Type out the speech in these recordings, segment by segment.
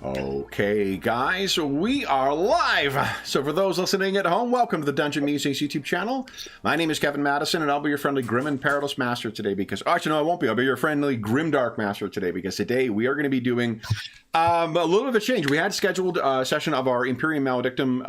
Okay, guys, we are live. So for those listening at home, welcome to the Dungeon Musings YouTube channel. My name is Kevin Madison, and I'll be your friendly Grim and Perilous Master today because... Actually, no, I won't be. I'll be your friendly Grimdark Master today because today we are going to be doing a little bit of a change. We had scheduled a session of our Imperium Maledictum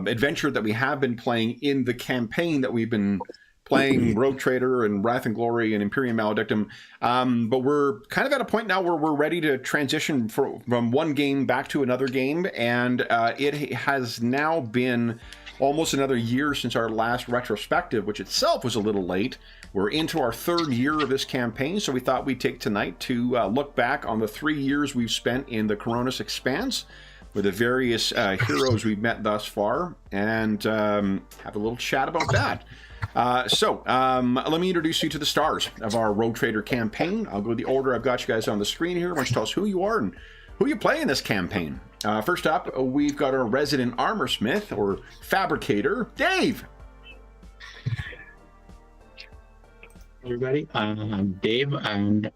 adventure that we have been playing in the campaign that we've been playing Rogue Trader and Wrath and Glory and Imperium Maledictum. But we're kind of at a point now where we're ready to transition from one game back to another game. And it has now been almost another year since our last retrospective, which itself was a little late. We're into our third year of this campaign, so we thought we'd take tonight to look back on the 3 years we've spent in the Koronus Expanse with the various heroes we've met thus far, and have a little chat about that. Let me introduce you to the stars of our Rogue Trader campaign. I'll go the order I've got you guys on the screen here. Why don't you tell us who you are and who you play in this campaign. First up, we've got our resident armor smith or fabricator, Dave. Everybody, I'm Dave, and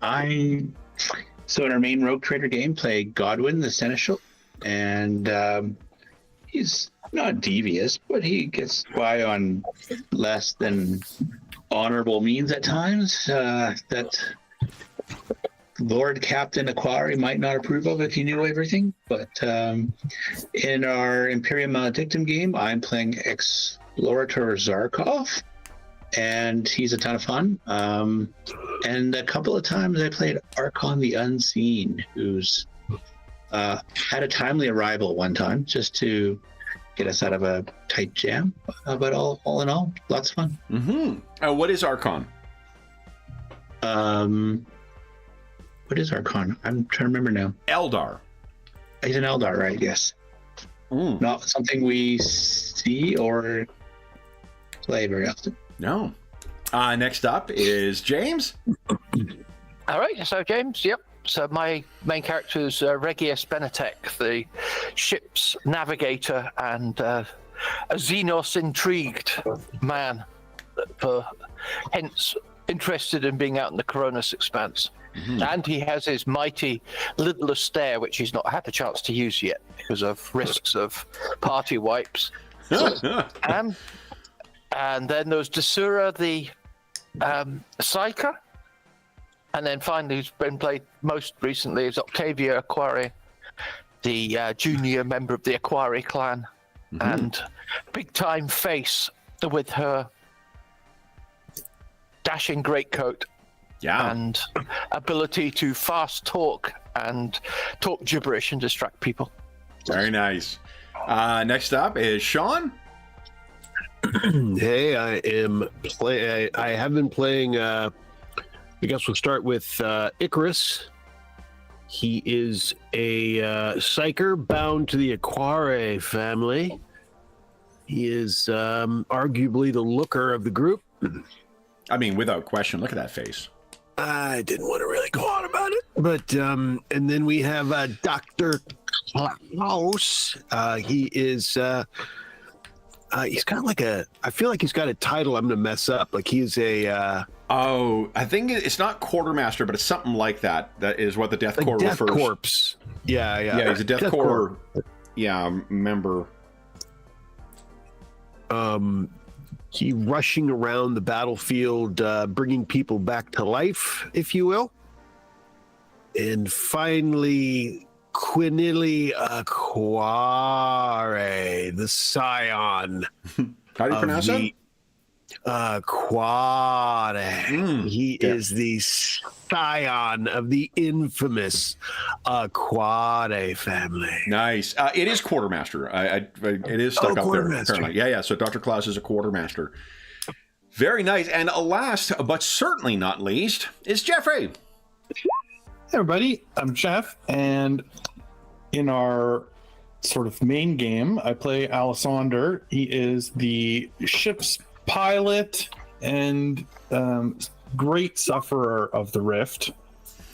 so in our main Rogue Trader game, play Godwin the Seneschal, and he's not devious, but he gets by on less than honorable means at times that Lord Captain Aquari might not approve of if he knew everything. But in our Imperium Maledictum game, I'm playing Explorator Zarkov, and he's a ton of fun. And a couple of times I played Archon the Unseen, who's had a timely arrival one time just to get us out of a tight jam. But all in all, lots of fun. Mm-hmm. What is Archon? What is Archon? I'm trying to remember now. Eldar. He's an Eldar, right? Yes. Not something we see or play very often. No. Next up is James. All right, so James, yep. So my main character is Regius Benetek, the ship's navigator and a Xenos-intrigued man, hence interested in being out in the Koronus Expanse. Mm-hmm. And he has his mighty Lidless Stare, which he's not had the chance to use yet because of risks of party wipes. And then there's Desura, the Psyker. And then finally, who's been played most recently is Octavia Aquari, the junior member of the Aquari clan, and big-time face with her dashing greatcoat and ability to fast talk and talk gibberish and distract people. Very nice. Next up is Sean. Hey, I have been playing... I guess we'll start with Icarus. He is a psyker bound to the Aquari family. He is arguably the looker of the group. I mean, without question. Look at that face. I didn't want to really go on about it. But, and then we have Dr. Klaus. He is... he's kind of like I feel like he's got a title I'm going to mess up. Like he's a... I think it's not quartermaster, but it's something like that. That is what the Death Corps Death refers. Corps. Yeah, he's a Death Corps. Yeah, member. He rushing around the battlefield, bringing people back to life, if you will. And finally, Quinili Aquare, the scion. How do you pronounce that? Quade. He is the scion of the infamous Quade family. Nice. It is quartermaster. It is stuck up there, apparently. Yeah. So Dr. Klaus is a quartermaster. Very nice. And last, but certainly not least, is Jeffrey. Hey everybody, I'm Jeff, and in our sort of main game, I play Alessander. He is the ship's pilot and great sufferer of the rift,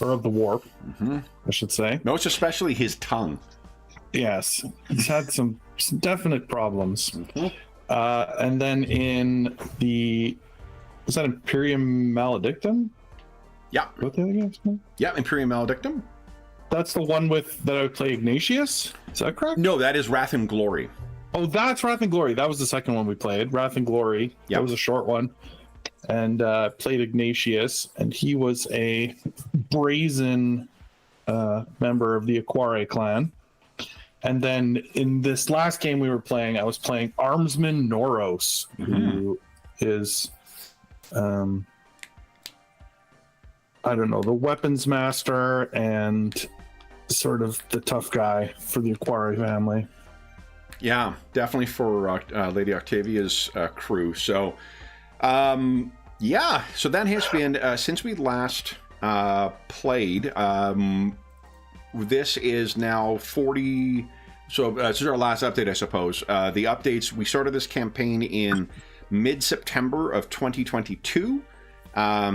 or of the warp, I should say. Most especially his tongue. Yes, he's had some definite problems. And then in the, was that Imperium Maledictum? Yeah. What the other game's called? Yeah, Imperium Maledictum. That's the one with that I would play Ignatius. Is that correct? No, that is Wrath and Glory. Oh, that's Wrath and Glory. That was the second one we played. Wrath and Glory. Yep. That was a short one. And played Ignatius, and he was a brazen member of the Aquare clan. And then in this last game we were playing, I was playing Armsman Noros, who is, I don't know, the weapons master and sort of the tough guy for the Aquare family. Yeah, definitely for Lady Octavia's crew. So, yeah, so that has been, since we last played, this is now 40, so this is our last update, I suppose. The updates, we started this campaign in mid-September of 2022,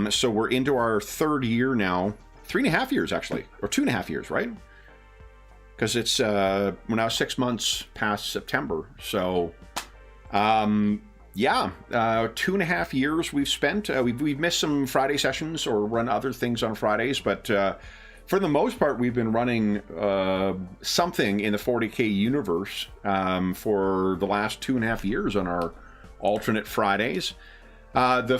so we're into our third year now, 3.5 years actually, or 2.5 years, right? Because it's, we're now 6 months past September, so, yeah, 2.5 years we've spent. We've missed some Friday sessions or run other things on Fridays, but for the most part, we've been running something in the 40K universe for the last 2.5 years on our alternate Fridays. The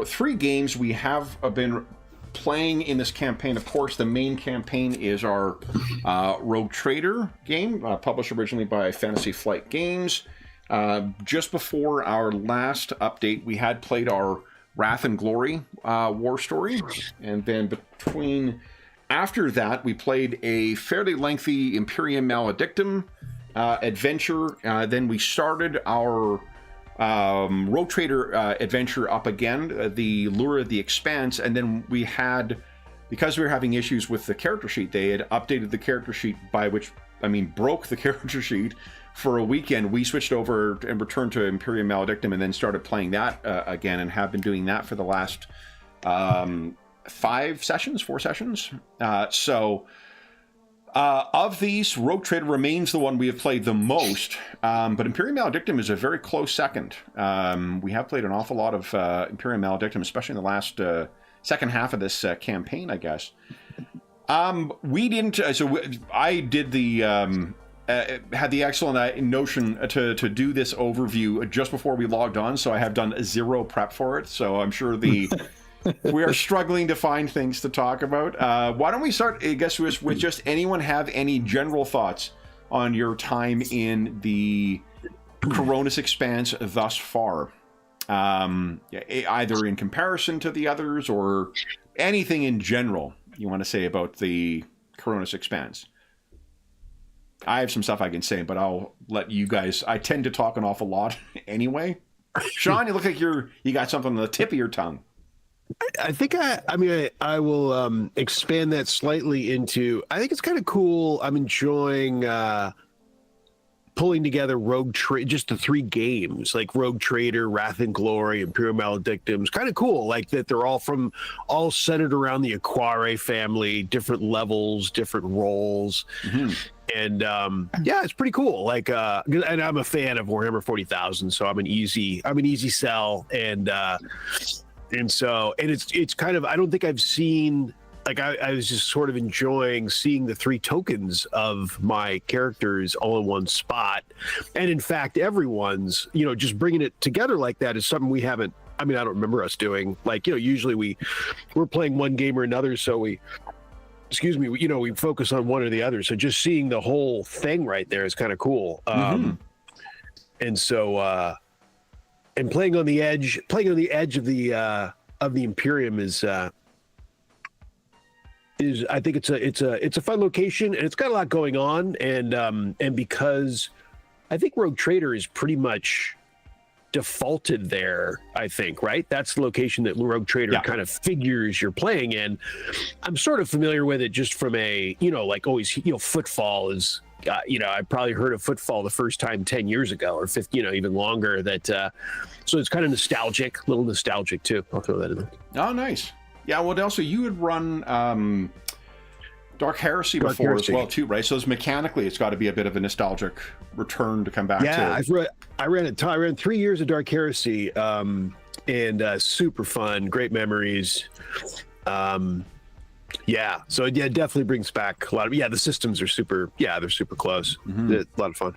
3 games we have been playing in this campaign, of course, the main campaign is our Rogue Trader game, published originally by Fantasy Flight Games. Just before our last update, we had played our Wrath and Glory war story, and then after that, we played a fairly lengthy Imperium Maledictum adventure. Then we started our Rogue Trader adventure up again, the Lure of the Expanse, and then we had, because we were having issues with the character sheet, they had updated the character sheet, by which I mean broke the character sheet for a weekend. We switched over and returned to Imperium Maledictum and then started playing that again, and have been doing that for the last 4 sessions. Of these, Rogue Trader remains the one we have played the most, but Imperium Maledictum is a very close second. We have played an awful lot of Imperium Maledictum, especially in the last second half of this campaign, I guess. We didn't, I did the, had the excellent notion to do this overview just before we logged on, so I have done 0 prep for it, so I'm sure we are struggling to find things to talk about. Why don't we start, I guess, with just anyone have any general thoughts on your time in the Koronus Expanse thus far? Either in comparison to the others or anything in general you want to say about the Koronus Expanse. I have some stuff I can say, but I'll let you guys, I tend to talk an awful lot anyway. Sean, you look like you got something on the tip of your tongue. I think I will expand that slightly into, I think it's kind of cool. I'm enjoying pulling together just the 3 games, like Rogue Trader, Wrath and Glory, Imperial Maledictum. It's kind of cool, like that they're all centered around the Aquare family, different levels, different roles. Mm-hmm. And yeah, it's pretty cool. Like, and I'm a fan of Warhammer 40,000, so I'm an easy sell, and so it's kind of, I don't think I've seen, like, I was just sort of enjoying seeing the 3 tokens of my characters all in one spot. And in fact, everyone's, just bringing it together like that is something we haven't, I don't remember us doing. Like, usually we're playing one game or another, so we focus on one or the other. So just seeing the whole thing right there is kind of cool. And so, and playing on the edge of the Imperium is I think it's a fun location, and it's got a lot going on, and because I think Rogue Trader is pretty much defaulted there, I think, right? That's the location that Rogue Trader kind of figures you're playing in. I'm sort of familiar with it just from a, like always, Footfall is, I probably heard of Footfall the first time 10 years ago or 50, even longer. That so it's kind of nostalgic, a little nostalgic too. I'll throw that in there. Oh, nice. Yeah, well, also you had run Dark Heresy before as well too, right? So mechanically, it's got to be a bit of a nostalgic return to come back to. Yeah, I ran 3 years of Dark Heresy, and super fun, great memories. Yeah, so yeah, it definitely brings back a lot of the systems are super. Yeah, they're super close. A lot of fun.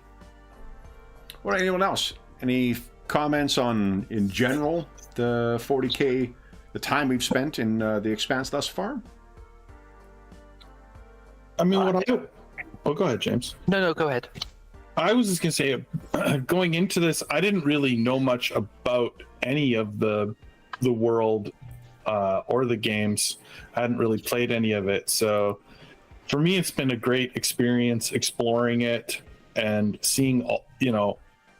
What, anyone else? Any comments on, in general, the 40K, the time we've spent in the Expanse thus far? I mean, oh, go ahead, James. No, go ahead. I was just gonna say, going into this, I didn't really know much about any of the world or the games. I hadn't really played any of it, so for me, it's been a great experience exploring it and seeing,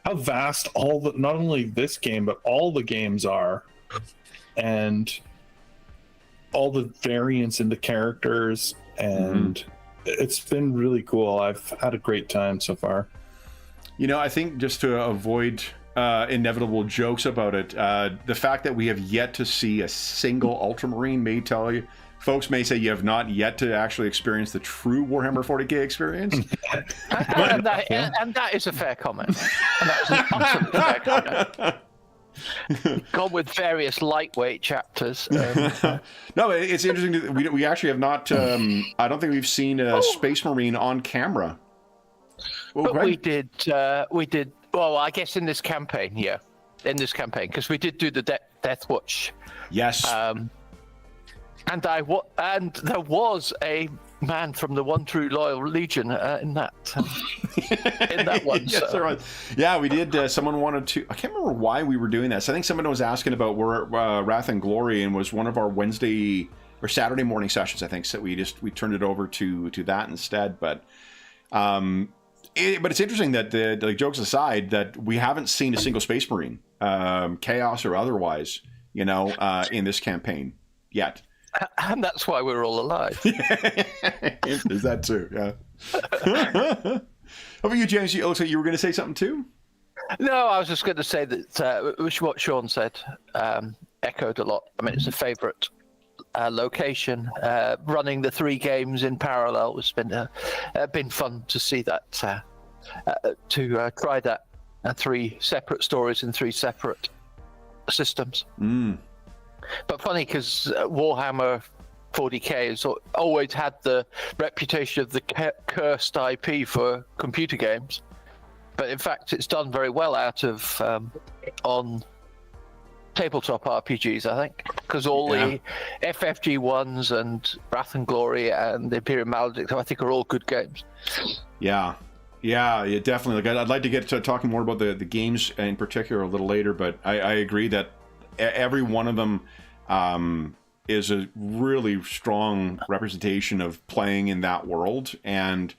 how vast not only this game but all the games are, and all the variants in the characters, and it's been really cool. I've had a great time so far. I think just to avoid inevitable jokes about it, the fact that we have yet to see a single Ultramarine may tell you, folks may say you have not yet to actually experience the true Warhammer 40K experience. And that is a fair comment. And that is an absolutely fair comment. Gone with various lightweight chapters. No, it's interesting. We actually have not. I don't think we've seen a Space Marine on camera. But we did. Well, I guess in this campaign, because we did do the Death Watch. Yes. And there was a man from the One True Loyal Legion in that one. Yes, so. there was. Yeah, we did. Someone wanted to. I can't remember why we were doing this. I think someone was asking about Wrath and Glory, and was one of our Wednesday or Saturday morning sessions. I think so. We turned it over to that instead. But it's interesting that jokes aside, that we haven't seen a single Space Marine, chaos or otherwise, in this campaign yet. And that's why we're all alive. Is that too? Yeah. How about you, James? It looks like you were going to say something too. No, I was just going to say that what Sean said echoed a lot. I mean, it's a favourite location. Running the 3 games in parallel has been fun to see that. To try that 3 separate stories in 3 separate systems. But funny, because Warhammer 40K has always had the reputation of the cursed IP for computer games, but in fact it's done very well out of on tabletop RPGs, I think, because all the FFG ones and Wrath and Glory and Imperial Maledict, I think, are all good games. Yeah, definitely. I'd like to get to talking more about the games in particular a little later, but I agree that every one of them is a really strong representation of playing in that world, and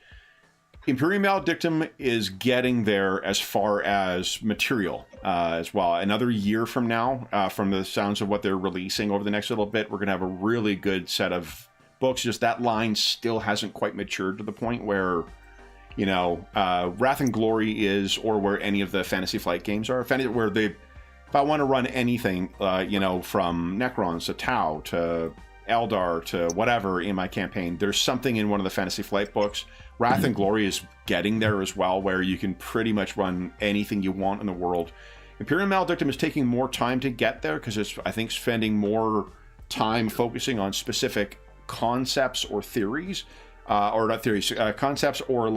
Imperium Maledictum is getting there as far as material as well. Another year from now, from the sounds of what they're releasing over the next little bit, we're going to have a really good set of books. Just that line still hasn't quite matured to the point where, Wrath and Glory is, or where any of the Fantasy Flight games are, where if I want to run anything, from Necrons to Tau to Eldar to whatever in my campaign, there's something in one of the Fantasy Flight books. Wrath and Glory is getting there as well, where you can pretty much run anything you want in the world. Imperial Maledictum is taking more time to get there, because it's, I think, spending more time focusing on specific concepts or theories, concepts or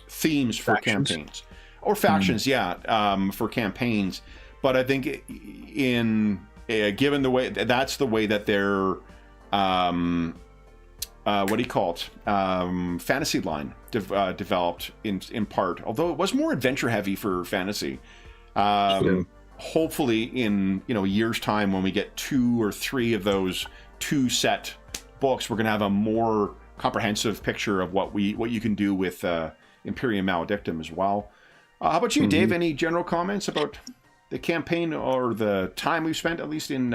themes for campaigns. Or factions, for campaigns. But I think given the way, that's the way that they're, fantasy line developed in part, although it was more adventure heavy for fantasy. Hopefully in, a year's time, when we get 2 or 3 of those 2 set books, we're going to have a more comprehensive picture of what you can do with Imperium Maledictum as well. How about you, Dave? Any general comments about the campaign or the time we've spent, at least in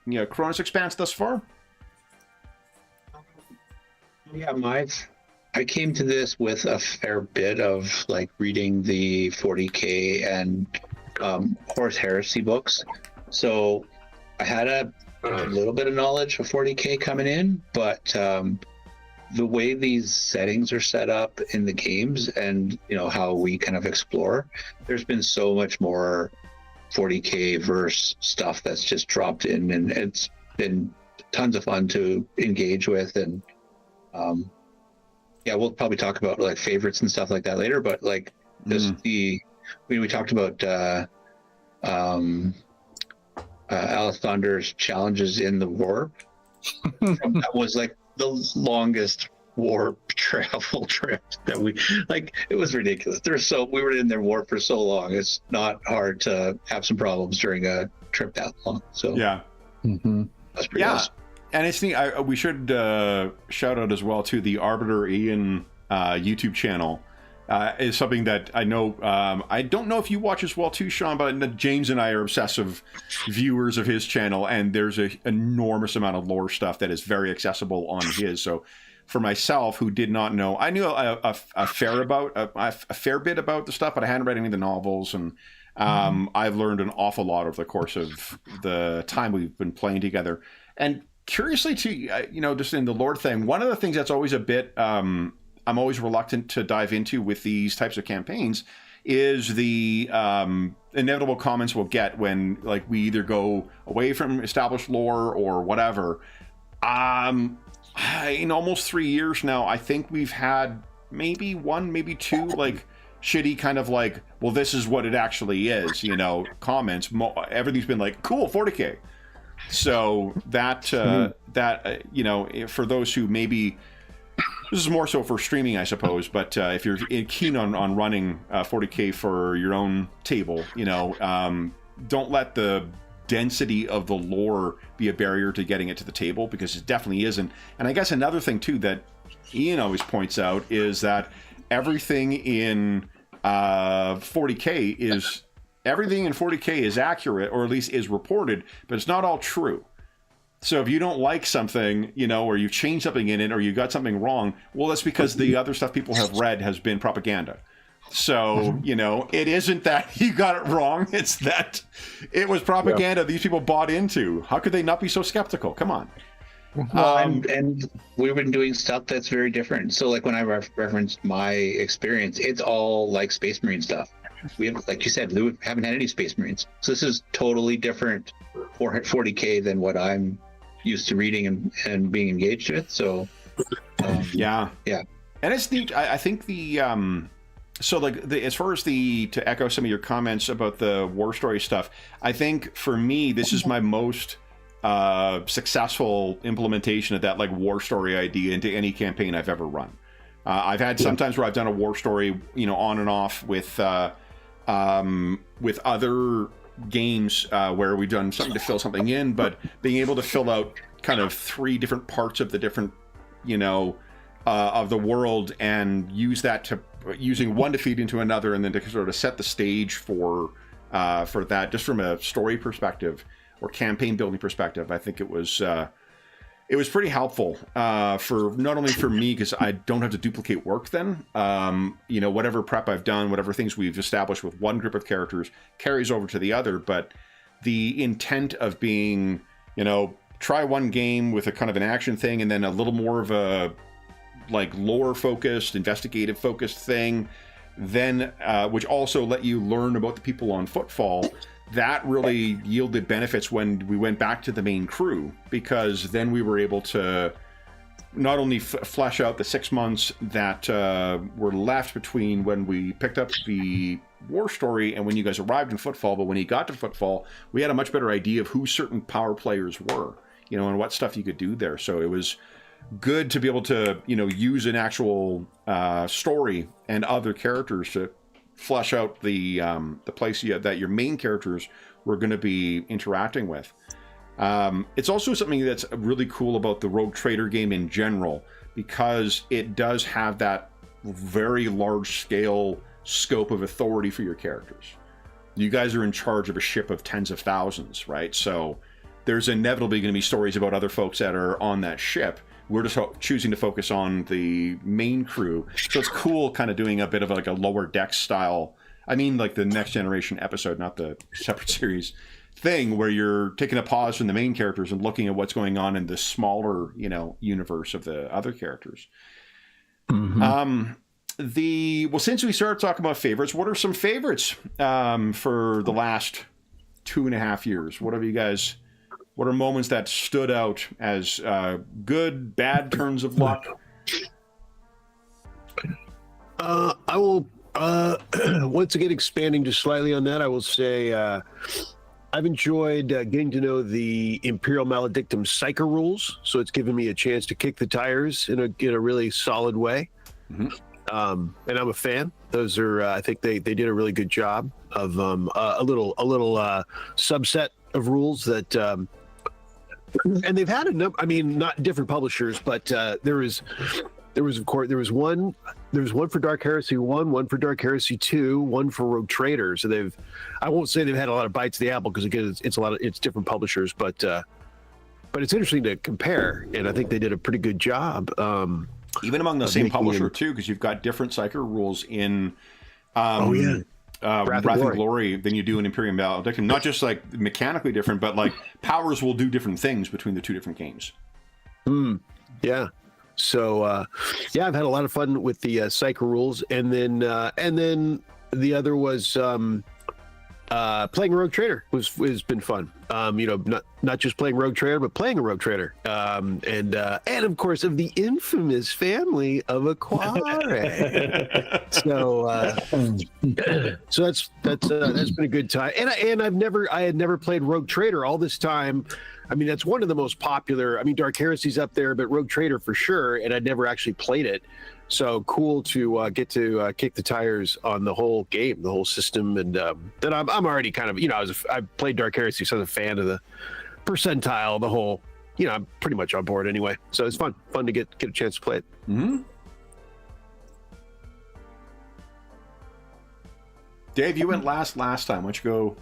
Koronus Expanse thus far? Yeah, I came to this with a fair bit of reading the 40K and Horus Heresy books, so I had a little bit of knowledge of 40K coming in, but the way these settings are set up in the games, and how we kind of explore, there's been so much more 40K verse stuff that's just dropped in, and it's been tons of fun to engage with, and yeah, we'll probably talk about like favorites and stuff like that later. But like just we talked about Alethonder's challenges in the warp. That was like the longest warp travel trip that we like. It was ridiculous. We were in their warp for so long. It's not hard to have some problems during a trip that long. So yeah, that's pretty awesome. And it's neat. We should shout out as well to the Arbiter Ian YouTube channel. Is something that I know. I don't know if you watch as well too, Sean, but James and I are obsessive viewers of his channel, and there's an enormous amount of lore stuff that is very accessible on his. So, for myself, who did not know, I knew a fair bit about the stuff, but I hadn't read any of the novels, and I've learned an awful lot over the course of the time we've been playing together. And curiously, too, just in the lore thing, one of the things that's always a bit I'm always reluctant to dive into with these types of campaigns is the inevitable comments we'll get when like we either go away from established lore or whatever. In almost 3 years now, I think we've had maybe one, maybe two like shitty kind of like, well, this is what it actually is, comments. Everything's been like, cool, 40K. So that, for those who maybe... This is more so for streaming, I suppose, but if you're keen on running 40K for your own table, don't let the density of the lore be a barrier to getting it to the table, because it definitely isn't. And I guess another thing, too, that Ian always points out is that everything in 40K is accurate, or at least is reported, but it's not all true. So if you don't like something, or you've changed something in it, or you got something wrong, well, that's because the other stuff people have read has been propaganda. So, it isn't that you got it wrong. It's that it was propaganda these people bought into. How could they not be so skeptical? Come on. Well, and we've been doing stuff that's very different. So like when I referenced my experience, it's all like Space Marine stuff. We have, like you said, we haven't had any Space Marines. So this is totally different for 40K than what I'm used to reading and being engaged with. So yeah, and it's neat. I think the so like as far as to echo some of your comments about the war story stuff, I think for me this is my most successful implementation of that like war story idea into any campaign I've ever run. I've had sometimes where I've done a war story on and off with other games where we've done something to fill something in, but being able to fill out kind of 3 different parts of the different, of the world, and use that using one to feed into another, and then to sort of set the stage for that, just from a story perspective or campaign building perspective. I think it was pretty helpful for not only for me, because I don't have to duplicate work then. Whatever prep I've done, whatever things we've established with one group of characters carries over to the other. But the intent of being, try one game with a kind of an action thing, and then a little more of a like lore focused, investigative focused thing, then which also let you learn about the people on Footfall. That really yielded benefits when we went back to the main crew, because then we were able to not only flesh out the 6 months that were left between when we picked up the war story and when you guys arrived in Footfall, but when you got to Footfall, we had a much better idea of who certain power players were, and what stuff you could do there. So it was good to be able to, use an actual story and other characters to flesh out the place that your main characters were going to be interacting with. It's also something that's really cool about the Rogue Trader game in general, because it does have that very large scale scope of authority for your characters. You guys are in charge of a ship of tens of thousands, right? So there's inevitably going to be stories about other folks that are on that ship. We're just choosing to focus on the main crew. So it's cool kind of doing a bit of like a lower deck style. I mean, like the Next Generation episode, not the separate series thing, where you're taking a pause from the main characters and looking at what's going on in the smaller, universe of the other characters. Mm-hmm. Well, since we started talking about favorites, what are some favorites for the last 2.5 years? What have you guys What are moments that stood out as good, bad turns of luck? I will, once again, expanding just slightly on that, I will say I've enjoyed getting to know the Imperial Maledictum Psyker rules, so it's given me a chance to kick the tires in a really solid way. Mm-hmm. And I'm a fan. Those are, I think they did a really good job of a little subset of rules that, and they've had a number. I mean, not different publishers, but there was one for Dark Heresy 1, one for Dark Heresy 2, one for Rogue Trader. So I won't say they've had a lot of bites of the apple because again, it's different publishers, but it's interesting to compare, and I think they did a pretty good job. Even among the same publisher too, because you've got different Psyker rules in Wrath and Glory than you do in Imperium Maledictum. Not just like mechanically different, but like powers will do different things between the two different games. Yeah. So I've had a lot of fun with the Psyker rules, and then the other was playing Rogue Trader has been fun. Not just playing Rogue Trader, but playing a Rogue Trader, and of course of the infamous family of Aquare. So that's been a good time. And I had never played Rogue Trader all this time. I mean, that's one of the most popular. I mean, Dark Heresy's up there, but Rogue Trader for sure. And I'd never actually played it. So cool to get to kick the tires on the whole game, the whole system. And then I'm already kind of, I played Dark Heresy, so I was a fan of the percentile, the whole, I'm pretty much on board anyway. So it's fun to get a chance to play it. Mm-hmm. Dave, you went last time. Why don't you go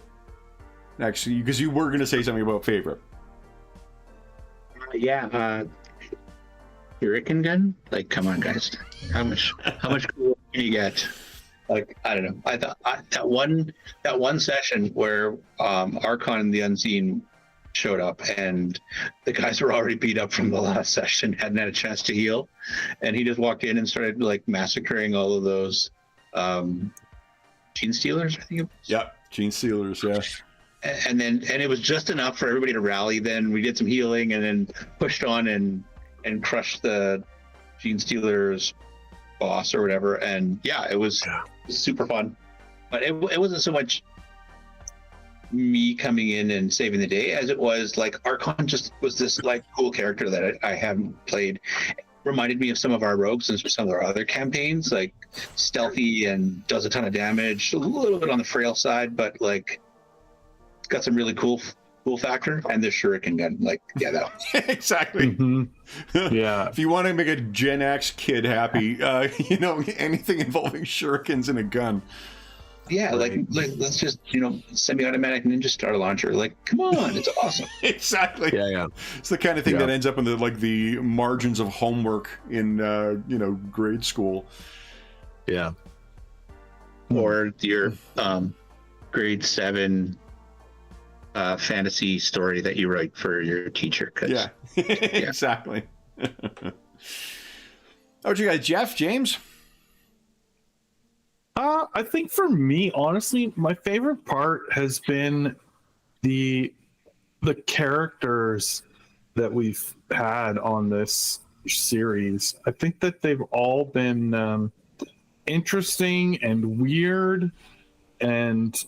next? Because you were going to say something about favorite. Hurricane gun? Like, come on, guys. How much cool can you get? Like, I don't know. I thought that one session where Archon and the Unseen showed up, and the guys were already beat up from the last session, hadn't had a chance to heal, and he just walked in and started like massacring all of those Gene Stealers, I think it was. Yep, Gene Stealers, yeah. And it was just enough for everybody to rally. Then we did some healing, and then pushed on and crushed the Gene Stealer's boss or whatever. And yeah, it was super fun. But it wasn't so much me coming in and saving the day as it was like Archon just was this like cool character that I haven't played. It reminded me of some of our rogues and some of our other campaigns, like stealthy and does a ton of damage, a little bit on the frail side, but like it's got some really cool factor. And the shuriken gun, like, yeah, that exactly. Mm-hmm. Yeah. If you want to make a Gen X kid happy, anything involving shurikens and a gun. Yeah, like let's just semi-automatic ninja star launcher. Like, come on, it's awesome. Exactly. Yeah. It's the kind of thing that ends up in the margins of homework in grade school. Yeah. Or your grade 7 fantasy story that you write for your teacher. Yeah. Exactly. How about you guys, Jeff, James? I think for me, honestly, my favorite part has been the characters that we've had on this series. I think that they've all been interesting and weird and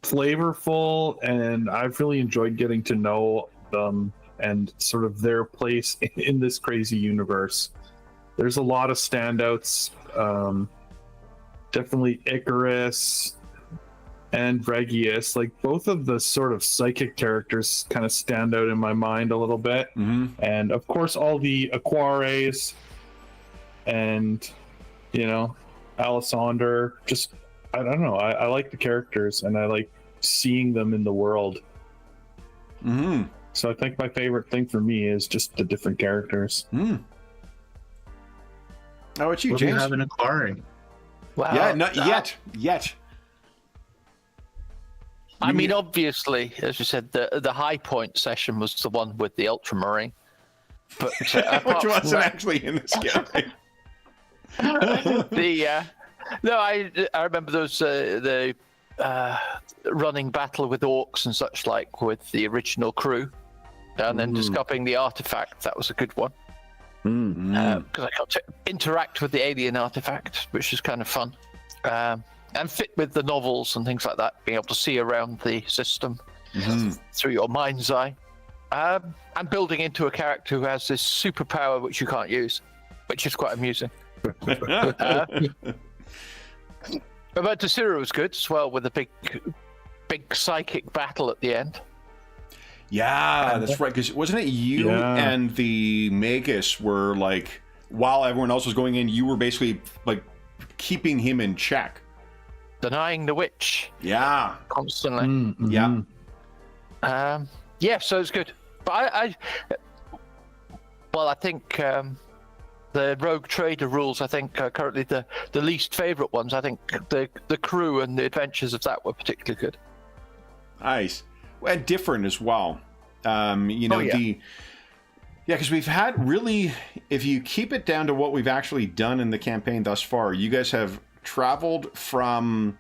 flavorful, and I've really enjoyed getting to know them and sort of their place in this crazy universe. There's a lot of standouts. Definitely Icarus and Regius, like both of the sort of psychic characters kind of stand out in my mind a little bit. Mm-hmm. And of course all the Aquares and Alessander, just I don't know, I like the characters and I like seeing them in the world. Mm-hmm. So I think my favorite thing for me is just the different characters. How about you, James? Do you have an Aquari? Wow. Yeah, not yet. I mean, obviously, as you said, the high point session was the one with the Ultramarine. But which wasn't actually in this campaign. I remember those the running battle with orcs and such like with the original crew. and then discovering the artifact. That was a good one. Because I got to interact with the alien artifact, which is kind of fun. And fit with the novels and things like that, being able to see around the system through your mind's eye. And building into a character who has this superpower which you can't use, which is quite amusing. But Desira was good as well, with a big psychic battle at the end. Yeah, that's right. Because wasn't it you and the Magus were like, while everyone else was going in, you were basically like keeping him in check, denying the witch. Yeah, constantly. Yeah. So it's good. But I think the Rogue Trader rules, I think, are currently the least favourite ones. I think the crew and the adventures of that were particularly good. Nice. And different as well. Because we've had really, if you keep it down to what we've actually done in the campaign thus far, you guys have traveled from,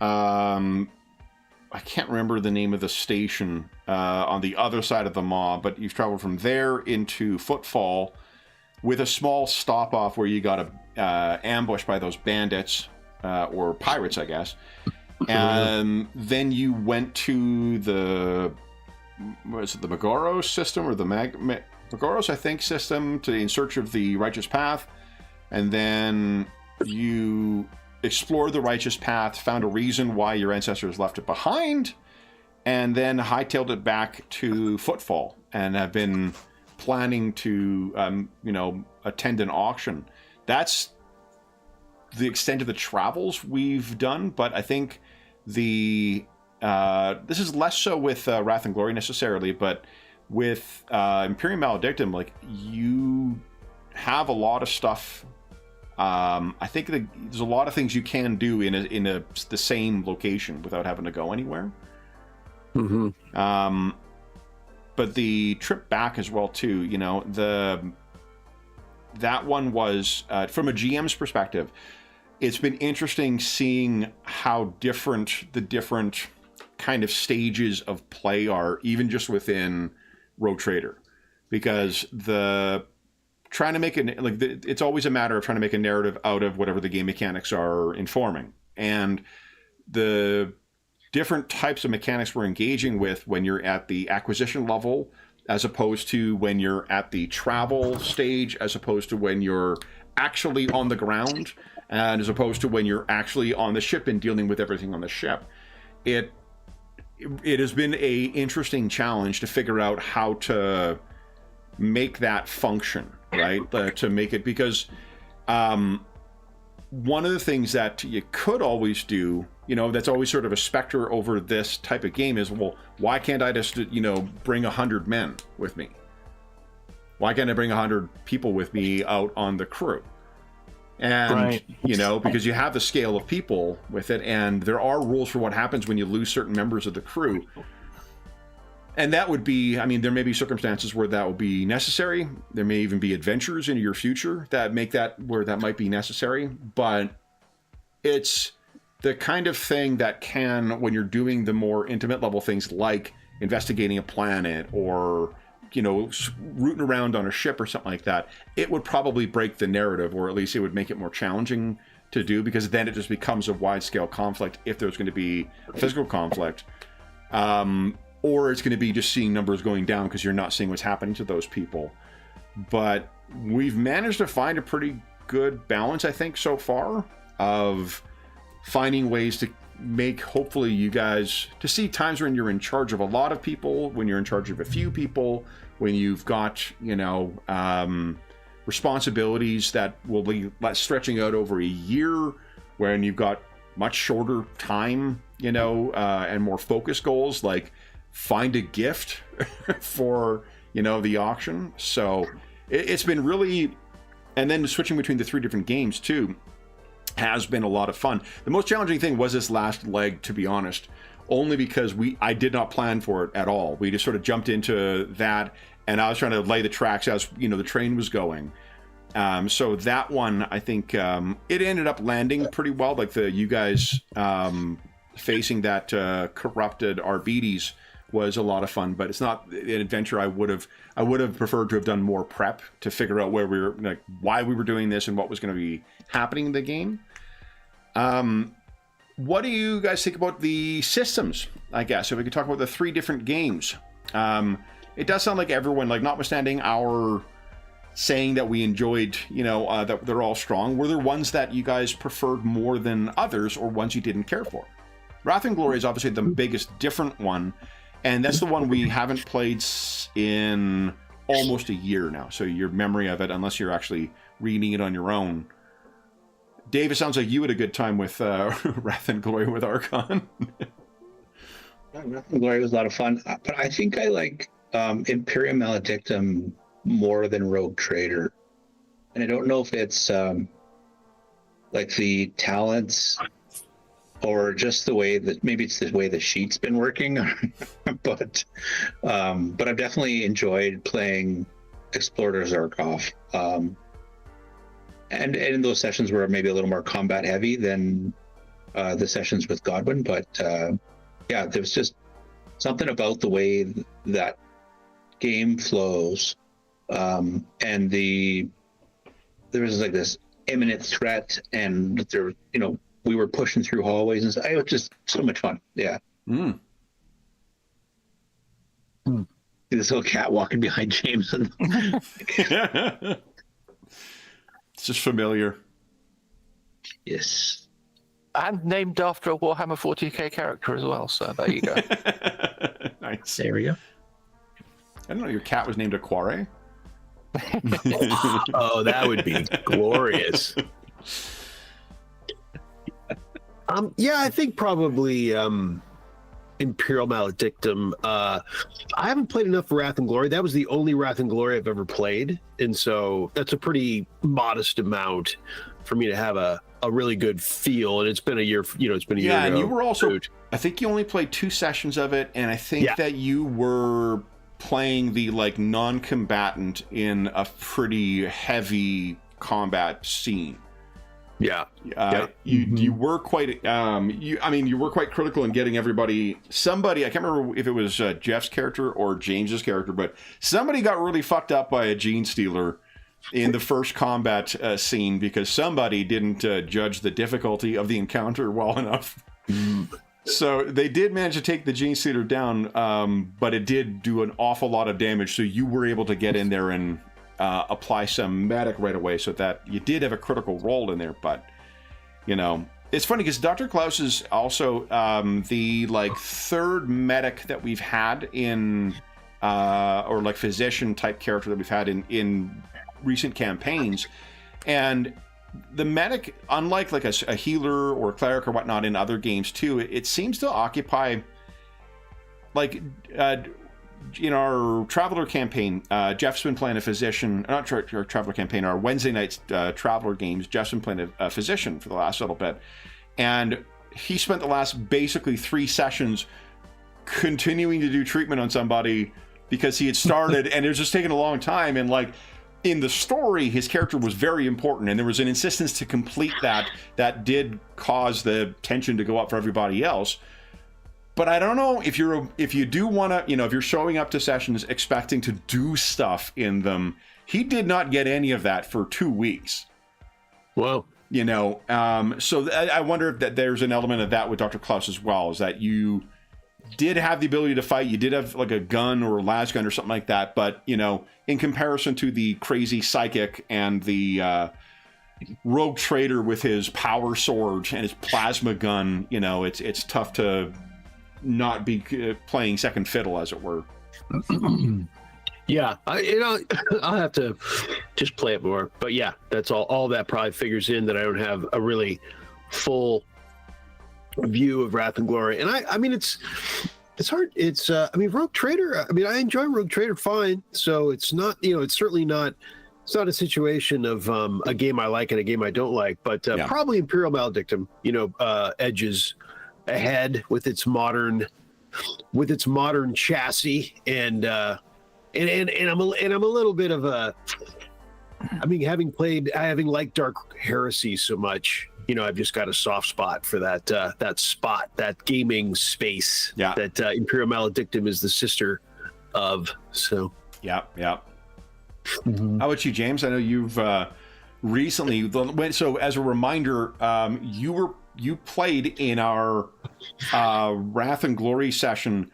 I can't remember the name of the station on the other side of the maw, but you've traveled from there into Footfall with a small stop off where you got ambushed by those bandits or pirates, I guess. And then you went to the Magoros system, or the Magoros, I think, system, in search of the Righteous Path. And then you explored the Righteous Path, found a reason why your ancestors left it behind, and then hightailed it back to Footfall, and have been planning to, attend an auction. That's the extent of the travels we've done, but I think this is less so with Wrath and Glory necessarily, but with Imperium Maledictum, like, you have a lot of stuff. I think there's a lot of things you can do in the same location without having to go anywhere. But the trip back as well too, that one was from a GM's perspective. It's been interesting seeing how different the different kind of stages of play are, even just within Rogue Trader, because trying to make it it's always a matter of trying to make a narrative out of whatever the game mechanics are informing, and the different types of mechanics we're engaging with when you're at the acquisition level, as opposed to when you're at the travel stage, as opposed to when you're actually on the ground, and as opposed to when you're actually on the ship and dealing with everything on the ship. It has been a interesting challenge to figure out how to make that function, right? To make it, because one of the things that you could always do, that's always sort of a specter over this type of game is, well, why can't I just, bring 100 men with me? Why can't I bring 100 people with me out on the crew? And, right. Because you have the scale of people with it, and there are rules for what happens when you lose certain members of the crew. And that would be, there may be circumstances where that will be necessary. There may even be adventures in your future that make that where that might be necessary. But it's the kind of thing that can, when you're doing the more intimate level things like investigating a planet or, rooting around on a ship or something like that, it would probably break the narrative, or at least it would make it more challenging to do, because then it just becomes a wide-scale conflict if there's going to be physical conflict. Or it's going to be just seeing numbers going down because you're not seeing what's happening to those people. But we've managed to find a pretty good balance, I think, so far, of finding ways to make, hopefully, you guys to see times when you're in charge of a lot of people, when you're in charge of a few people, when you've got, responsibilities that will be stretching out over a year, when you've got much shorter time, and more focused goals, like find a gift for, the auction. So it's been really, and then switching between the 3 different games too has been a lot of fun. The most challenging thing was this last leg, to be honest, only because I did not plan for it at all. We just sort of jumped into that, and I was trying to lay the tracks as, the train was going. So that one, I think, it ended up landing pretty well. Like you guys facing that corrupted Arbites was a lot of fun, but it's not an adventure I would have preferred to have done more prep to figure out where we were, like, why we were doing this and what was going to be happening in the game. What do you guys think about the systems? I guess if we could talk about the 3 different games. It does sound like everyone, like, notwithstanding our saying that we enjoyed, that they're all strong, were there ones that you guys preferred more than others, or ones you didn't care for? Wrath and Glory is obviously the biggest different one, and that's the one we haven't played in almost a year now, so your memory of it, unless you're actually reading it on your own. Dave, it sounds like you had a good time with Wrath and Glory with Archon. Wrath and Glory was a lot of fun, but I think I like Imperium Maledictum more than Rogue Trader. And I don't know if it's like the talents or just the way that, maybe it's the way the sheet's been working, but I've definitely enjoyed playing Explorer Zarkov. And in those sessions were maybe a little more combat heavy than the sessions with Godwin, but yeah, there was just something about the way that game flows, and there was like this imminent threat, and there, we were pushing through hallways, and it was just so much fun. Yeah. This little cat walking behind James. It's just familiar. Yes. And named after a Warhammer 40k character as well, so there you go. Nice. There we go. I didn't know your cat was named Aquare. Oh, that would be glorious. Yeah, I think probably Imperial Maledictum. I haven't played enough Wrath and Glory. That was the only Wrath and Glory I've ever played, and so that's a pretty modest amount for me to have a really good feel. And it's been a year, it's been a year ago. Yeah, and you were also, I think you only played 2 sessions of it, and I think that you were playing the, like, non-combatant in a pretty heavy combat scene. Yeah. You were quite you were quite critical in getting somebody, I can't remember if it was Jeff's character or James's character, but somebody got really fucked up by a gene stealer in the first combat scene because somebody didn't judge the difficulty of the encounter well enough. So they did manage to take the gene stealer down, but it did do an awful lot of damage, so you were able to get in there and apply some medic right away, so that you did have a critical role in there. But it's funny because Dr. Klaus is also the, like, 3rd medic that we've had in or, like, physician type character that we've had in recent campaigns. And the medic, unlike like a healer or a cleric or whatnot in other games too, it seems to occupy, like, in our Traveler campaign, Jeff's been playing a physician, not our Traveler campaign, our Wednesday nights Traveler games, Jeff's been playing a physician for the last little bit. And he spent the last basically 3 sessions continuing to do treatment on somebody because he had started and it was just taking a long time. And, like, in the story, his character was very important, and there was an insistence to complete that did cause the tension to go up for everybody else. But I don't know if you do want to, if you're showing up to sessions expecting to do stuff in them. He did not get any of that for 2 weeks. Well, so I wonder if that there's an element of that with Dr. Klaus as well, is that you did have the ability to fight. You did have, like, a gun or a las gun or something like that. But, in comparison to the crazy psychic and the rogue trader with his power sword and his plasma gun, it's tough to not be playing second fiddle, as it were. Yeah, I'll have to just play it more. But yeah, that's all that probably figures in that I don't have a really full view of Wrath and Glory. And I mean, it's hard. It's Rogue Trader, I enjoy Rogue Trader fine. So it's not, it's certainly not, it's not a situation of a game I like and a game I don't like, but probably Imperial Maledictum, edges ahead with its modern chassis, and I'm a little bit of a, having liked Dark Heresy so much, I've just got a soft spot for that gaming space that Imperial Maledictum is the sister of. So yeah. Mm-hmm. How about you, James? I know you've recently. So as a reminder, you played in our Wrath and Glory session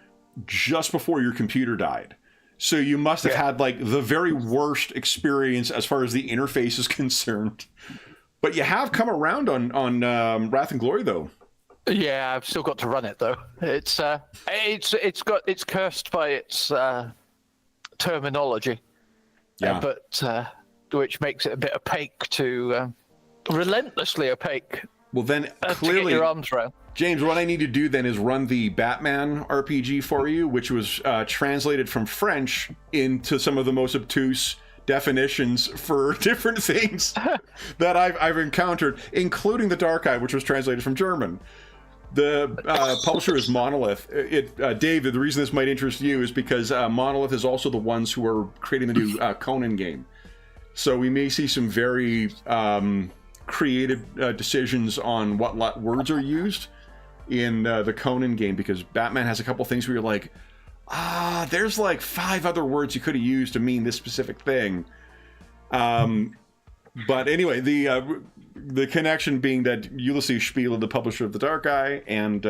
just before your computer died. So you must have had like the very worst experience as far as the interface is concerned. But you have come around on Wrath and Glory, though. Yeah, I've still got to run it though. It's cursed by its terminology. Yeah. But which makes it a bit opaque to relentlessly opaque. Well, then to clearly, get your arms around. James, what I need to do then is run the Batman RPG for you, which was translated from French into some of the most obtuse definitions for different things that I've encountered, including the Dark Eye, which was translated from German. The publisher is Monolith. David, the reason this might interest you is because Monolith is also the ones who are creating the new Conan game. So we may see some very creative decisions on what words are used in the Conan game, because Batman has a couple things where you're like, there's like 5 other words you could have used to mean this specific thing. But anyway, the connection being that Ulysses Spiele, the publisher of The Dark Eye, and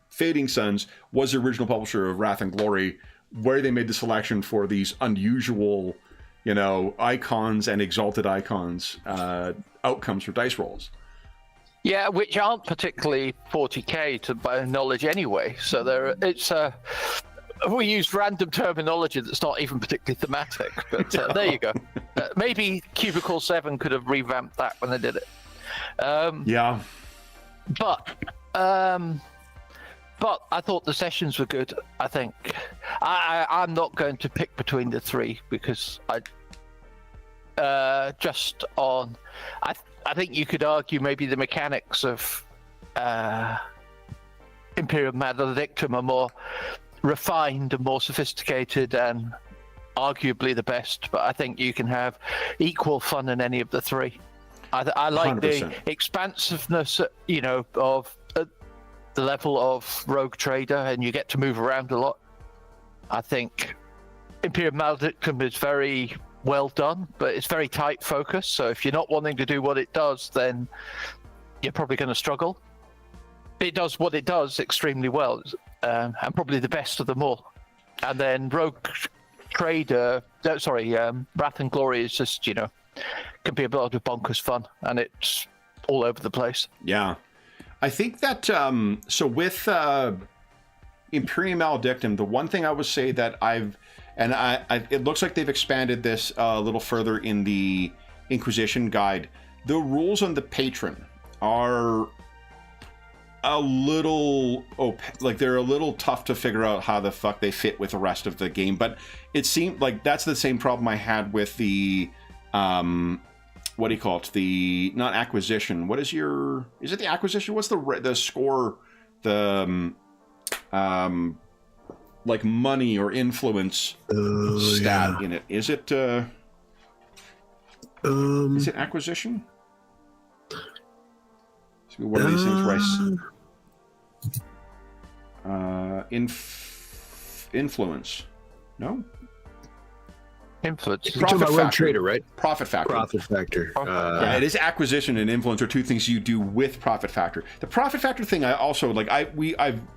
Fading Suns was the original publisher of Wrath and Glory, where they made the selection for these unusual, icons and exalted icons outcomes for dice rolls. Yeah, which aren't particularly 40k to my knowledge anyway. So we used random terminology that's not even particularly thematic, but there you go. Maybe Cubicle 7 could have revamped that when they did it. Yeah. But I thought the sessions were good. I think I'm not going to pick between the 3 because I think you could argue maybe the mechanics of Imperium Maledictum are more refined and more sophisticated and arguably the best, but I think you can have equal fun in any of the 3. I like 100%. the expansiveness, of the level of Rogue Trader, and you get to move around a lot. I think Imperium Maledictum is very well done, but it's very tight focus, so if you're not wanting to do what it does, then you're probably going to struggle. It does what it does extremely well, and probably the best of them all. And then Rogue Trader, Wrath and Glory is just, can be a lot of bonkers fun, and it's all over the place. Yeah. I think that, so with Imperium Maledictum, the one thing I would say that it looks like they've expanded this a little further in the Inquisition guide. The rules on the patron are a little they're a little tough to figure out how the fuck they fit with the rest of the game, but it seemed like that's the same problem I had with the what do you call it, the not acquisition, is it the acquisition, what's the score, the like money or influence stat in it, is it acquisition? It's one of these things where influence. No? Influence. You're talking about Rogue Trader, right? Profit factor. Profit factor. Yeah, it is acquisition and influence are two things you do with profit factor. The profit factor thing, I also like.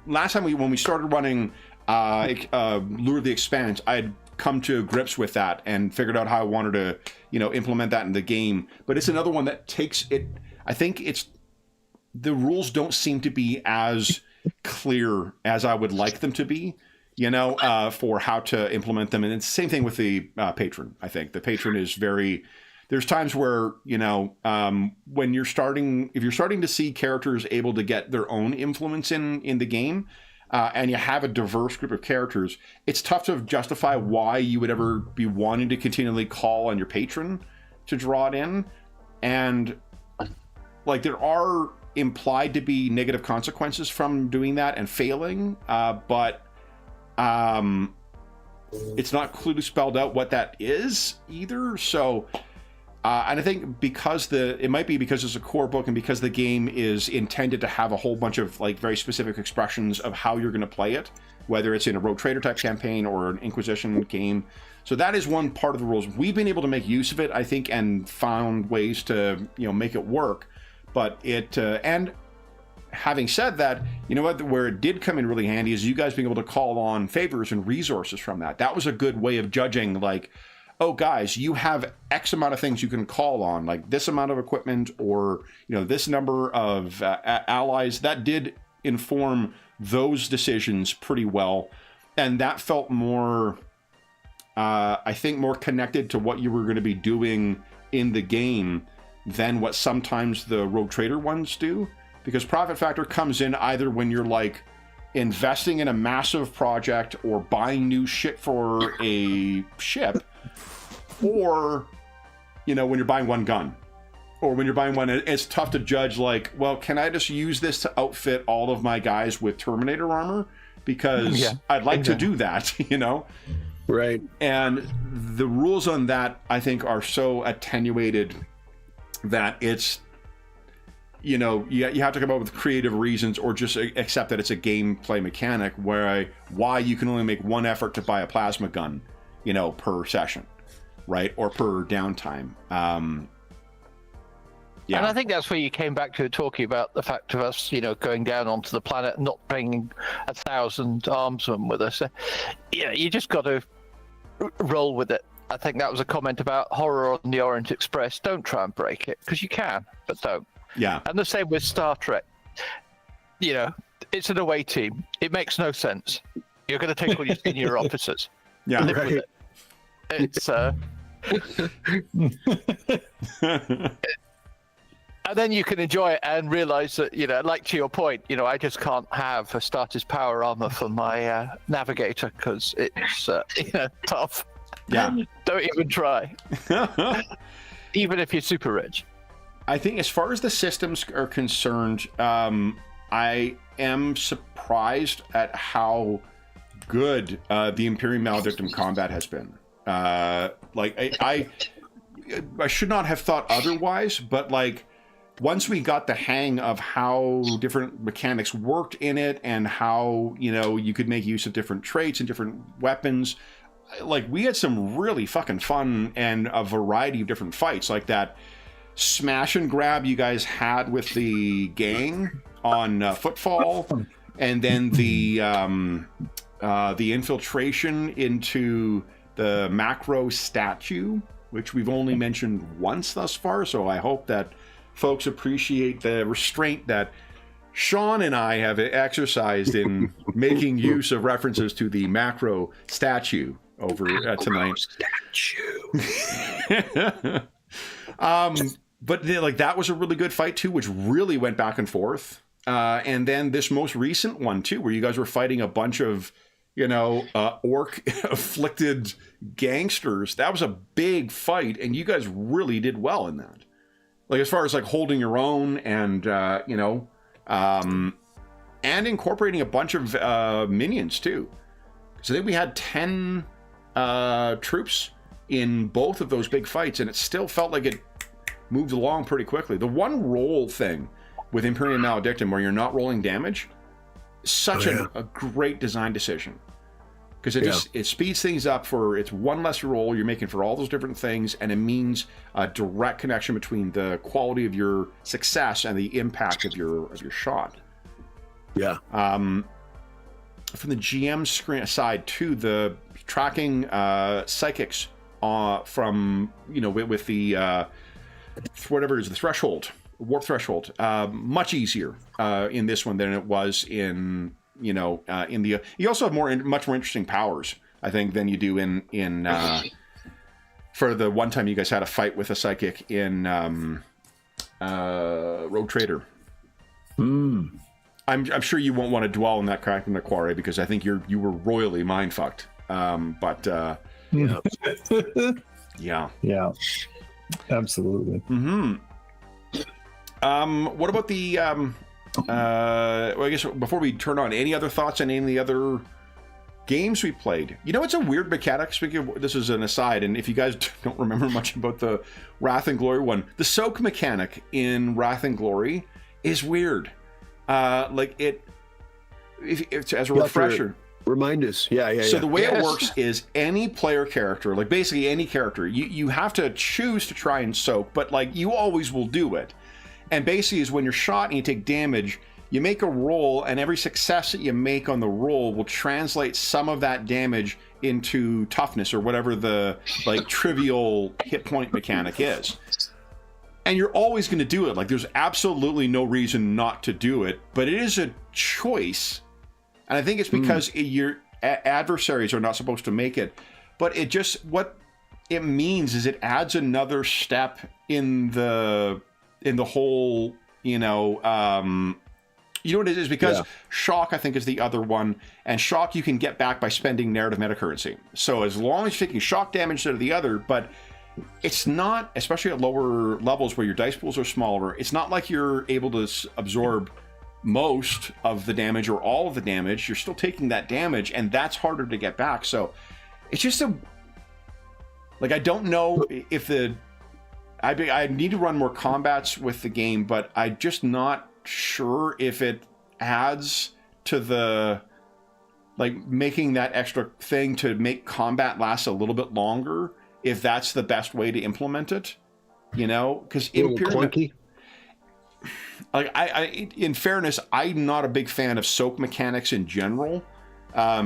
Last time when we started running Lure of the Expanse, I had come to grips with that and figured out how I wanted to, implement that in the game. But it's another one that takes it. I think the rules don't seem to be as clear as I would like them to be, for how to implement them. And it's the same thing with the patron. I think the patron is there's times where, when if you're starting to see characters able to get their own influence in the game, and you have a diverse group of characters, it's tough to justify why you would ever be wanting to continually call on your patron to draw it in. And like, there are implied to be negative consequences from doing that and failing, but it's not clearly spelled out what that is either. So And I think because it might be because it's a core book and because the game is intended to have a whole bunch of like very specific expressions of how you're going to play it, whether it's in a Rogue Trader type campaign or an Inquisition game. So that is one part of the rules. We've been able to make use of it, I think, and found ways to, make it work. But and having said that, you know what, where it did come in really handy is you guys being able to call on favors and resources from that. That was a good way of judging, like, oh, guys, you have X amount of things you can call on, like this amount of equipment or, this number of allies. That did inform those decisions pretty well. And that felt more, I think, more connected to what you were going to be doing in the game than what sometimes the Rogue Trader ones do. Because Profit Factor comes in either when you're like investing in a massive project or buying new shit for a ship, or when you're buying one gun, or when you're buying one, it's tough to judge, like, well, can I just use this to outfit all of my guys with Terminator armor because I'd like to do that. Right. And the rules on that, I think, are so attenuated that it's, you have to come up with creative reasons or just accept that it's a gameplay mechanic why you can only make one effort to buy a plasma gun, per session, right? Or per downtime. And I think that's where you came back to talking about the fact of us, going down onto the planet, not bringing 1,000 armsmen with us. You just got to roll with it. I think that was a comment about Horror on the Orient Express. Don't try and break it, because you can, but don't. Yeah. And the same with Star Trek. It's an away team. It makes no sense. You're going to take all your senior officers. Yeah. Live with it. It's and then you can enjoy it and realize that, like to your point, I just can't have a Starter's power armor for my navigator because it's tough. Yeah. Don't even try. Even if you're super rich. I think as far as the systems are concerned, I am surprised at how good the Imperium Maledictum combat has been. I should not have thought otherwise, but once we got the hang of how different mechanics worked in it and how, you could make use of different traits and different weapons, we had some really fucking fun and a variety of different fights, like that smash and grab you guys had with the gang on Footfall, and then the infiltration into the macro statue, which we've only mentioned once thus far, so I hope that folks appreciate the restraint that Sean and I have exercised in making use of references to the macro statue over tonight. But that was a really good fight too, which really went back and forth. And then this most recent one too, where you guys were fighting a bunch of, orc afflicted gangsters. That was a big fight, and you guys really did well in that. As far as holding your own and and incorporating a bunch of minions too. So I think we had 10 troops in both of those big fights, and it still felt like it moved along pretty quickly. The one roll thing with Imperium Maledictum where you're not rolling damage, such a great design decision. Because it speeds things up for, it's one less roll you're making for all those different things, and it means a direct connection between the quality of your success and the impact of your shot. Yeah. From the GM screen side too, the tracking psychics from with the whatever it is, the threshold, warp threshold, much easier in this one than it was in in the. You also have much more interesting powers, I think, than you do in for the one time you guys had a fight with a psychic in Rogue Trader. I'm sure you won't want to dwell on that crack in the quarry because I think you were royally mind fucked. Yeah. Yeah. Absolutely. What about the well, I guess before we turn on, any other thoughts on any of the other games we played, you know, it's a weird mechanic. Speaking of, this is an aside, and if you guys don't remember much about the Wrath and Glory one, the soak mechanic in Wrath and Glory is weird. Like it's as a refresher. Remind us. Yeah. So the way it works is any player character, like basically any character, you have to choose to try and soak, but like you always will do it. And basically is when you're shot and you take damage, you make a roll, and every success that you make on the roll will translate some of that damage into toughness or whatever the like trivial hit point mechanic is. And you're always going to do it. Like there's absolutely no reason not to do it, but it is a choice. And I think it's because your adversaries are not supposed to make it. But it just, what it means is it adds another step in the whole, you know what it is? Because shock, I think, is the other one. And shock you can get back by spending narrative metacurrency. So as long as you're taking shock damage instead of the other, but it's not, especially at lower levels where your dice pools are smaller, it's not like you're able to absorb most of the damage or all of the damage. You're still taking that damage, and that's harder to get back. So it's just I don't know if I need to run more combats with the game, but I'm just not sure if it adds to the like making that extra thing to make combat last a little bit longer, if that's the best way to implement it, you know, because clunky. Like in fairness, I'm not a big fan of soak mechanics in general,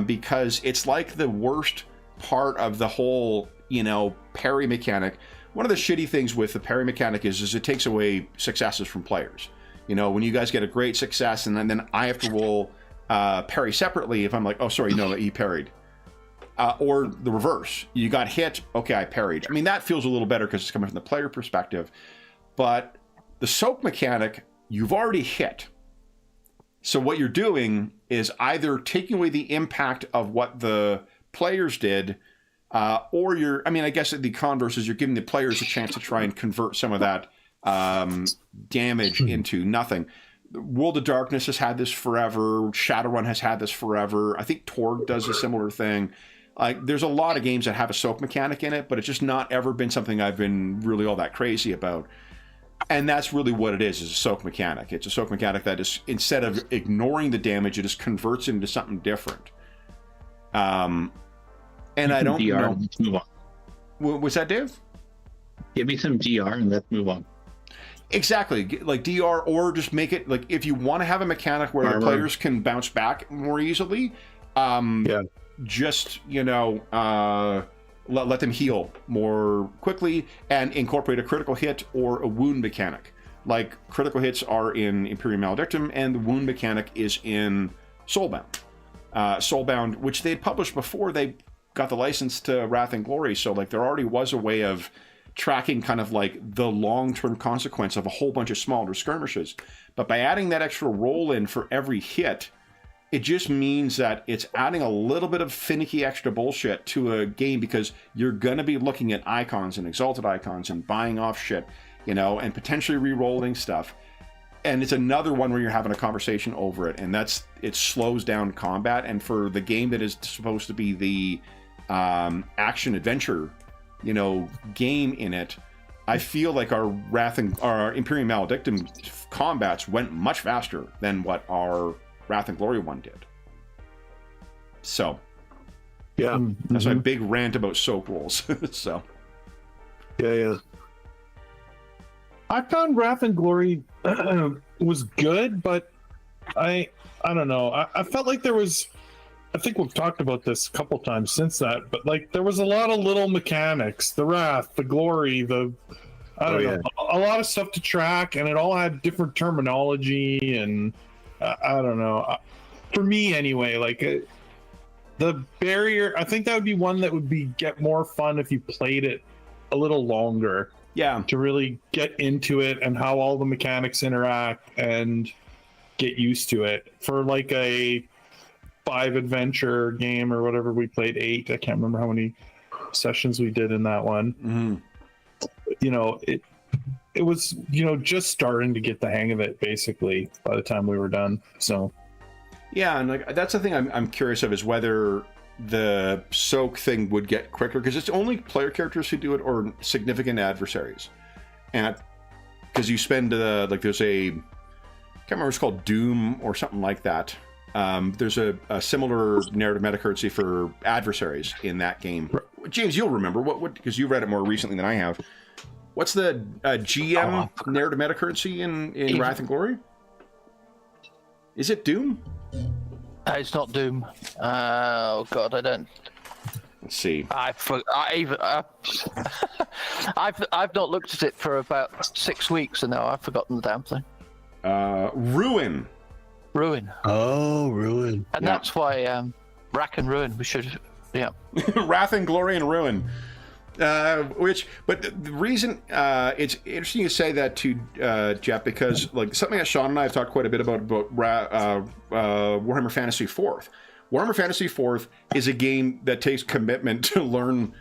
because it's like the worst part of the whole, you know, parry mechanic. One of the shitty things with the parry mechanic is it takes away successes from players. You know, when you guys get a great success and then I have to roll parry separately if I'm like, oh, sorry, no, he parried. Or the reverse. You got hit, okay, I parried. I mean, that feels a little better because it's coming from the player perspective. But the soak mechanic, you've already hit. So what you're doing is either taking away the impact of what the players did, or I guess the converse is you're giving the players a chance to try and convert some of that damage into nothing. World of Darkness has had this forever. Shadowrun has had this forever. I think Torg does a similar thing. Like, there's a lot of games that have a soak mechanic in it, but it's just not ever been something I've been really all that crazy about. And that's really what it is a soak mechanic. It's a soak mechanic that is, instead of ignoring the damage, it just converts it into something different. And I don't DR, know. let's move on. Was that Dave? Give me some DR and let's move on. Exactly, like DR, or just make it like if you want to have a mechanic where the players can bounce back more easily. Just let them heal more quickly and incorporate a critical hit or a wound mechanic. Like critical hits are in Imperium Maledictum, and the wound mechanic is in Soulbound. Soulbound, which they'd published before they got the license to Wrath and Glory, so like there already was a way of tracking kind of like the long-term consequence of a whole bunch of smaller skirmishes. But by adding that extra roll in for every hit, it just means that it's adding a little bit of finicky extra bullshit to a game, because you're going to be looking at icons and exalted icons and buying off shit, and potentially re-rolling stuff. And it's another one where you're having a conversation over it, and it slows down combat. And for the game that is supposed to be the action adventure game in it, I feel like our Imperium Maledictum combats went much faster than what our Wrath and Glory one did. So yeah, that's my big rant about soak rolls. So yeah, I found Wrath and Glory was good, but I don't know. I felt like there was, I think we've talked about this a couple times since that, but like there was a lot of little mechanics, the Wrath, the Glory, I don't know, a lot of stuff to track, and it all had different terminology, and I don't know. For me anyway, like the barrier, I think that would be one that would get more fun if you played it a little longer. Yeah. To really get into it and how all the mechanics interact and get used to it. For like a 5 adventure game or whatever we played, 8, I can't remember how many sessions we did in that one. Mm-hmm. It was just starting to get the hang of it basically by the time we were done. So yeah, and like that's the thing I'm curious of, is whether the soak thing would get quicker because it's only player characters who do it or significant adversaries, and because you spend like there's a, I can't remember, it's called Doom or something like that. There's a similar narrative metacurrency for adversaries in that game. James, you'll remember what because you read it more recently than I have. What's the GM narrative metacurrency in Wrath and Glory? Is it Doom? It's not Doom. Oh God, I don't. Let's see. I've not looked at it for about 6 weeks, and now I've forgotten the damn thing. Ruin. Ruin. Oh, Ruin. And that's why Rack and Ruin. We should, yeah. Wrath and Glory and Ruin. But the reason it's interesting you say that too, Jeff, because like something that Sean and I have talked quite a bit about Warhammer Fantasy 4th. Warhammer Fantasy 4th is a game that takes commitment to learn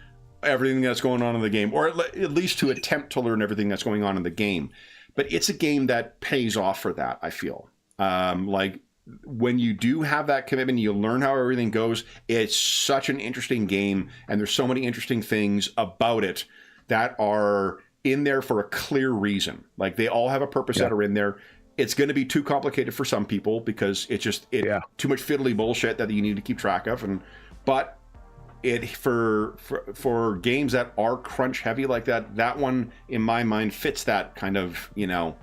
everything that's going on in the game, or at least to attempt to learn everything that's going on in the game. But it's a game that pays off for that, I feel. Like when you do have that commitment, you learn how everything goes. It's such an interesting game, and there's so many interesting things about it that are in there for a clear reason. Like they all have a purpose that are in there. It's going to be too complicated for some people because it's just too much fiddly bullshit that you need to keep track of. But it for games that are crunch heavy like that one in my mind fits that kind of, you know.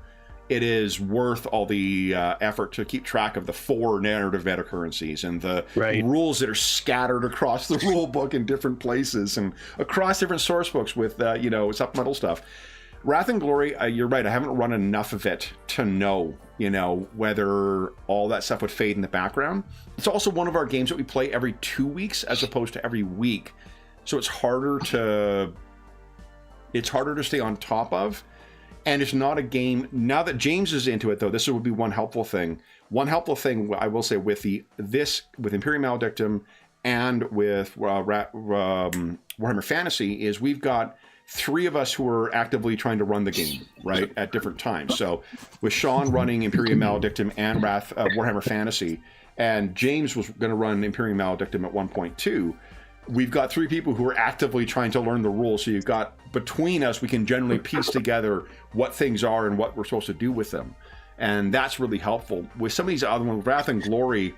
It is worth all the effort to keep track of the 4 narrative metacurrencies and the rules that are scattered across the rule book in different places and across different source books with, supplemental stuff. Wrath and Glory, you're right, I haven't run enough of it to know, whether all that stuff would fade in the background. It's also one of our games that we play every 2 weeks as opposed to every week. So it's harder to stay on top of. And it's not a game, now that James is into it though, this would be one helpful thing. One helpful thing I will say with Imperium Maledictum and with Warhammer Fantasy is we've got 3 of us who are actively trying to run the game, right, at different times. So with Sean running Imperium Maledictum and Warhammer Fantasy, and James was going to run Imperium Maledictum at 1.2, we've got 3 people who are actively trying to learn the rules. So you've got, between us, we can generally piece together what things are and what we're supposed to do with them. And that's really helpful. With some of these other ones, Wrath and Glory,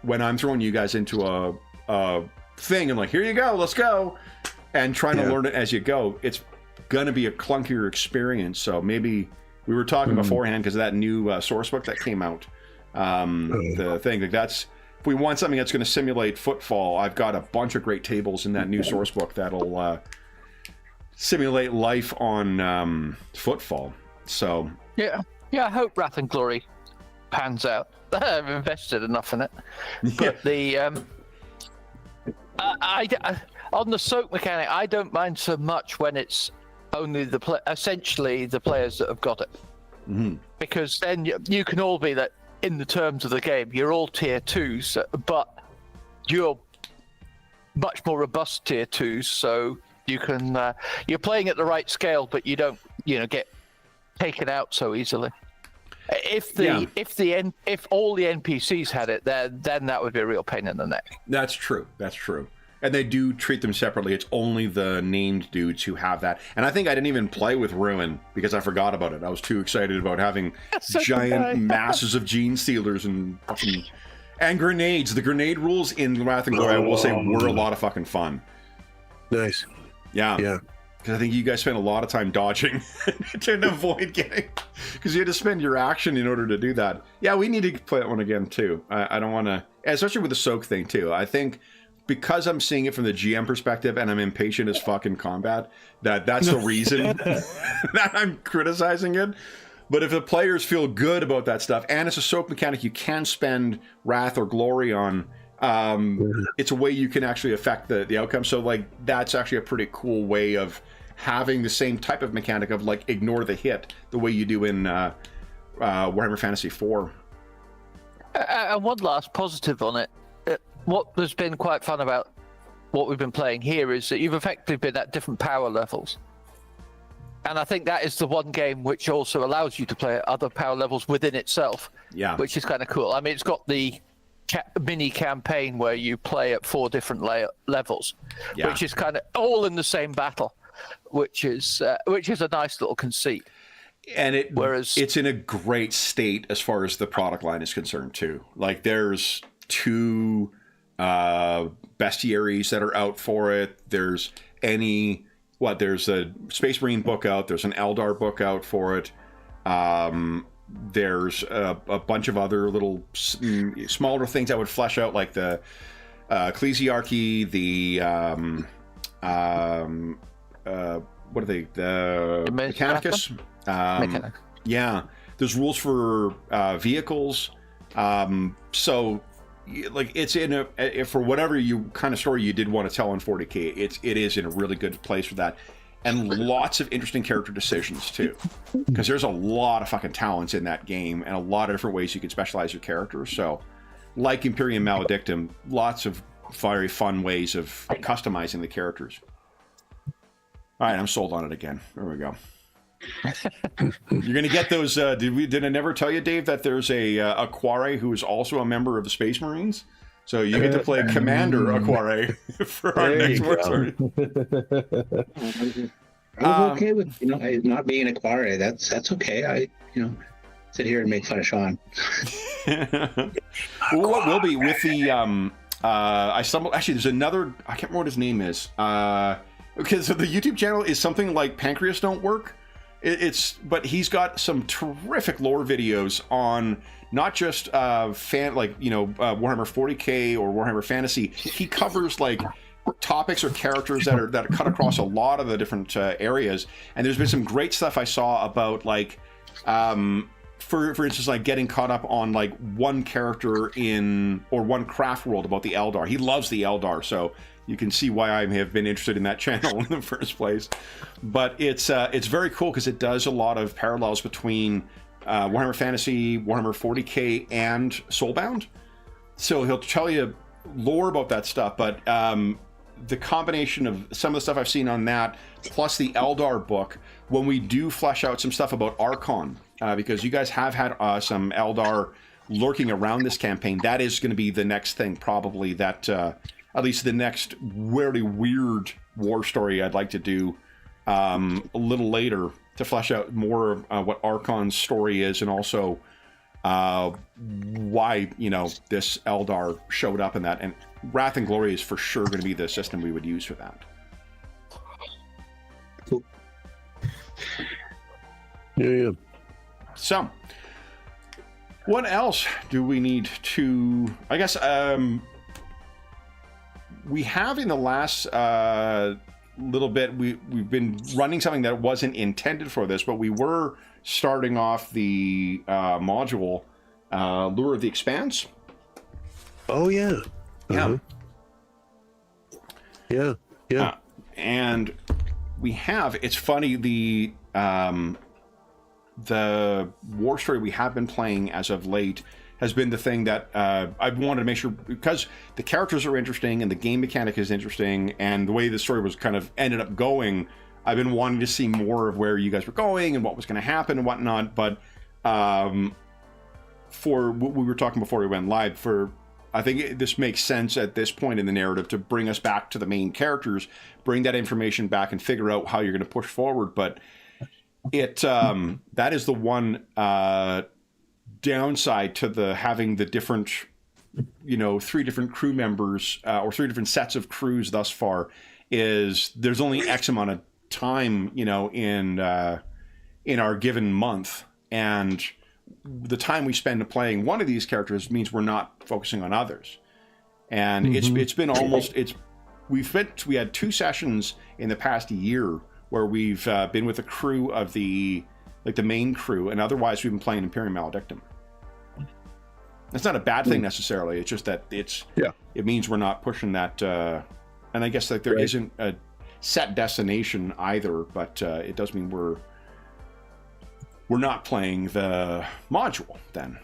when I'm throwing you guys into a thing and like, here you go, let's go, and trying to learn it as you go, it's going to be a clunkier experience. So maybe we were talking beforehand because of that new source book that came out. The thing, like that's, if we want something that's going to simulate footfall, I've got a bunch of great tables in that new source book that'll simulate life on footfall. So yeah, I hope Wrath and Glory pans out. I've invested enough in it, but the on the soak mechanic, I don't mind so much when it's only essentially the players that have got it, because then you can all be that. In the terms of the game, you're all tier 2s, but you're much more robust tier 2s, so you can you're playing at the right scale, but you don't get taken out so easily. If all the NPCs had it, then that would be a real pain in the neck. That's true. And they do treat them separately. It's only the named dudes who have that. And I think I didn't even play with Ruin because I forgot about it. I was too excited about having giant masses of gene stealers and grenades. The grenade rules in Wrath and Glory, I will say, were a lot of fucking fun. Nice. Yeah. Because I think you guys spent a lot of time dodging to avoid getting... Because you had to spend your action in order to do that. Yeah, we need to play that one again, too. I don't want to... Especially with the soak thing, too. I think... Because I'm seeing it from the GM perspective and I'm impatient as fucking combat, that's the reason that I'm criticizing it. But if the players feel good about that stuff, and it's a soak mechanic you can spend Wrath or Glory on, it's a way you can actually affect the outcome. So, like, that's actually a pretty cool way of having the same type of mechanic of, like, ignore the hit, the way you do in Warhammer Fantasy 4. And one last positive on it. What has been quite fun about what we've been playing here is that you've effectively been at different power levels. And I think that is the one game which also allows you to play at other power levels within itself. Yeah. Which is kind of cool. I mean, it's got the mini campaign where you play at 4 different levels, Yeah. which is kind of all in the same battle, which is a nice little conceit. And Whereas it's in a great state as far as the product line is concerned too. Like there's 2 bestiaries that are out for it. There's there's a Space Marine book out. There's an Eldar book out for it. There's a bunch of other smaller things that would flesh out, like the Ecclesiarchy, the what are they? The Mechanicus. Yeah, there's rules for vehicles. So, like, it's in for whatever you kind of story you did want to tell in 40K. It is in a really good place for that, and lots of interesting character decisions too, because there's a lot of fucking talents in that game, and a lot of different ways you can specialize your characters. So, like Imperium Maledictum, lots of very fun ways of customizing the characters. All right, I'm sold on it again. There we go. You're gonna get those. Did I never tell you, Dave, that there's a Aquare who is also a member of the Space Marines? So you get to play Commander Aquare for our next War Story. I'm okay with not being a Aquare. That's okay. I sit here and make fun of Sean. Well, what will be with the I stumbled. Actually, there's another. I can't remember what his name is. Okay, so the YouTube channel is something like Pancreas Don't Work. But he's got some terrific lore videos on not just Warhammer 40K or Warhammer Fantasy. He covers like topics or characters that are cut across a lot of the different areas. And there's been some great stuff I saw about like, for instance, like getting caught up on like one character or one craft world about the Eldar. He loves the Eldar, so you can see why I have been interested in that channel in the first place. But it's very cool because it does a lot of parallels between Warhammer Fantasy, Warhammer 40K, and Soulbound. So he'll tell you lore about that stuff, but the combination of some of the stuff I've seen on that, plus the Eldar book, when we do flesh out some stuff about Archon, because you guys have had some Eldar lurking around this campaign, that is going to be the next thing, probably, that... at least the next really weird war story I'd like to do a little later to flesh out more of what Archon's story is, and also why this Eldar showed up in that. And Wrath and Glory is for sure going to be the system we would use for that. Cool. Yeah. So, what else do we need to? I guess. We have in the last little bit, we've been running something that wasn't intended for this, but we were starting off the module Lure of the Expanse. Oh yeah. Uh-huh. Yeah. And we have. It's funny, the war story we have been playing as of late has been the thing that I wanted to make sure, because the characters are interesting and the game mechanic is interesting and the way the story was kind of ended up going, I've been wanting to see more of where you guys were going and what was going to happen and whatnot. But for what we were talking before we went live, I think this makes sense at this point in the narrative to bring us back to the main characters, bring that information back and figure out how you're going to push forward. But that is the one downside to having the different, 3 different crew members or 3 different sets of crews thus far, is there's only X amount of time, in our given month, and the time we spend playing one of these characters means we're not focusing on others. And it's been almost we had 2 sessions in the past year where we've been with a crew of the main crew, and otherwise we've been playing Imperium Maledictum. It's not a bad thing necessarily. It's just that it means we're not pushing that. And I guess there isn't a set destination either, but it does mean we're not playing the module then.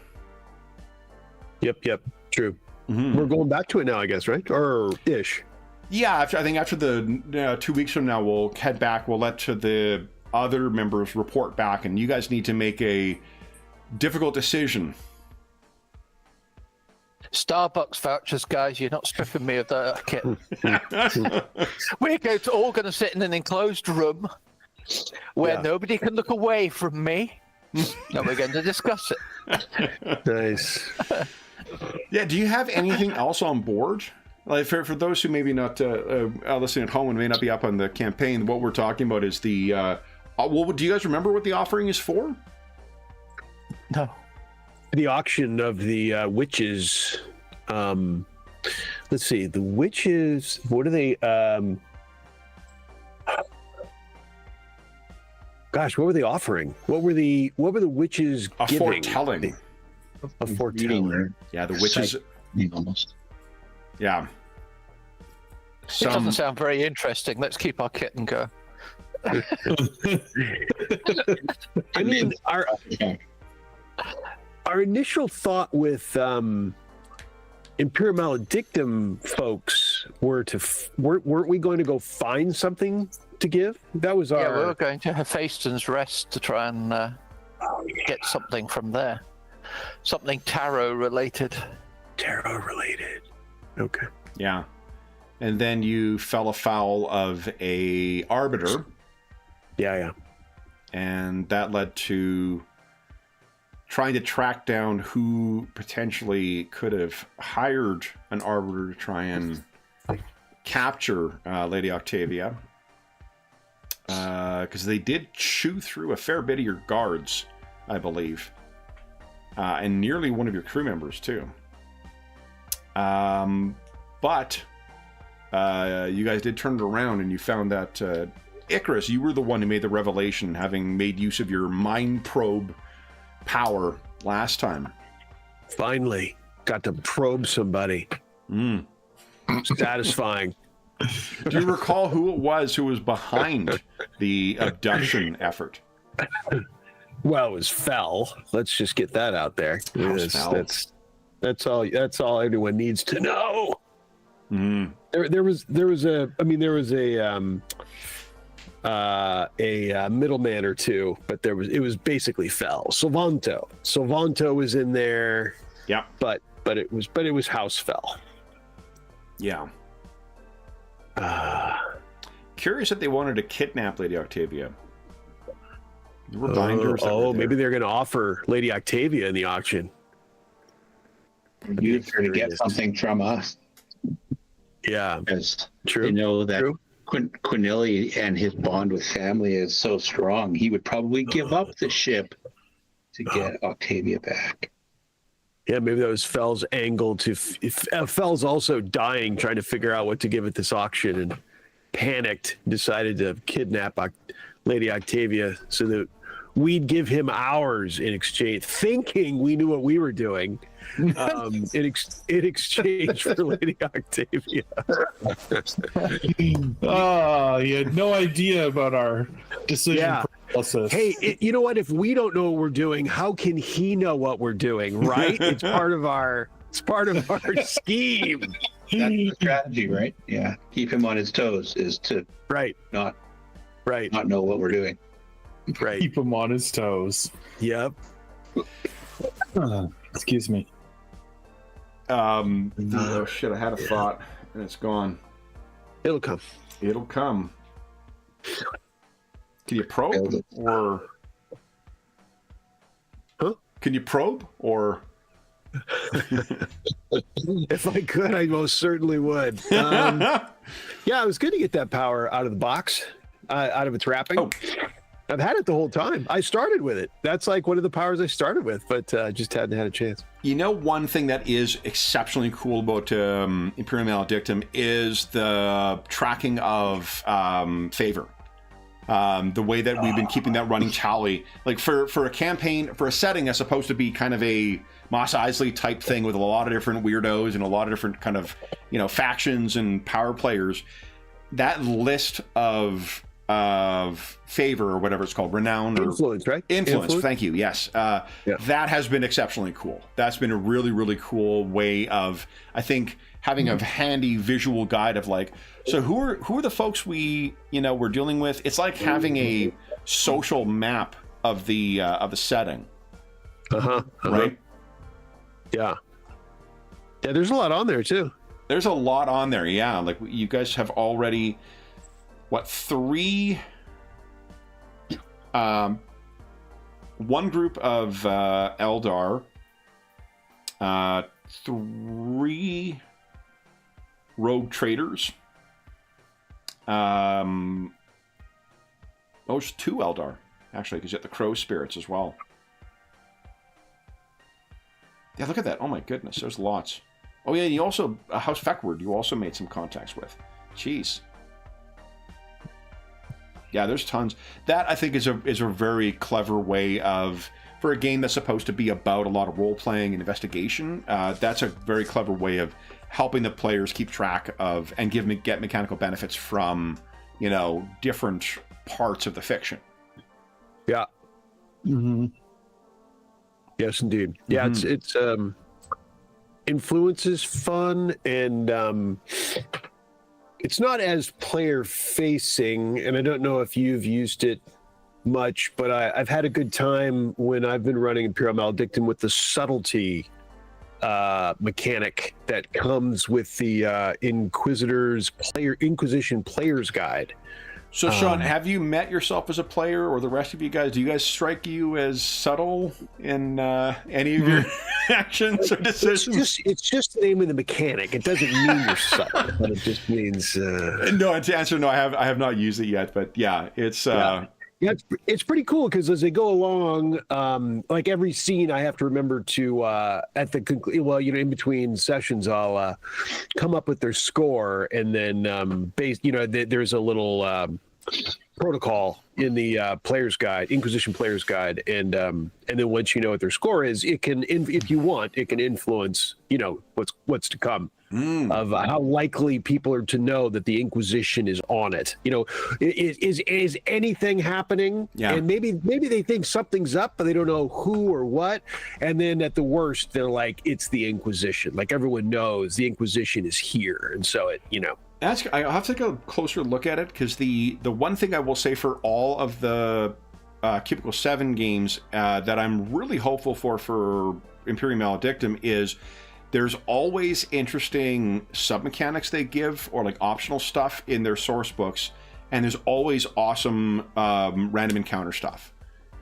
Yep. True. Mm-hmm. We're going back to it now, I guess, right? Or ish. Yeah, I think after the 2 weeks from now, we'll head back. We'll let the other members report back, and you guys need to make a difficult decision. Starbucks vouchers, guys. You're not stripping me of that kit. We're all going to sit in an enclosed room where nobody can look away from me, and we're going to discuss it. Nice. Yeah, do you have anything else on board? Like for those who maybe not listening at home and may not be up on the campaign, what we're talking about is the. Well, do you guys remember what the offering is for? No. The auction of the witches. Let's see. The witches. What are they? Gosh, what were they offering? What were the witches giving? Foretelling. A foretelling. Yeah, the witches. Almost. Yeah. It doesn't sound very interesting. Let's keep our kit and go. I mean, our initial thought with Imperium Maledictum folks weren't we going to go find something to give? That was our. Yeah, we were going to Hephaestion's Rest to try and get something from there. Something tarot related. Tarot related. Okay. Yeah. And then you fell afoul of a arbiter. Yeah. And that led to trying to track down who potentially could have hired an arbiter to try and capture Lady Octavia. Because they did chew through a fair bit of your guards, I believe. And nearly one of your crew members, too. But you guys did turn it around and you found that Icarus, you were the one who made the revelation, having made use of your mind probe power last time. Finally got to probe somebody. Satisfying. Do you recall who it was who was behind the abduction effort? Well, it was Fell. Let's just get that out there. That's all anyone needs to know. There was a middleman or two, but it was basically Fell. Silvanto was in there. Yeah. But it was House Fell. Yeah. Curious that they wanted to kidnap Lady Octavia. There were binders. Maybe they're going to offer Lady Octavia in the auction. You're trying to get something from us. Yeah, because true. You know that True. Quinelli and his bond with family is so strong. He would probably give up the ship to get Octavia back. Yeah, maybe that was Fell's angle to. Fell's also dying, trying to figure out what to give at this auction, and panicked, decided to kidnap Lady Octavia so that we'd give him ours in exchange, thinking we knew what we were doing. In exchange for Lady Octavia. You had no idea about our decision process. Hey, you know what? If we don't know what we're doing, how can he know what we're doing? Right? It's part of our scheme. That's the strategy, right? Yeah. Keep him on his toes is to not know what we're doing. Right. Keep him on his toes. Yep. Excuse me. Oh shit! I had a thought and it's gone. It'll come. Can you probe or? Huh? Can you probe or? If I could, I most certainly would. Yeah, it was good to get that power out of the box, out of its wrapping. Oh. I've had it the whole time. I started with it. That's like one of the powers I started with, but just hadn't had a chance. You know, one thing that is exceptionally cool about Imperium Maledictum is the tracking of favor. The way that we've been keeping that running tally, like for a campaign, for a setting that's supposed to be kind of a Mos Eisley type thing with a lot of different weirdos and a lot of different kind of, factions and power players. That list of favor or whatever it's called, renown or influence, right? Influence. Thank you. Yes, that has been exceptionally cool. That's been a really, really cool way of, I think, having a handy visual guide of like, so who are the folks we're dealing with? It's like having a social map of the setting. Right. Yeah. Yeah, there's a lot on there too. There's a lot on there, yeah. Like, you guys have already, what, 3... one group of Eldar, 3 rogue traders. There's 2 Eldar, actually, because you have the Crow Spirits as well. Yeah, look at that. Oh my goodness, there's lots. Oh yeah, you also, House Feckward, you also made some contacts with. Jeez. Yeah, there's tons. That, I think, is a very clever way of, for a game that's supposed to be about a lot of role-playing and investigation, that's a very clever way of helping the players keep track of and get mechanical benefits from, you know, different parts of the fiction. Yeah. Mm-hmm. Yes, indeed. Yeah, it's influence is fun, and it's not as player facing, and I don't know if you've used it much, but I've had a good time when I've been running Imperial Maledictum with the subtlety mechanic that comes with the Inquisition Player's Guide. So, Sean, have you met yourself as a player, or the rest of you guys? Do you guys strike you as subtle in any of your actions or decisions? It's just the name of the mechanic. It doesn't mean you're subtle, but it just means. No, to answer, no, I have not used it yet, but yeah, it's. Yeah, it's pretty cool because as they go along, like every scene, I have to remember to at the in between sessions, I'll come up with their score, and then there's a little protocol in the player's guide, Inquisition Player's Guide, and then once you know what their score is, it can, if you want, it can influence what's to come. Of how likely people are to know that the Inquisition is on it. Is anything happening? Yeah. And maybe they think something's up, but they don't know who or what. And then at the worst, they're like, it's the Inquisition. Like, everyone knows the Inquisition is here, and so I'll have to take a closer look at it, because the one thing I will say for all of the Cubicle 7 games that I'm really hopeful for Imperium Maledictum is there's always interesting sub-mechanics they give, or like optional stuff in their source books, and there's always awesome random encounter stuff.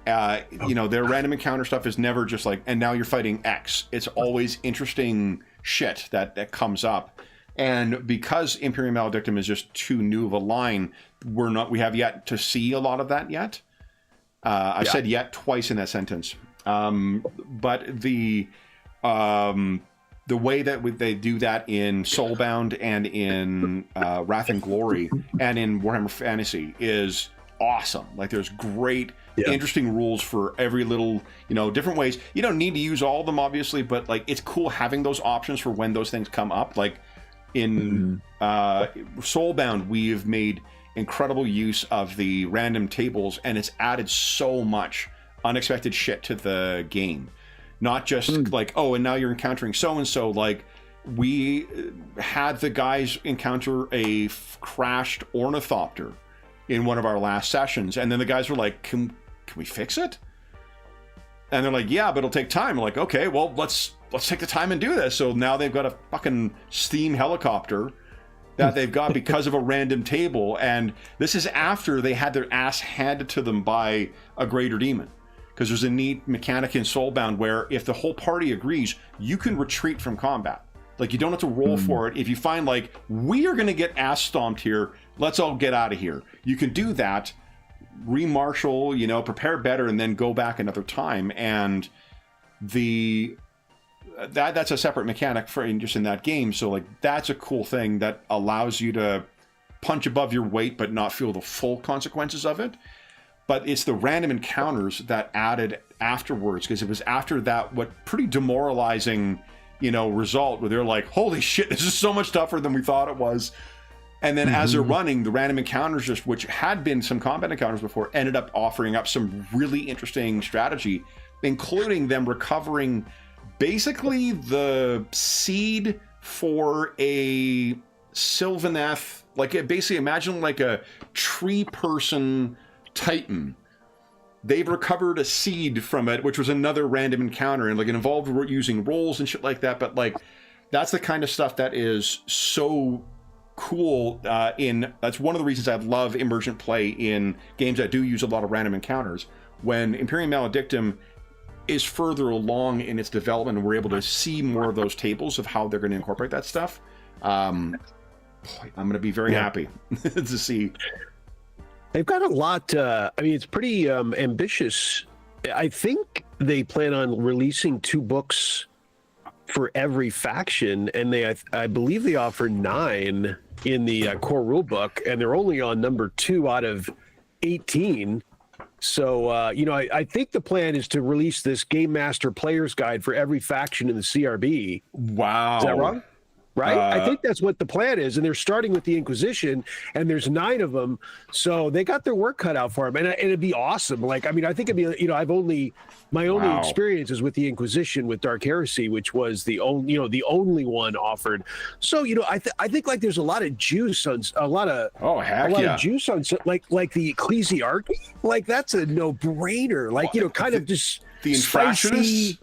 Their random encounter stuff is never just like, and now you're fighting X. It's always interesting shit that comes up. And because Imperium Maledictum is just too new of a line, we have yet to see a lot of that yet. I've said yet twice in that sentence. But the way that they do that in Soulbound and in Wrath and Glory and in Warhammer Fantasy is awesome. Like, there's great, interesting rules for every little, different ways. You don't need to use all of them, obviously, but like, it's cool having those options for when those things come up. Like in Soulbound, we've made incredible use of the random tables, and it's added so much unexpected shit to the game. Not just like, oh, and now you're encountering so-and-so. Like, we had the guys encounter a crashed ornithopter in one of our last sessions. And then the guys were like, can we fix it? And they're like, yeah, but it'll take time. I'm like, okay, well, let's take the time and do this. So now they've got a fucking steam helicopter that they've got because of a random table. And this is after they had their ass handed to them by a greater demon. Because there's a neat mechanic in Soulbound where if the whole party agrees, you can retreat from combat. Like, you don't have to roll for it. If you find, like, we are going to get ass stomped here, let's all get out of here. You can do that, remarshal, prepare better, and then go back another time. And that's a separate mechanic for just in that game. So, like, that's a cool thing that allows you to punch above your weight but not feel the full consequences of it. But it's the random encounters that added afterwards, because it was after that what pretty demoralizing, result where they're like, holy shit, this is so much tougher than we thought it was. And then as they're running, the random encounters, which had been some combat encounters before, ended up offering up some really interesting strategy, including them recovering basically the seed for a Sylvaneth, like basically imagine like a tree person Titan. They've recovered a seed from it, which was another random encounter, and like it involved using rolls and shit like that. But like that's the kind of stuff that is so cool. That's one of the reasons I love emergent play in games that do use a lot of random encounters. When Imperium Maledictum is further along in its development, and we're able to see more of those tables of how they're going to incorporate that stuff. I'm going to be very happy to see. They've got a lot. I mean, it's pretty ambitious. I think they plan on releasing 2 books for every faction, and I believe they offer 9 in the core rule book, and they're only on number 2 out of 18. So, I think the plan is to release this Game Master Player's Guide for every faction in the CRB. Wow. Is that wrong? Right? I think that's what the plan is. And they're starting with the Inquisition, and there's 9 of them. So they got their work cut out for them. And it'd be awesome. Like, I mean, I think it'd be, my only experience is with the Inquisition with Dark Heresy, which was the only one offered. So, I think like there's a lot of juice on of juice on like the Ecclesiarchy. Like, that's a no-brainer. Like, kind of just the Infractionists.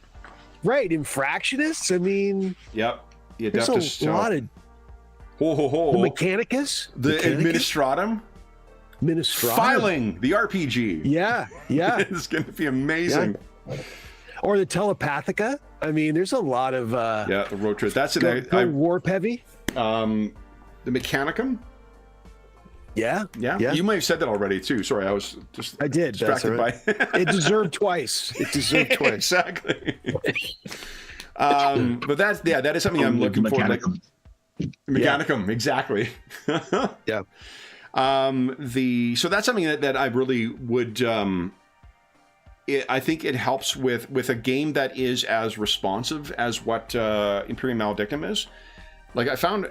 Right, Infractionists. I mean, yep. The There's Adeptus, a lot of the Mechanicus, the Administratum, Filing, the RPG. Yeah. It's going to be amazing. Yeah. Or the Telepathica. I mean, there's a lot of the road trip. That's it. Warp heavy. The Mechanicum. Yeah. You might have said that already too. Sorry, I was just distracted by. It deserved twice. Exactly. But that is something I'm looking for. Like, Mechanicum, exactly. Yeah. So that's something that I really would. I think it helps with a game that is as responsive as what Imperium Maledictum is. Like, I found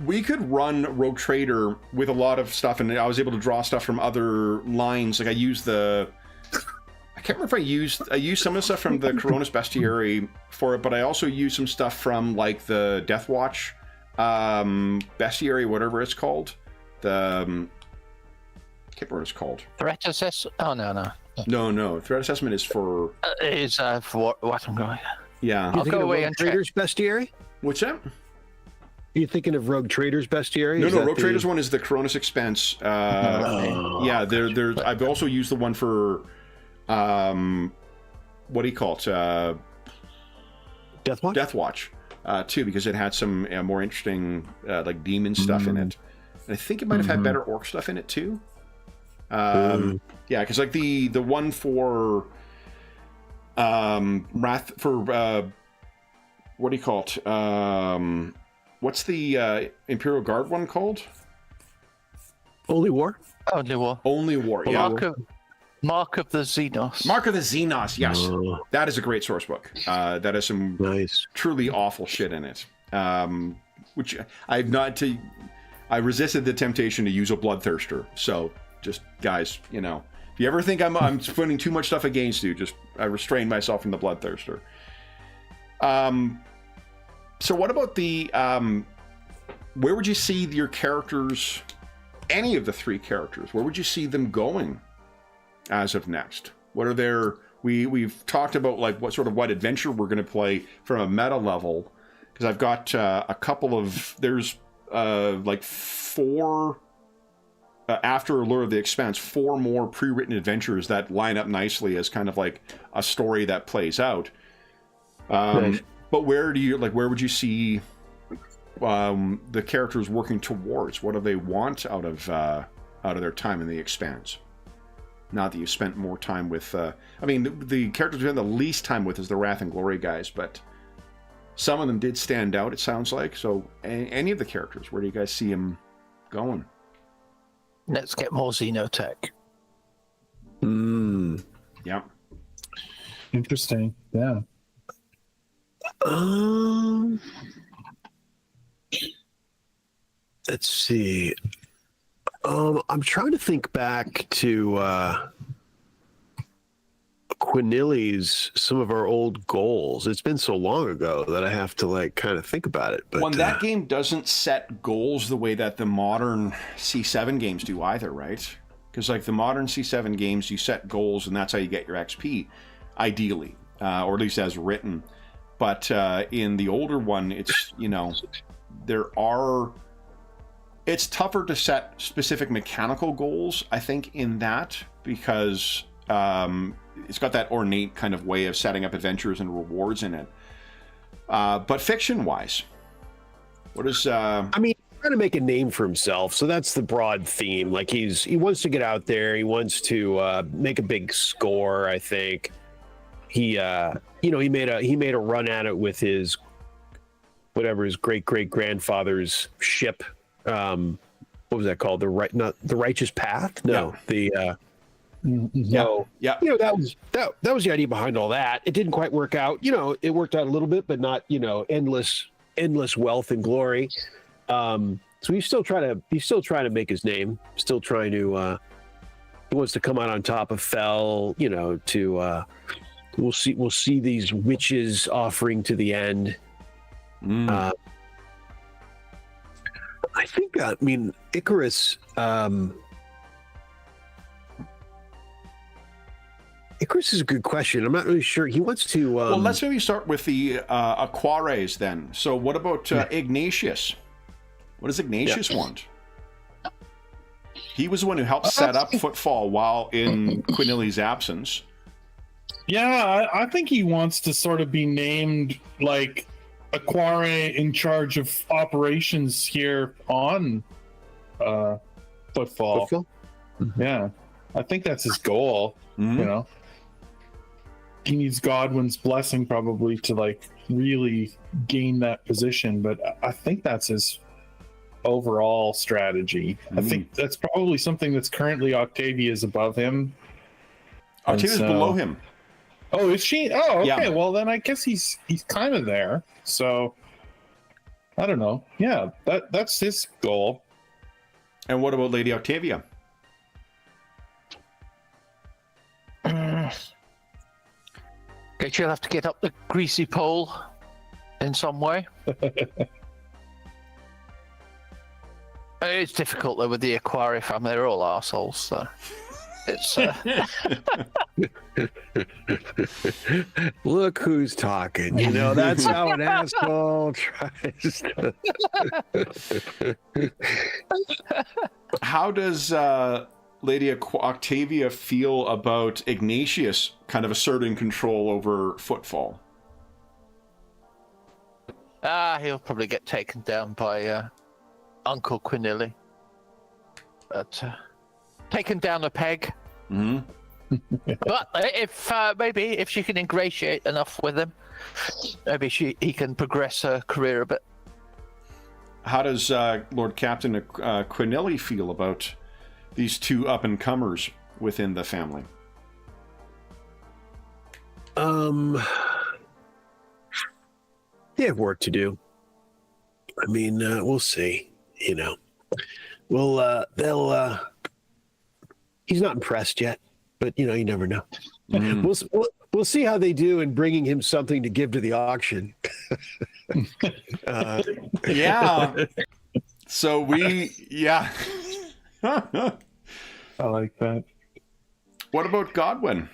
we could run Rogue Trader with a lot of stuff, and I was able to draw stuff from other lines. Like, I can't remember if I used some of the stuff from the Koronus Bestiary for it, but I also used some stuff from like the Death Watch Bestiary, whatever it's called. I can't remember what it's called. Threat assessment? Oh, no. No. Threat assessment is for... Is for what I'm going... Yeah. I'll go away and check. Trader's Bestiary? What's that? Are you thinking of Rogue Trader's Bestiary? No, Rogue Trader's one is the Koronus Expanse. Yeah, there's. I've also used the one for... what do you call it? Death Watch, too, because it had some more interesting like demon stuff in it. And I think it might have had better orc stuff in it too. Yeah, because like the one for Wrath for what do you call it? What's the Imperial Guard one called? Only War. Only War. Yeah. Mark of the Xenos. Mark of the Xenos, yes. That is a great source book. That has some truly awful shit in it. Which I resisted the temptation to use a Bloodthirster. So, just, guys, if you ever think I'm putting too much stuff against you, I restrain myself from the Bloodthirster. So what about the... where would you see your characters, any of the 3 characters, where would you see them going as of next? What are their... We've talked about like what adventure we're going to play from a meta level, because I've got a couple of... There's like 4... after Allure of the Expanse, 4 more pre-written adventures that line up nicely as kind of like a story that plays out. Right. But where would you see the characters working towards? What do they want out of their time in the Expanse? Not that you spent more time with... the characters we had the least time with is the Wrath and Glory guys, but some of them did stand out, it sounds like. So any of the characters, where do you guys see them going? Let's get more Xenotech. Yeah. Interesting. Yeah. Let's see. I'm trying to think back to Quinilly's, some of our old goals. It's been so long ago that I have to kind of think about it. But that game doesn't set goals the way that the modern C7 games do either, right? Because the modern C7 games, you set goals and that's how you get your XP, ideally, or at least as written. But in the older one, it's, you know, it's tougher to set specific mechanical goals, I think, in that, because it's got that ornate kind of way of setting up adventures and rewards in it. But fiction-wise, what is... I mean, he's trying to make a name for himself, so that's the broad theme. Like, he wants to get out there. He wants to make a big score, I think. He made a run at it with his great-great-grandfather's ship. What was that called? The Righteous Path? No, yeah. So, yeah. You know, that was the idea behind all that. It didn't quite work out. You know, it worked out a little bit, but not, you know, endless wealth and glory. So he's still trying to make his name. Still trying to. He wants to come out on top of Fell. You know, to we'll see these witches offering to the end. I think, Icarus. Icarus is a good question. I'm not really sure. He wants to. Well, let's maybe start with the Aquares then. So, what about Ignatius? What does Ignatius want? He was the one who helped set up Footfall while in Quinili's absence. Yeah, I think he wants to sort of be named like Aquare in charge of operations here on Footfall. Mm-hmm. Yeah, I think that's his goal. Mm-hmm. You know, he needs Godwin's blessing probably to like really gain that position, but I think that's his overall strategy. I think that's probably something that's currently Octavia's above him. Octavia's below him. Oh, is she? Oh, okay. Yeah. Well, then I guess he's kind of there. So I don't know. Yeah, that's his goal. And what about Lady Octavia? Guess you'll have to get up the greasy pole in some way. It's difficult though with the Aquari family. They're all arseholes, so it's. Look who's talking. You know, that's how an asshole tries to. How does Lady Octavia feel about Ignatius kind of asserting control over Footfall? He'll probably get taken down by Uncle Quinili. But taken down a peg. Mm-hmm. But if she can ingratiate enough with him, maybe he can progress her career a bit. How does Lord Captain Quinili feel about these two up-and-comers within the family? They have work to do. I mean, we'll see. You know, they'll. He's not impressed yet, but you know, you never know. We'll see how they do in bringing him something to give to the auction. Yeah. So yeah. I like that. What about Godwin?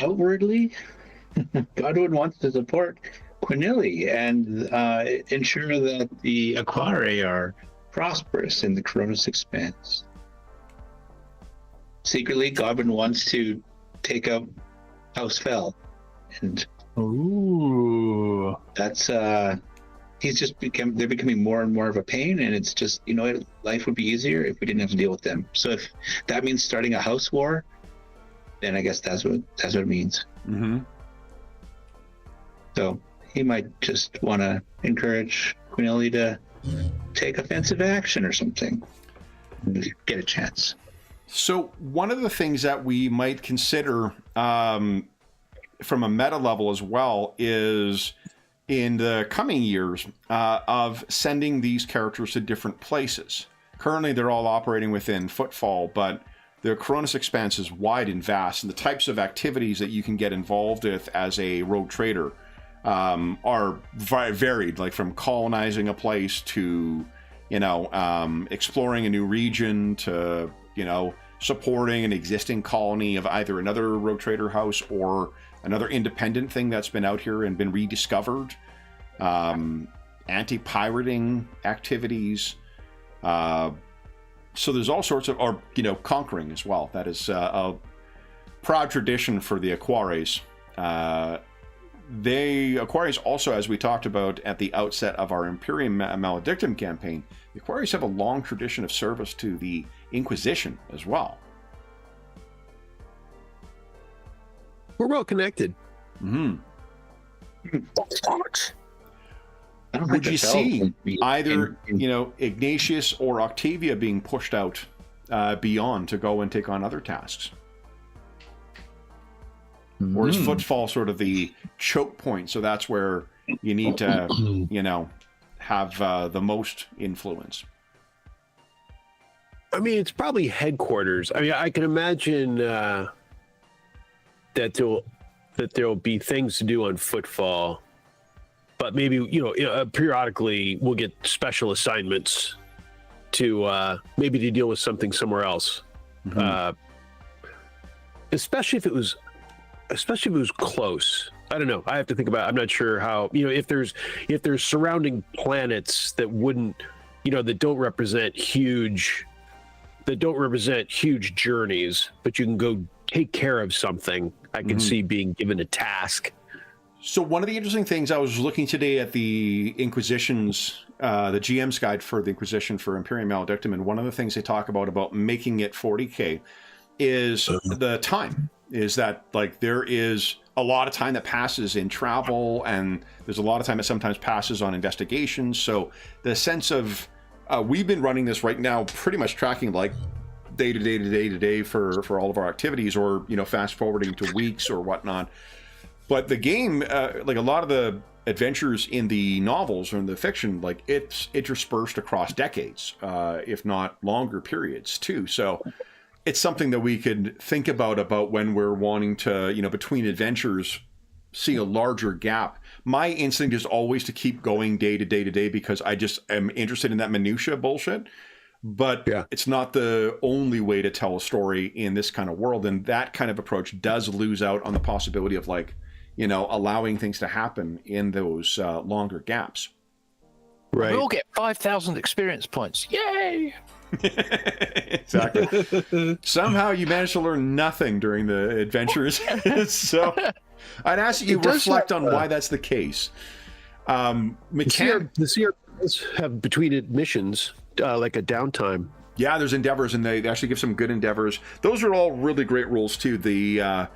Outwardly, Godwin wants to support Quinili and ensure that the Aquarii are prosperous in the Koronus Expanse. Secretly, Godwin wants to take out House Fell, and Ooh, that's they're becoming more and more of a pain, and it's just, you know, life would be easier if we didn't have to deal with them. So if that means starting a house war, then I guess that's what it means. Mm-hmm. So he might just want to encourage Quinili to take offensive action or something, get a chance. So one of the things that we might consider from a meta level as well is in the coming years of sending these characters to different places. Currently, they're all operating within Footfall, but the Koronus Expanse is wide and vast, and the types of activities that you can get involved with as a rogue trader are varied, like from colonizing a place to, you know, exploring a new region to, you know, supporting an existing colony of either another Rogue Trader house or another independent thing that's been out here and been rediscovered. Anti-pirating activities. So there's all sorts of, or, you know, conquering as well. That is a proud tradition for the Aquares. Aquares also, as we talked about at the outset of our Imperium Maledictum campaign, the Aquares have a long tradition of service to the Inquisition as well. We're well connected. Mm-hmm. I don't Would think you the Bells see would be either, in- you know, Ignatius or Octavia being pushed out beyond to go and take on other tasks? Or is Footfall sort of the choke point? So that's where you need to, you know, have the most influence. I mean, it's probably headquarters. I mean, I can imagine that there'll be things to do on Footfall, but maybe, you know, periodically we'll get special assignments to maybe to deal with something somewhere else. Especially if it was close. I don't know. I have to think about it. I'm not sure how, you know, if there's surrounding planets that wouldn't, you know, that don't represent huge journeys, but you can go take care of something. I can see being given a task. So one of the interesting things, I was looking today at the Inquisition's, the GM's guide for the Inquisition for Imperium Maledictum, and one of the things they talk about making it 40k is the time. Is that, like, there is a lot of time that passes in travel, and there's a lot of time that sometimes passes on investigations. So the sense of, we've been running this right now, pretty much tracking like day to day for all of our activities, or, you know, fast forwarding to weeks or whatnot. But the game, like a lot of the adventures in the novels or in the fiction, like it's interspersed across decades, if not longer periods too. So it's something that we could think about when we're wanting to, you know, between adventures, see a larger gap. My instinct is always to keep going day to day because I just am interested in that minutia bullshit. But it's not the only way to tell a story in this kind of world. And that kind of approach does lose out on the possibility of, like, you know, allowing things to happen in those longer gaps. Right. We'll get 5,000 experience points. Yay! Exactly. Somehow you managed to learn nothing during the adventures. So I'd ask you reflect on why that's the case. The CRs have between missions like a downtime. Yeah, there's endeavors, and they actually give some good endeavors. Those are all really great rules too. The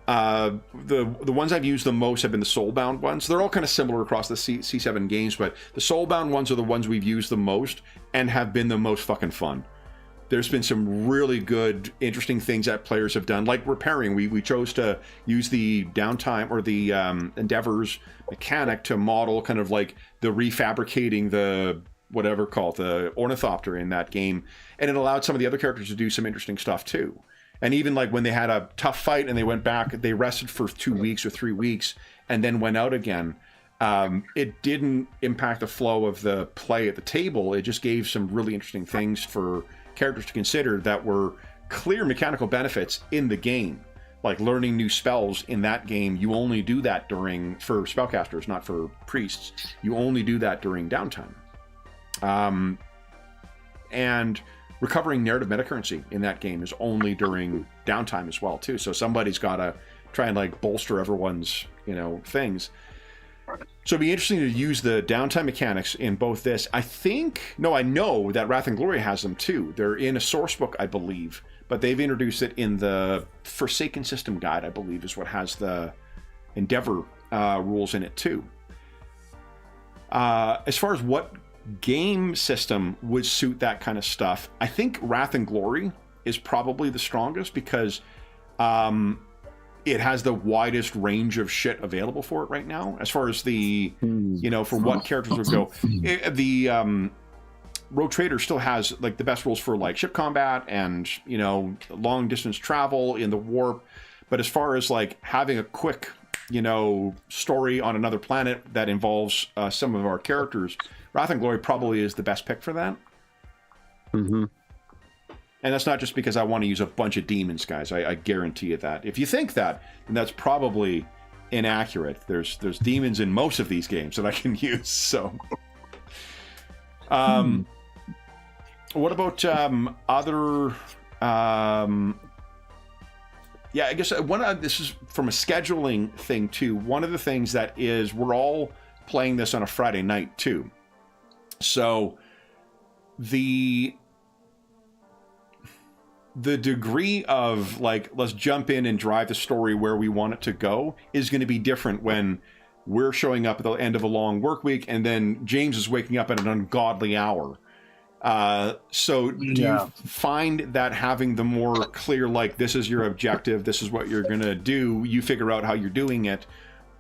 ones I've used the most have been the Soulbound ones. They're all kind of similar across the C7 games, but the Soulbound ones are the ones we've used the most and have been the most fucking fun. There's been some really good, interesting things that players have done, like repairing. We chose to use the downtime or the endeavors mechanic to model kind of like the refabricating the whatever called the ornithopter in that game, and it allowed some of the other characters to do some interesting stuff too. And even like when they had a tough fight and they went back, they rested for 2 weeks or 3 weeks and then went out again. It didn't impact the flow of the play at the table. It just gave some really interesting things for characters to consider that were clear mechanical benefits in the game. Like learning new spells in that game, you only do that for spellcasters, not for priests. You only do that during downtime. And recovering narrative metacurrency in that game is only during downtime as well too. So somebody's got to try and like bolster everyone's, you know, things. So it'd be interesting to use the downtime mechanics in both this. I know that Wrath and Glory has them too. They're in a source book, I believe, but they've introduced it in the Forsaken System Guide, I believe, is what has the Endeavor rules in it too. As far as what game system would suit that kind of stuff, I think Wrath and Glory is probably the strongest because it has the widest range of shit available for it right now as far as the you know, for what characters would go. The Rogue Trader still has like the best rules for like ship combat and, you know, long distance travel in the warp, but as far as like having a quick, you know, story on another planet that involves some of our characters, Wrath and Glory probably is the best pick for that. Mm-hmm. And that's not just because I want to use a bunch of demons, guys. I guarantee you that. If you think that, then that's probably inaccurate. There's demons in most of these games that I can use. So, what about other? Yeah, I guess this is from a scheduling thing too. One of the things that is we're all playing this on a Friday night too. So the degree of like, let's jump in and drive the story where we want it to go is going to be different when we're showing up at the end of a long work week and then James is waking up at an ungodly hour. So do you find that having the more clear, like, this is your objective, this is what you're going to do, you figure out how you're doing it,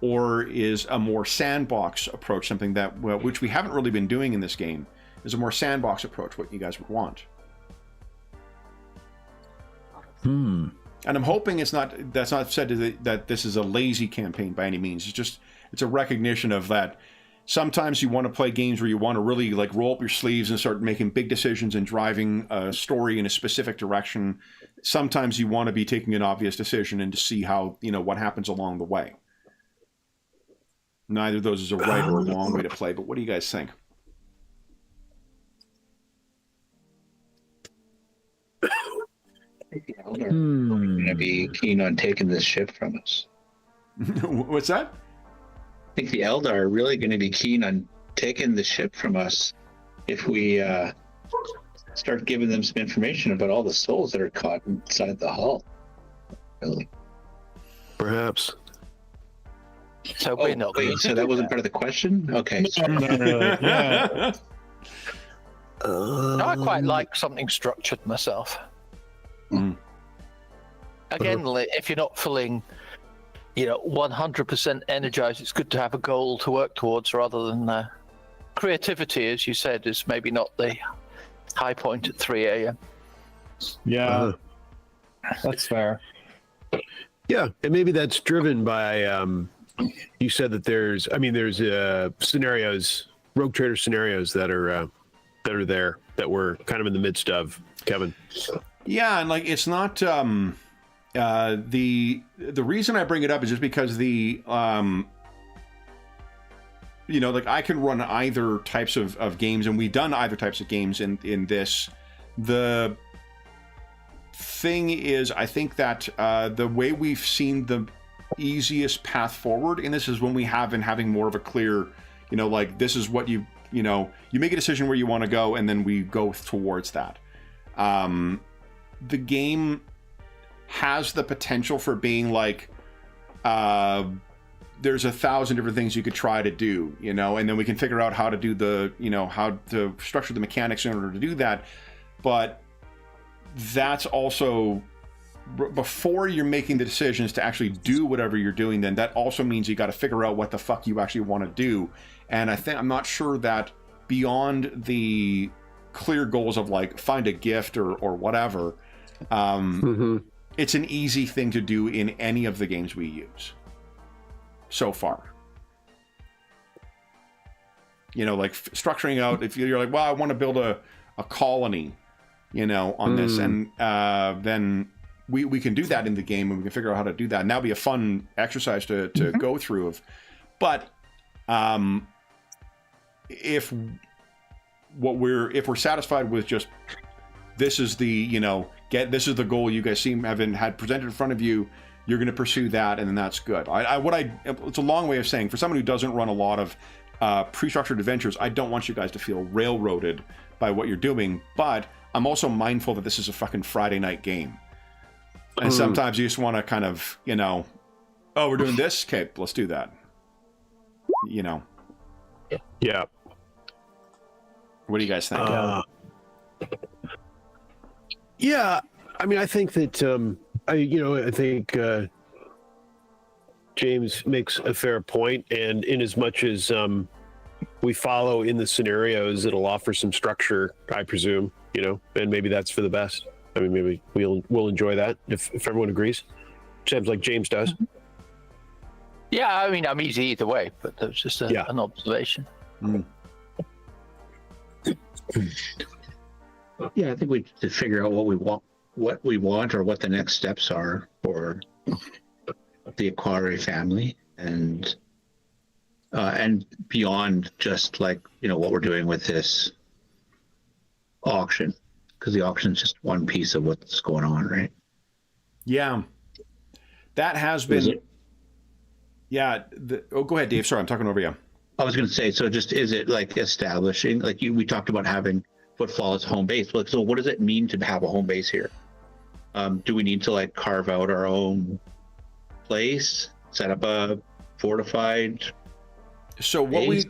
or is a more sandbox approach something that, well, which we haven't really been doing in this game, is a more sandbox approach what you guys would want? And I'm hoping that's not said that this is a lazy campaign by any means. It's a recognition of that. Sometimes you want to play games where you want to really like roll up your sleeves and start making big decisions and driving a story in a specific direction. Sometimes you want to be taking an obvious decision and to see how, what happens along the way. Neither of those is a right or a wrong way to play, but what do you guys think? They're going to be keen on taking this ship from us. What's that? I think the Eldar are really going to be keen on taking the ship from us if we start giving them some information about all the souls that are caught inside the hull. Really? Perhaps. So we're not. Wait, so that wasn't part of the question? Okay. Yeah. I quite like something structured myself. Again, if you're not feeling 100% energized, it's good to have a goal to work towards rather than creativity, as you said, is maybe not the high point at 3 a.m. Yeah, that's fair. Yeah, and maybe that's driven by, you said that there's scenarios, Rogue Trader scenarios that are there that we're kind of in the midst of, Kevin. Yeah, and like it's not the reason I bring it up is just because like I can run either types of games, and we've done either types of games in this. The thing is, I think that the way we've seen the easiest path forward in this is when we have been having more of a clear, like this is what you make a decision where you want to go, and then we go towards that. The game has the potential for being like, there's 1,000 different things you could try to do, and then we can figure out how to do how to structure the mechanics in order to do that. But that's also, before you're making the decisions to actually do whatever you're doing, then that also means you got to figure out what the fuck you actually want to do. And I'm not sure that beyond the clear goals of like find a gift or whatever, it's an easy thing to do in any of the games we use so far. Like structuring out, if you're like, well, I want to build a colony, on this, and then we can do that in the game, and we can figure out how to do that. And that'll be a fun exercise to go through. But if we're satisfied with just this is the this is the goal you guys had presented in front of you, you're going to pursue that, and then that's good. It's a long way of saying, for someone who doesn't run a lot of pre-structured adventures, I don't want you guys to feel railroaded by what you're doing, but I'm also mindful that this is a fucking Friday night game, and sometimes you just want to kind of oh, we're doing this, okay, let's do that. Yeah. What do you guys think? Yeah, I mean, I think that I think James makes a fair point, and in as much as we follow in the scenarios, it'll offer some structure, I presume, and maybe that's for the best. I mean, maybe we'll enjoy that if everyone agrees. Sounds like James does. Yeah, I mean, I'm easy either way, but that was just an observation. Yeah, I think we should figure out what we want, or what the next steps are for the Aquari family, and beyond just like what we're doing with this auction, because the auction is just one piece of what's going on, right? Yeah, that has been. Yeah. Go ahead, Dave. Sorry, I'm talking over you. I was going to say, so just is it like establishing, like we talked about having Footfall as home base. So what does it mean to have a home base here? Do we need to like carve out our own place, set up a fortified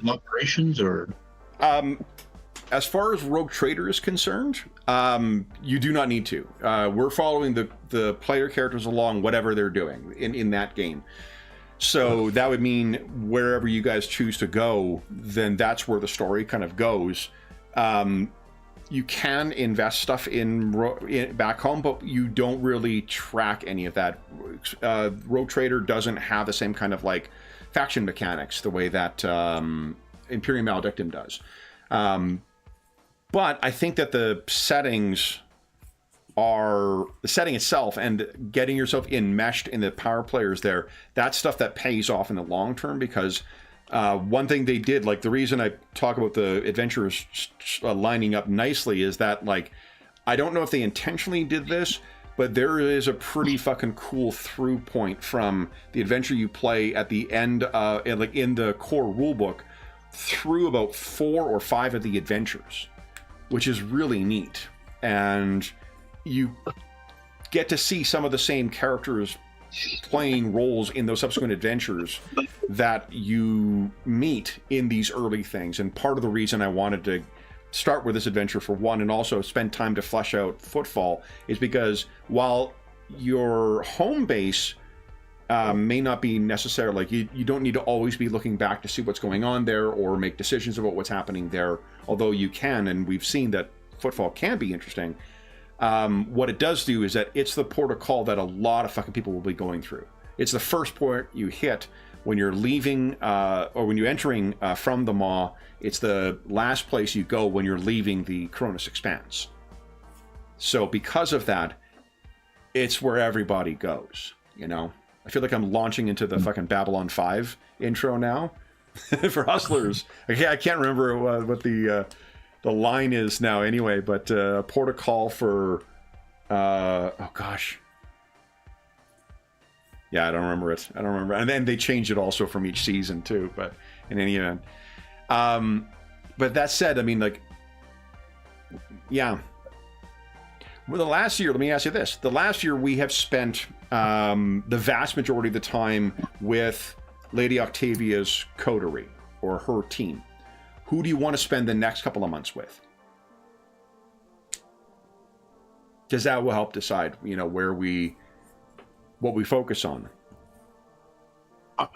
operations, or? As far as Rogue Trader is concerned, you do not need to. We're following the player characters along whatever they're doing in that game. So that would mean wherever you guys choose to go, then that's where the story kind of goes. You can invest stuff in back home, but you don't really track any of that. Rogue Trader doesn't have the same kind of like faction mechanics the way that Imperium Maledictum does. But I think that the setting itself and getting yourself enmeshed in the power players there, that's stuff that pays off in the long term, because one thing they did, like the reason I talk about the adventurers lining up nicely is that, like, I don't know if they intentionally did this, but there is a pretty fucking cool through point from the adventure you play at the end, like in the core rulebook, through about 4 or 5 of the adventures, which is really neat. And you get to see some of the same characters playing roles in those subsequent adventures that you meet in these early things. And part of the reason I wanted to start with this adventure, for one, and also spend time to flesh out Footfall, is because while your home base may not be necessarily, like, you don't need to always be looking back to see what's going on there or make decisions about what's happening there, although you can, and we've seen that Footfall can be interesting. What it does do is that it's the port of call that a lot of fucking people will be going through. It's the first port you hit when you're leaving, or when you're entering from the Maw. It's the last place you go when you're leaving the Koronus Expanse. So because of that, it's where everybody goes, you know? I feel like I'm launching into the fucking Babylon 5 intro now for Hustlers. I can't remember what the line is now anyway, but port of call for oh gosh, yeah, I don't remember it. And then they change it also from each season too, but in any event, but that said, I mean, like, yeah, well, the last year, let me ask you this, the last year we have spent the vast majority of the time with Lady Octavia's coterie or her team. Who do you want to spend the next couple of months with? Because that will help decide, you know, what we focus on.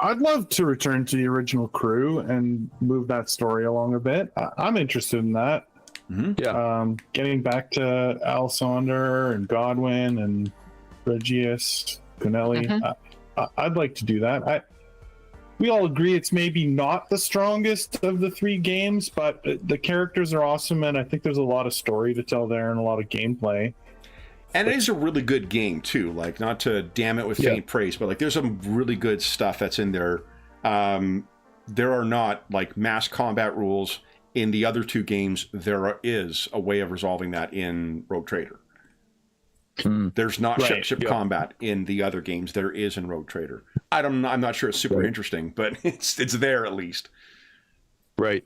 I'd love to return to the original crew and move that story along a bit. I'm interested in that. Mm-hmm. Yeah. Getting back to Alessander and Godwin and Regius, Gunelli. Mm-hmm. I'd like to do that. We all agree it's maybe not the strongest of the 3 games, but the characters are awesome, and I think there's a lot of story to tell there and a lot of gameplay. And it is a really good game too. Like, not to damn it with faint praise, but like, there's some really good stuff that's in there. There are not like mass combat rules in the other 2 games. There is a way of resolving that in Rogue Trader. There's not ship combat in the other games. There is in Rogue Trader. I'm not sure it's super interesting, but it's there at least. Right.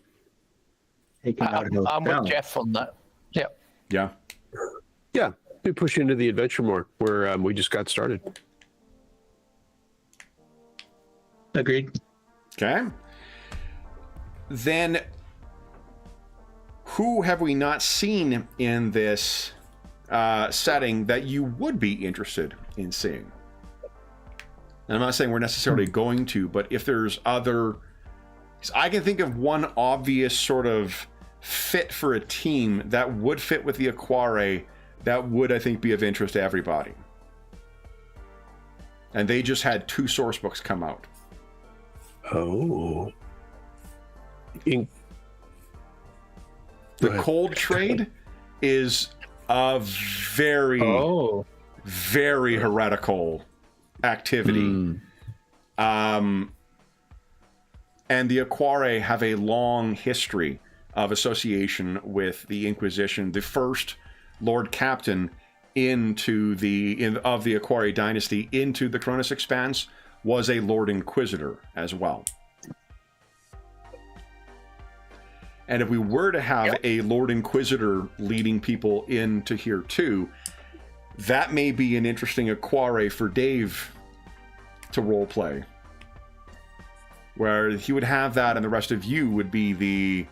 I'm with Jeff on that. Yeah. Yeah. Yeah. We push into the adventure more, where we just got started. Agreed. Okay. Then, who have we not seen in this setting that you would be interested in seeing? And I'm not saying we're necessarily going to, but if there's other... I can think of one obvious sort of fit for a team that would fit with the Aquare, that would, I think, be of interest to everybody. And they just had 2 source books come out. Oh. The Cold Trade is of very heretical activity. And the Aquare have a long history of association with the Inquisition. The first Lord Captain of the Aquare dynasty into the Koronus Expanse was a Lord Inquisitor as well. And if we were to have a Lord Inquisitor leading people into here too, that may be an interesting Aquare for Dave to roleplay. Where he would have that and the rest of you would be the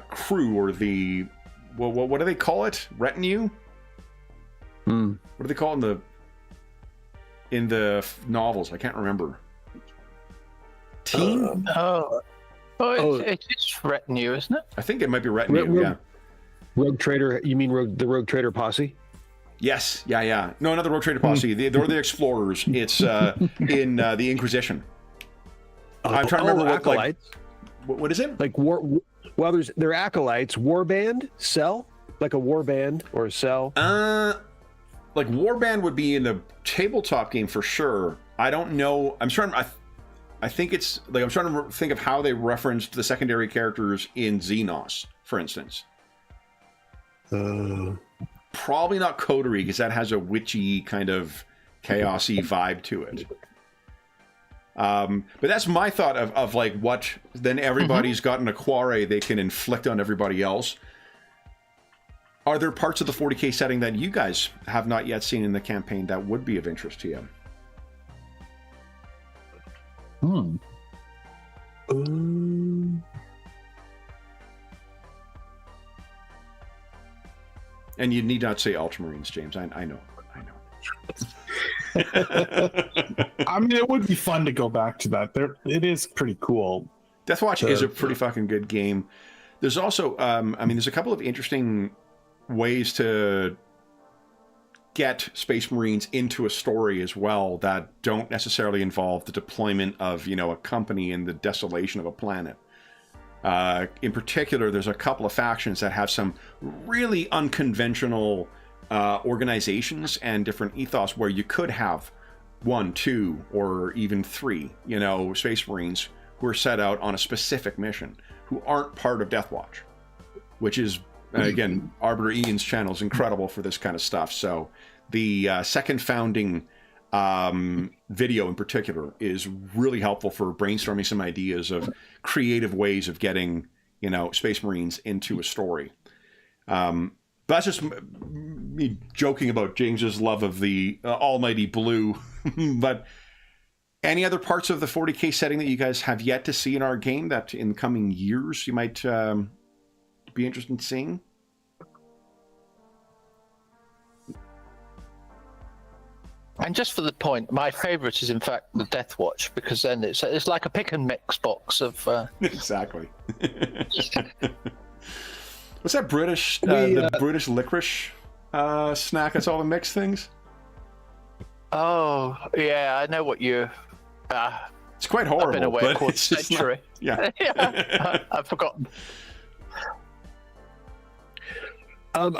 crew or the... What do they call it? Retinue? What do they call it in the novels? I can't remember. Team? It's retinue, isn't it? I think it might be retinue. Yeah. Rogue Trader. You mean the Rogue Trader posse? Yes. Yeah. No, not the Rogue Trader posse. They're the explorers. It's in the Inquisition. I'm trying to remember acolytes. What is it? Like war. Well, they're acolytes. Warband, cell, like a warband or a cell. Like warband would be in the tabletop game for sure. I don't know. I think it's like I'm trying to think of how they referenced the secondary characters in Xenos, for instance. Probably not Coterie, because that has a witchy kind of chaosy vibe to it. But that's my thought of like what then everybody's got an Aquare they can inflict on everybody else. Are there parts of the 40K setting that you guys have not yet seen in the campaign that would be of interest to you? And you need not say Ultramarines, James. I know. I mean, it would be fun to go back to that. It is pretty cool. Deathwatch is a pretty fucking good game. There's also, there's a couple of interesting ways to get Space Marines into a story as well that don't necessarily involve the deployment of, a company in the desolation of a planet. In particular, there's a couple of factions that have some really unconventional organizations and different ethos where you could have 1, 2, or even 3, Space Marines who are set out on a specific mission who aren't part of Deathwatch, which is, again, Arbiter Ian's channel is incredible for this kind of stuff. So the second founding video in particular is really helpful for brainstorming some ideas of creative ways of getting, Space Marines into a story. That's just me joking about James's love of the almighty blue. But any other parts of the 40K setting that you guys have yet to see in our game that in coming years you might be interested in seeing? And just for the point, my favourite is in fact the Deathwatch, because then it's like a pick and mix box of. Exactly. What's that British the British licorice snack? That's all the mixed things. Oh yeah, I know what you. It's quite horrible. I've been away but for a it's just century. Not, yeah. I've forgotten.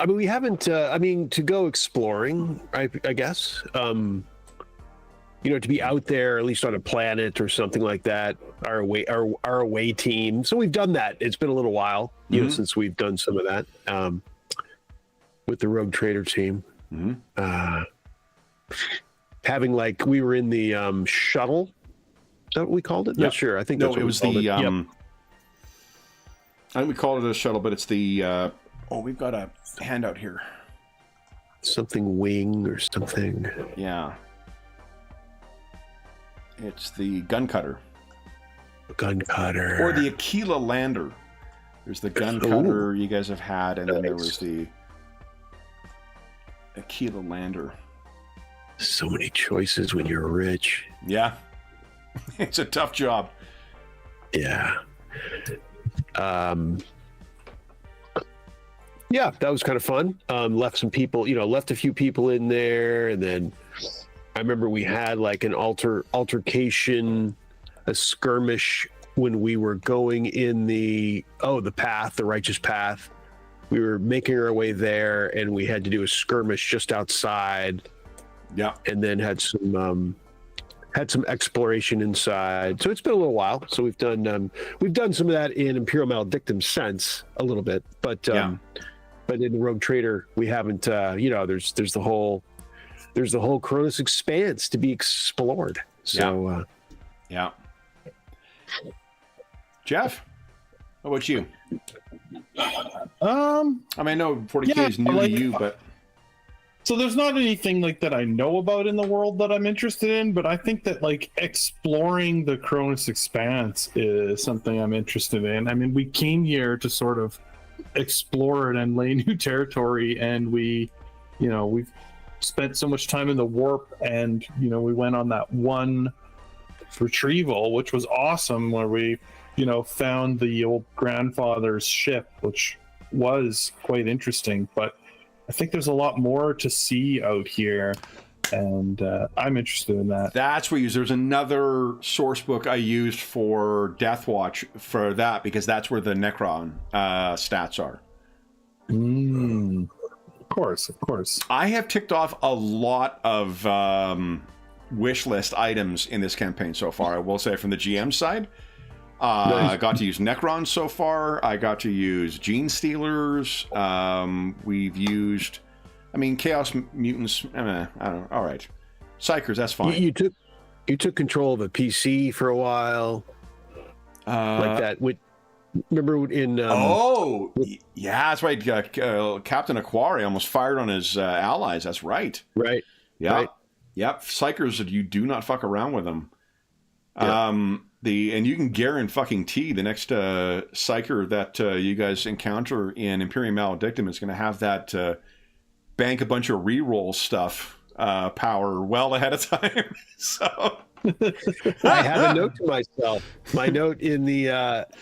We haven't. To go exploring, I guess. To be out there, at least on a planet or something like that. Our away team. So we've done that. It's been a little while, since we've done some of that with the Rogue Trader team. Having we were in the shuttle. Is that what we called it? Yep. Not sure. I think that's it was the. Yep. I think we called it a shuttle, but it's the. We've got a handout here. Something wing or something. Yeah. It's the gun cutter. Gun cutter. Or the Aquila lander. There's the gun cutter you guys have had, and then there was the Aquila lander. So many choices when you're rich. Yeah. It's a tough job. Yeah. Yeah, that was kind of fun. Left some people, left a few people in there, and then I remember we had an altercation, a skirmish when we were going in the path, the righteous path, making our way there, and we had to do a skirmish just outside. Yeah. And then had some exploration inside. So it's been a little while. So we've done some of that in Imperial Maledictum since a little bit, but but in the Rogue Trader we haven't. There's the whole Koronus Expanse to be explored. So yeah. Jeff, how about you? I mean, I know 40K is new to you, but so there's not anything like that I know about in the world that I'm interested in, but I think that like exploring the Koronus Expanse is something I'm interested in. I mean, we came here to sort of explore it and lay new territory, and we've spent so much time in the warp, and we went on that one retrieval, which was awesome, where we found the old grandfather's ship, which was quite interesting. But I think there's a lot more to see out here, and I'm interested in that. That's what I use. There's another source book I used for Death Watch for that, because that's where the Necron stats are. Of course. I have ticked off a lot of wish list items in this campaign so far, I will say, from the GM side. Nice. I got to use Necrons so far. I got to use Gene Stealers. We've used, Chaos Mutants. I don't know. All right, Psychers. That's fine. You took control of a PC for a while, like that. Remember in? Yeah, that's right. Captain Aquari almost fired on his allies. That's right. Right. Yeah. Right. Yep. Psychers. You do not fuck around with them. Yeah. And you can guarantee the next Psyker that you guys encounter in Imperium Maledictum is going to have that bank a bunch of reroll stuff power well ahead of time. So I have a note to myself. My note in the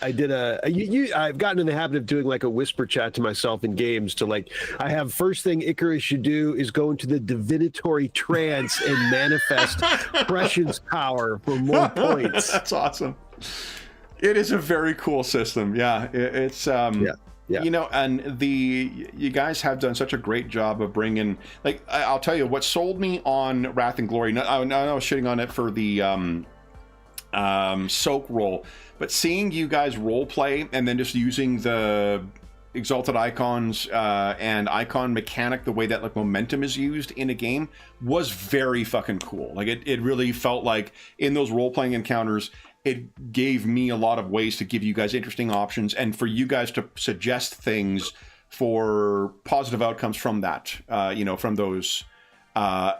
I've gotten in the habit of doing like a whisper chat to myself in games to like, I have first thing Icarus should do is go into the divinatory trance and manifest prescience power for more points. That's awesome. It is a very cool system. Yeah, it's Yeah. And you guys have done such a great job of bringing, like, I'll tell you what sold me on Wrath and Glory. I was shitting on it for the soak roll, but seeing you guys role play and then just using the exalted icons and icon mechanic, the way that like momentum is used in a game, was very fucking cool. Like it really felt like in those role playing encounters, it gave me a lot of ways to give you guys interesting options and for you guys to suggest things for positive outcomes from that, from those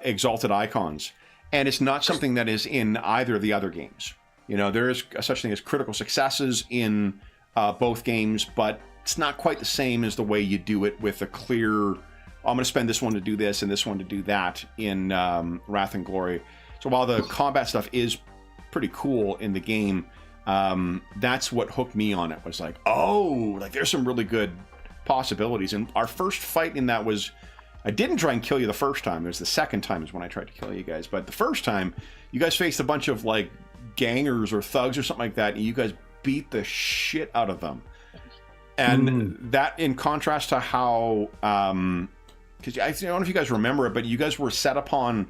exalted icons. And it's not something that is in either of the other games. There is a such thing as critical successes in both games, but it's not quite the same as the way you do it with a clear, I'm going to spend this one to do this and this one to do that in Wrath and Glory. So while the combat stuff is pretty cool in the game, that's what hooked me on it, was like, there's some really good possibilities. And our first fight in that was, I didn't try and kill you the first time. It was the second time is when I tried to kill you guys. But the first time, you guys faced a bunch of like gangers or thugs or something like that, and you guys beat the shit out of them. And that, in contrast to how, because I don't know if you guys remember it, but you guys were set upon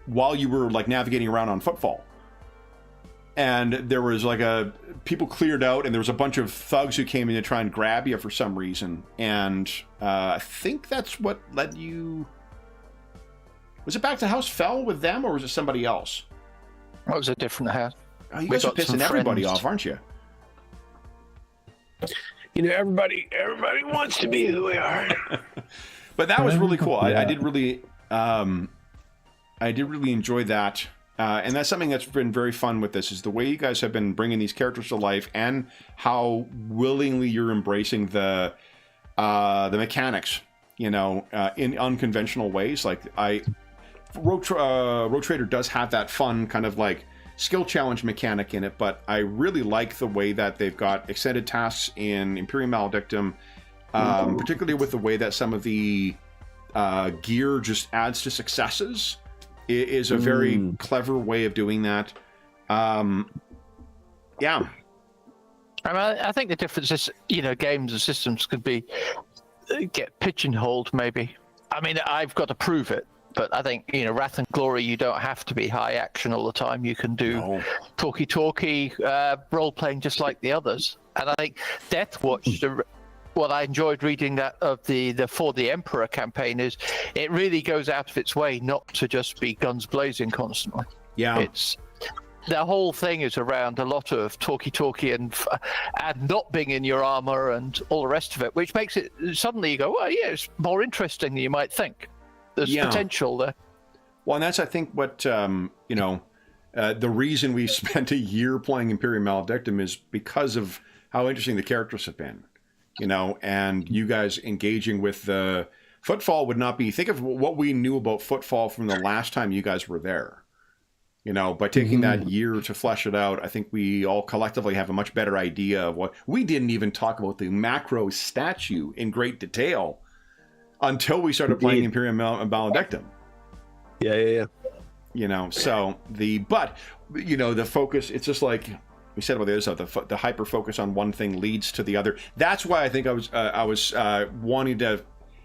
while you were like navigating around on Footfall, and there was like people cleared out, and there was a bunch of thugs who came in to try and grab you for some reason, and I think that's what led you. Was it back to House Fell with them, or was it somebody else? That was a different house. Oh, you guys are pissing everybody off, aren't you? Everybody wants to be who we are. But that was really cool. Yeah. I did really enjoy that. And that's something that's been very fun with this, is the way you guys have been bringing these characters to life and how willingly you're embracing the mechanics, in unconventional ways. Like Rogue Trader does have that fun kind of like skill challenge mechanic in it, but I really like the way that they've got extended tasks in Imperium Maledictum, particularly with the way that some of the gear just adds to successes. It is a very clever way of doing that. Yeah. I mean, I think the difference is, games and systems could be get pigeonholed maybe. I mean, I've got to prove it, but I think Wrath and Glory, you don't have to be high action all the time. You can do talky role playing just like the others. And I think Death Watch, what I enjoyed reading that of the For the Emperor campaign is it really goes out of its way not to just be guns blazing constantly. Yeah, the whole thing is around a lot of talky and not being in your armor and all the rest of it, which makes it suddenly you go, well, yeah, it's more interesting than you might think. There's potential there. Well, and that's, I think, what, the reason we spent a year playing Imperium Maledictum is because of how interesting the characters have been, and you guys engaging with the Footfall would not be, think of what we knew about Footfall from the last time you guys were there. By taking that year to flesh it out, I think we all collectively have a much better idea of what we didn't even talk about the macro statue in great detail until we started playing Imperium Maledictum. Yeah. So the focus, it's just like we said about the other stuff, the hyper focus on one thing leads to the other. That's why I think I was wanting to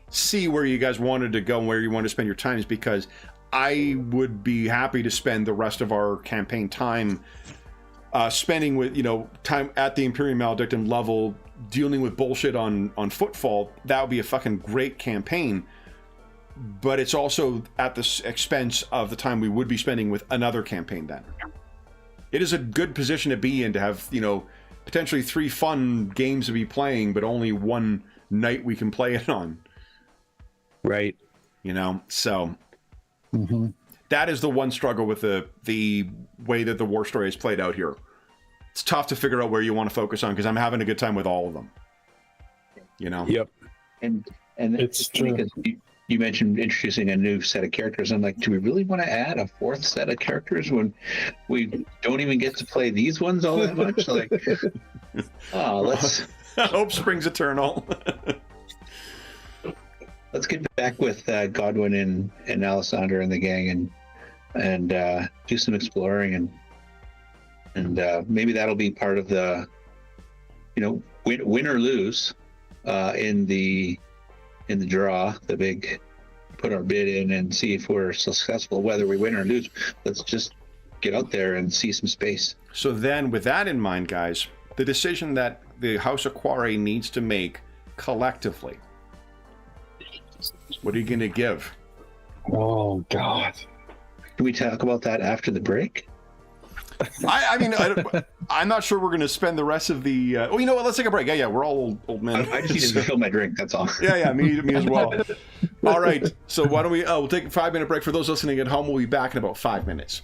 see where you guys wanted to go and where you wanted to spend your time, is because I would be happy to spend the rest of our campaign time spending with, time at the Imperium Maledictum level, dealing with bullshit on Footfall. That would be a fucking great campaign. But it's also at the expense of the time we would be spending with another campaign then. It is a good position to be in, to have, potentially 3 fun games to be playing, but only one night we can play it on. Right. So... That is the one struggle with the way that the war story is played out here. It's tough to figure out where you want to focus on, because I'm having a good time with all of them. Yep. And It's true. Because you mentioned introducing a new set of characters. I'm like, do we really want to add a 4th set of characters when we don't even get to play these ones all that much? Like, let's hope springs eternal. Let's get back with Godwin and Alessander and the gang and do some exploring and maybe that'll be part of the win or lose in the draw, the big put our bid in and see if we're successful, whether we win or lose. Let's just get out there and see some space. So then, with that in mind, guys, the decision that the House of Quarry needs to make collectively, what are you going to give? Oh, God. Can we talk about that after the break? I'm not sure we're going to spend the rest of the... you know what? Let's take a break. Yeah, we're all old men. I just need to fill my drink, that's all. Yeah, me as well. All right, so why don't we'll take a 5-minute break. For those listening at home, we'll be back in about 5 minutes.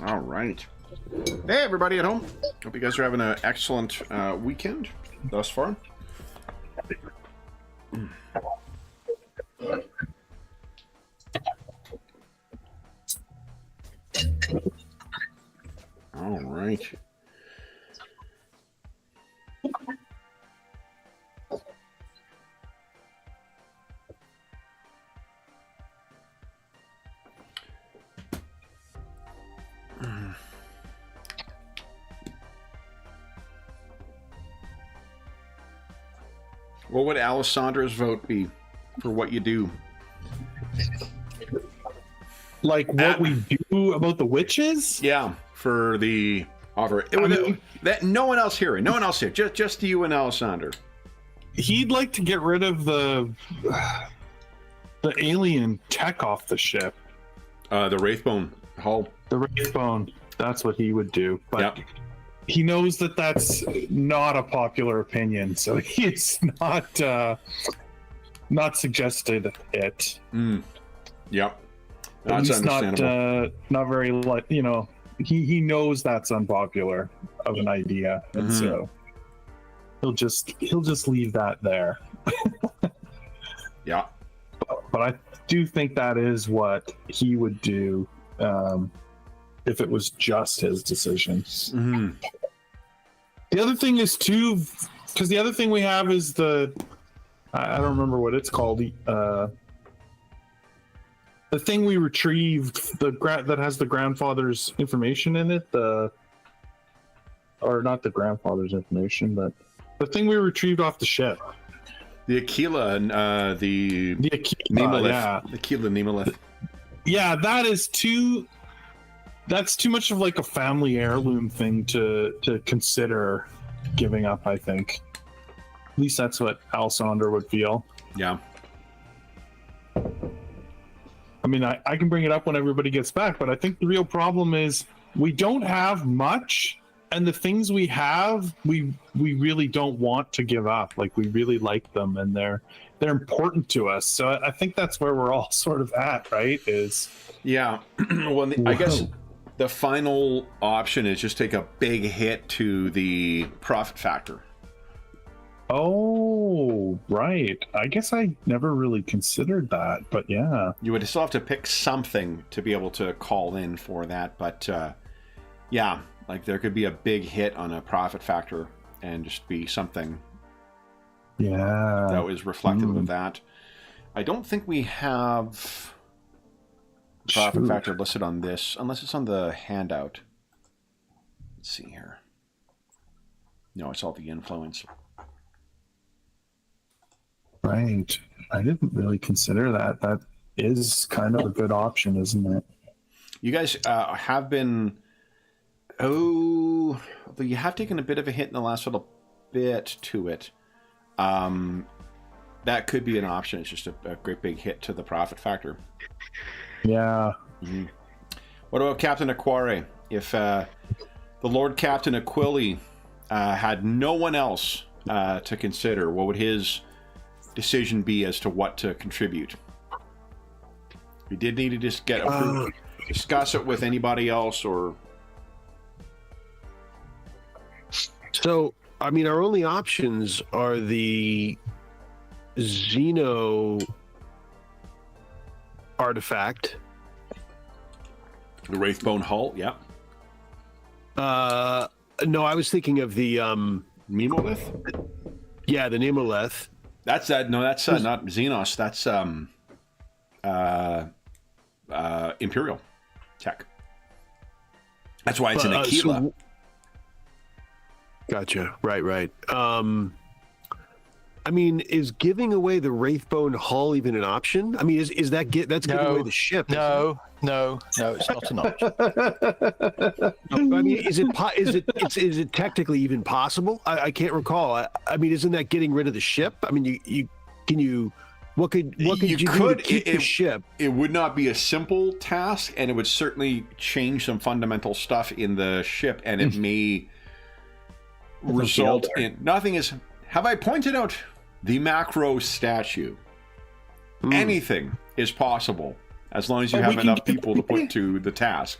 All right. Hey, everybody at home. Hope you guys are having an excellent weekend thus far. All right. What would Alessandra's vote be for what you do? Like what we do about the witches? Yeah, for the offer. That no one else here. No one else here. Just you and Alessandra. He'd like to get rid of the alien tech off the ship. The Wraithbone hull. The Wraithbone. That's what he would do. But Yep. he knows that that's not a popular opinion, so he's not suggested it. Yep. At That's least understandable. not very like, you know, he knows that's unpopular of an idea, and so he'll just leave that there. Yeah. But I do think that is what he would do if it was just his decision. Mm-hmm. The other thing is too, because the other thing we have is I don't remember what it's called. The thing we retrieved, that has the grandfather's information in it. Or not the grandfather's information, but the thing we retrieved off the ship. The Aquila and the Aquila, Nemelith. yeah. The Aquila Nemelith. Yeah, that's too much of like a family heirloom thing to consider giving up, I think. At least that's what Alessander would feel. Yeah. I mean, I can bring it up when everybody gets back, but I think the real problem is we don't have much, and the things we have, we really don't want to give up. Like, we really like them, and they're important to us. So I think that's where we're all sort of at, right? Yeah. Well, I guess the final option is just take a big hit to the profit factor. Oh, right. I guess I never really considered that, but yeah. You would still have to pick something to be able to call in for that, but yeah, like there could be a big hit on a profit factor and just be something that was reflective of that. I don't think we have profit factor listed on this, unless it's on the handout. Let's see here. No, it's all the influence. Right. I didn't really consider that. That is kind of a good option, isn't it? You guys have been... Oh, although you have taken a bit of a hit in the last little bit to it. That could be an option. It's just a great big hit to the profit factor. Yeah. Mm-hmm. What about Captain Aquare? If the Lord Captain Aquili had no one else to consider, what would his decision be as to what to contribute? We did need to just get approved, discuss it with anybody else, or... So, I mean, our only options are the Xeno artifact. The Wraithbone hull, yeah. No, I was thinking of the... Nemolith? Yeah, the Nemolith. That's that. No, that's not Xenos. That's Imperial tech. That's why it's an Aquila. Gotcha. Right. I mean, is giving away the Wraithbone hull even an option? I mean, is that's giving away the ship? No, it's not an option. I mean, is it technically even possible? I can't recall. I mean, isn't that getting rid of the ship? I mean, what could you do to keep the ship? It would not be a simple task, and it would certainly change some fundamental stuff in the ship, and it may result in nothing. Have I pointed out the macro statue? Anything is possible as long as you have enough people to put to the task.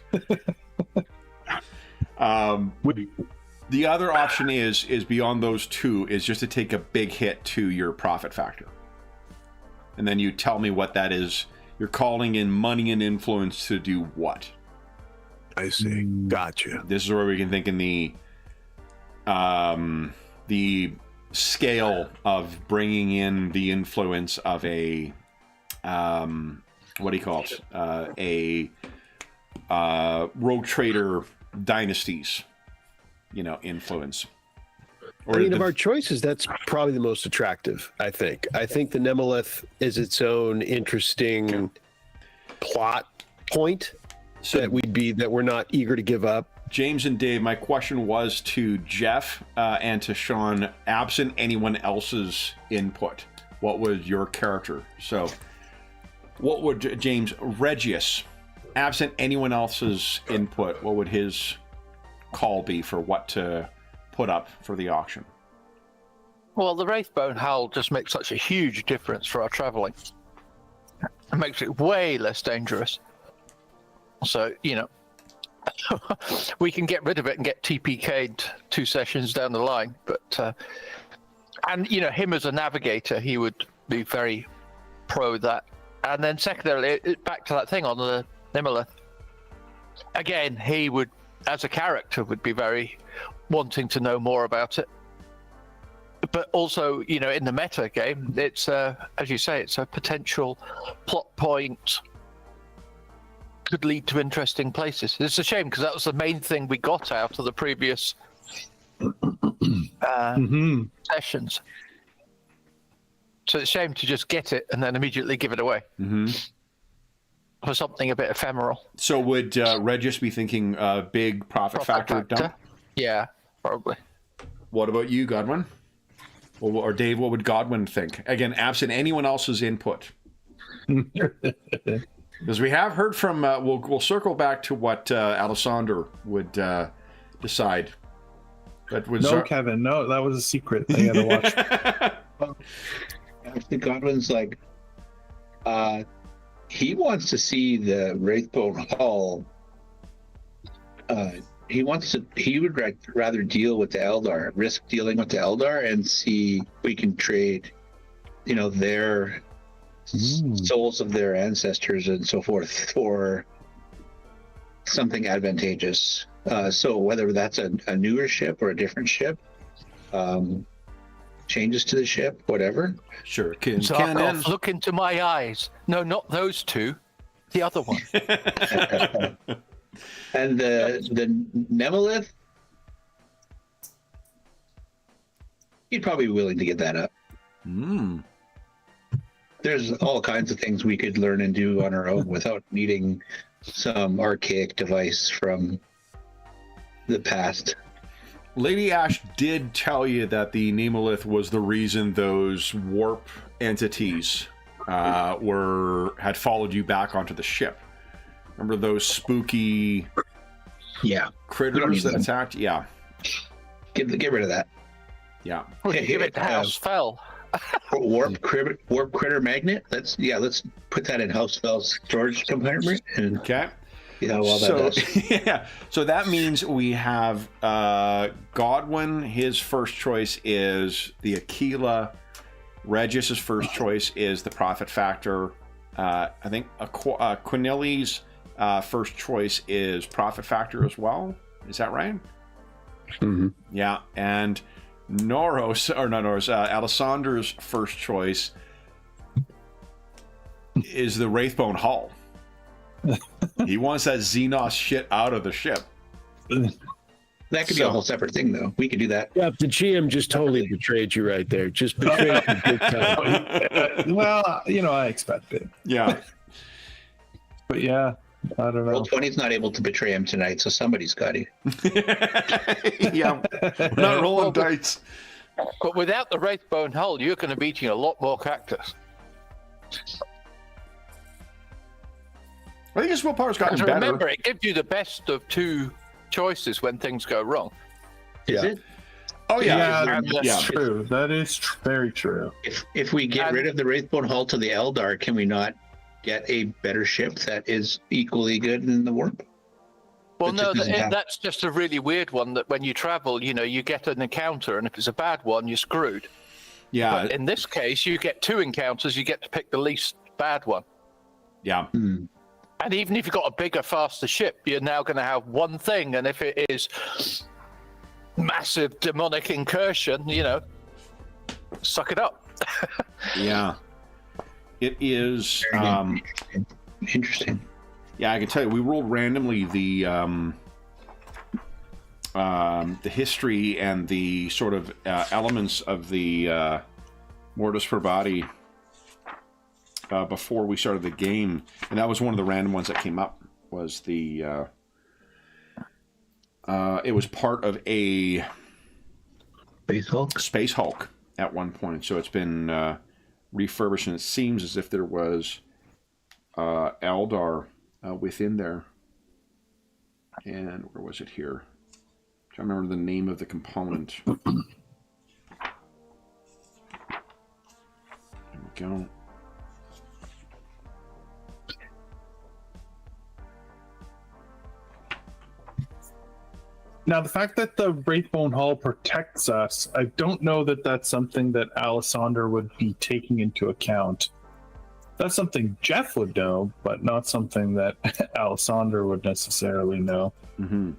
The other option is beyond those two is just to take a big hit to your profit factor. And then you tell me what that is. You're calling in money and influence to do what? I see. Gotcha. This is where we can think in the scale of bringing in the influence of a what do you call it? Rogue trader dynasties, influence. I mean, of our choices, that's probably the most attractive, I think. I think the Nemelith is its own interesting plot point that we're not eager to give up. James and Dave, my question was to Jeff and to Sean, absent anyone else's input, what was your character? So what would James, Regius, absent anyone else's input, what would his call be for what to put up for the auction? Well, the Wraithbone Hull just makes such a huge difference for our traveling. It makes it way less dangerous. So, we can get rid of it and get TPK'd 2 sessions down the line. But, him as a navigator, he would be very pro that. And then secondarily, back to that thing on the Nemelith. Again, he would, as a character, would be very wanting to know more about it. But also, in the meta game, it's, as you say, it's a potential plot point, could lead to interesting places. It's a shame because that was the main thing we got out of the previous sessions. So it's a shame to just get it and then immediately give it away for something a bit ephemeral. So would Regis be thinking big profit factor dump? Yeah, probably. What about you, Godwin? Or Dave, what would Godwin think? Again, absent anyone else's input. Because we have heard from, we'll circle back to what Alessander would decide. But Kevin, no, that was a secret. I gotta watch. Actually, Godwin's like, he wants to see the Wraithbone Hull. He would rather deal with the Eldar, risk dealing with the Eldar, and see if we can trade, their souls of their ancestors and so forth for something advantageous. So whether that's a newer ship or a different ship, changes to the ship, whatever. Sure. Look into my eyes. No, not those two. The other one. And the Nemelith, he'd probably be willing to give that up. There's all kinds of things we could learn and do on our own without needing some archaic device from the past. Lady Ash did tell you that the Nemelith was the reason those warp entities had followed you back onto the ship. Remember those spooky critters that attacked? Yeah. Get rid of that. Yeah. Okay, give it to House Fell. Warp critter magnet. Let's put that in House Fell's storage compartment. And okay. Yeah, well, that does. Yeah. So that means we have Godwin. His first choice is the Aquila. Regis's first choice is the profit factor. I think Quinelli's first choice is profit factor as well. Is that right? Mm-hmm. Yeah. And Alessander's first choice is the Wraithbone Hull. He wants that Xenos shit out of the ship. That could be a whole separate thing, though. We could do that. Yeah, the GM just totally betrayed you right there. Just betrayed you big time. Well, I expect it. Yeah. But yeah, I don't know. Well, 20's not able to betray him tonight, so somebody's got to. Yeah, we're not rolling dice. But without the Wraithbone Hull, you're going to be eating a lot more cactus. I think his willpower's gotten better. Remember, it gives you the best of two choices when things go wrong. Is it? Oh yeah, that's true. That is very true. If we get rid of the Wraithbone Hull to the Eldar, can we not get a better ship that is equally good in the warp. Well, It no, just doesn't have- that's just a really weird one that when you travel, you get an encounter, and if it's a bad one, you're screwed. Yeah, But in this case, you get 2 encounters, you get to pick the least bad one. yeah. Hmm. And even if you've got a bigger, faster ship, you're now going to have one thing, and if it is massive demonic incursion, suck it up. Yeah. It is. Interesting. Yeah, I can tell you, we rolled randomly the history and the sort of elements of the Mortis Probati before we started the game, and that was one of the random ones that came up. Was the it was part of a Space Hulk at one point, so it's been refurbished, and it seems as if there was Eldar within there. And where was it here? I'm trying to remember the name of the component. There we go. Now, the fact that the Wraithbone Hull protects us, I don't know that that's something that Alessander would be taking into account. That's something Jeff would know, but not something that Alessander would necessarily know. Mm-hmm.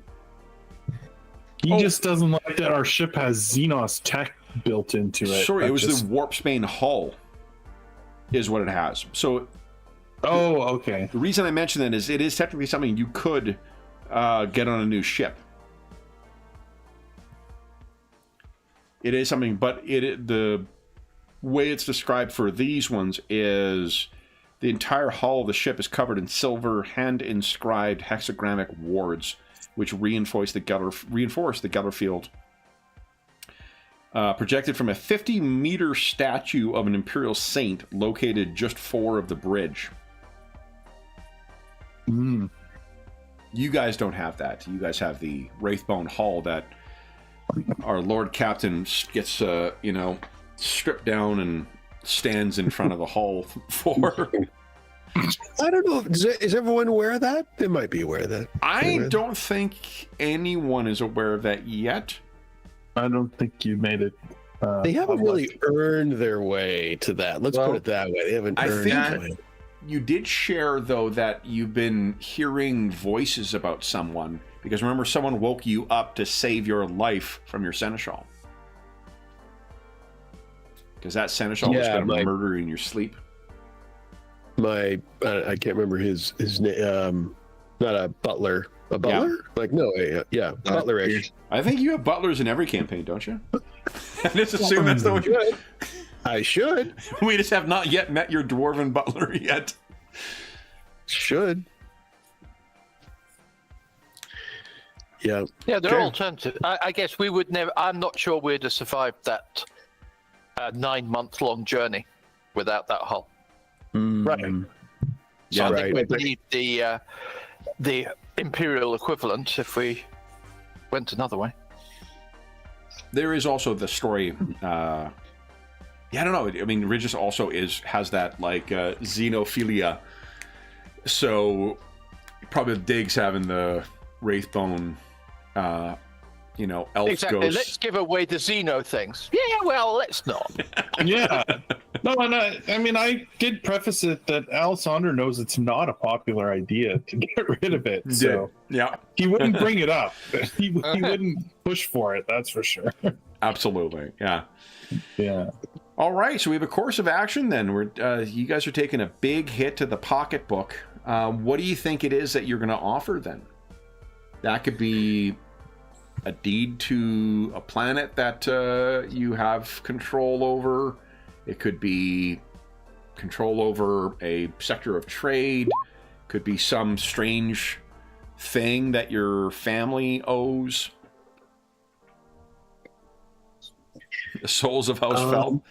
He just doesn't like that our ship has Xenos tech built into it. Sorry, it was just... the Warpsbane hull is what it has. So oh, okay. the reason I mention that is it is technically something you could get on a new ship. It is something, but the way it's described for these ones is the entire hull of the ship is covered in silver hand-inscribed hexagrammic wards, which reinforce the gutter field. Projected from a 50-meter statue of an Imperial Saint located just forward of the bridge. Mm. You guys don't have that. You guys have the Wraithbone hull that our Lord Captain gets, stripped down and stands in front of the hull for. I don't know. Is everyone aware of that? They might be aware of that. I don't think anyone is aware of that yet. I don't think you made it. They haven't really earned their way to that. Let's put it that way. They haven't earned their way. You did share, though, that you've been hearing voices about someone. Because remember, someone woke you up to save your life from your seneschal. Because that seneschal was going to murder you in your sleep. I can't remember his name. Not a butler. A butler? Yeah. Like, no, butler-ish. I think you have butlers in every campaign, don't you? I just assume that's the way. I should. We just have not yet met your dwarven butler yet. Should. Yeah. Yeah, there are alternatives. I guess we would never. I'm not sure we'd have survived that 9-month-long journey without that hull. Right. So I think right. we'd need the Imperial equivalent if we went another way. There is also the story. I don't know. I mean, Regis also has that like xenophilia. So probably digs having the Wraithbone, elf Exactly. ghosts. Let's give away the Xeno things. Yeah, well, let's not. Yeah. No, and I did preface it that Alessander knows it's not a popular idea to get rid of it. So yeah, he wouldn't bring it up. He wouldn't push for it, that's for sure. absolutely. Yeah. Yeah. All right, so we have a course of action then. You guys are taking a big hit to the pocketbook. What do you think it is that you're going to offer then? That could be a deed to a planet that you have control over. It could be control over a sector of trade. Could be some strange thing that your family owes. The Souls of House Feld.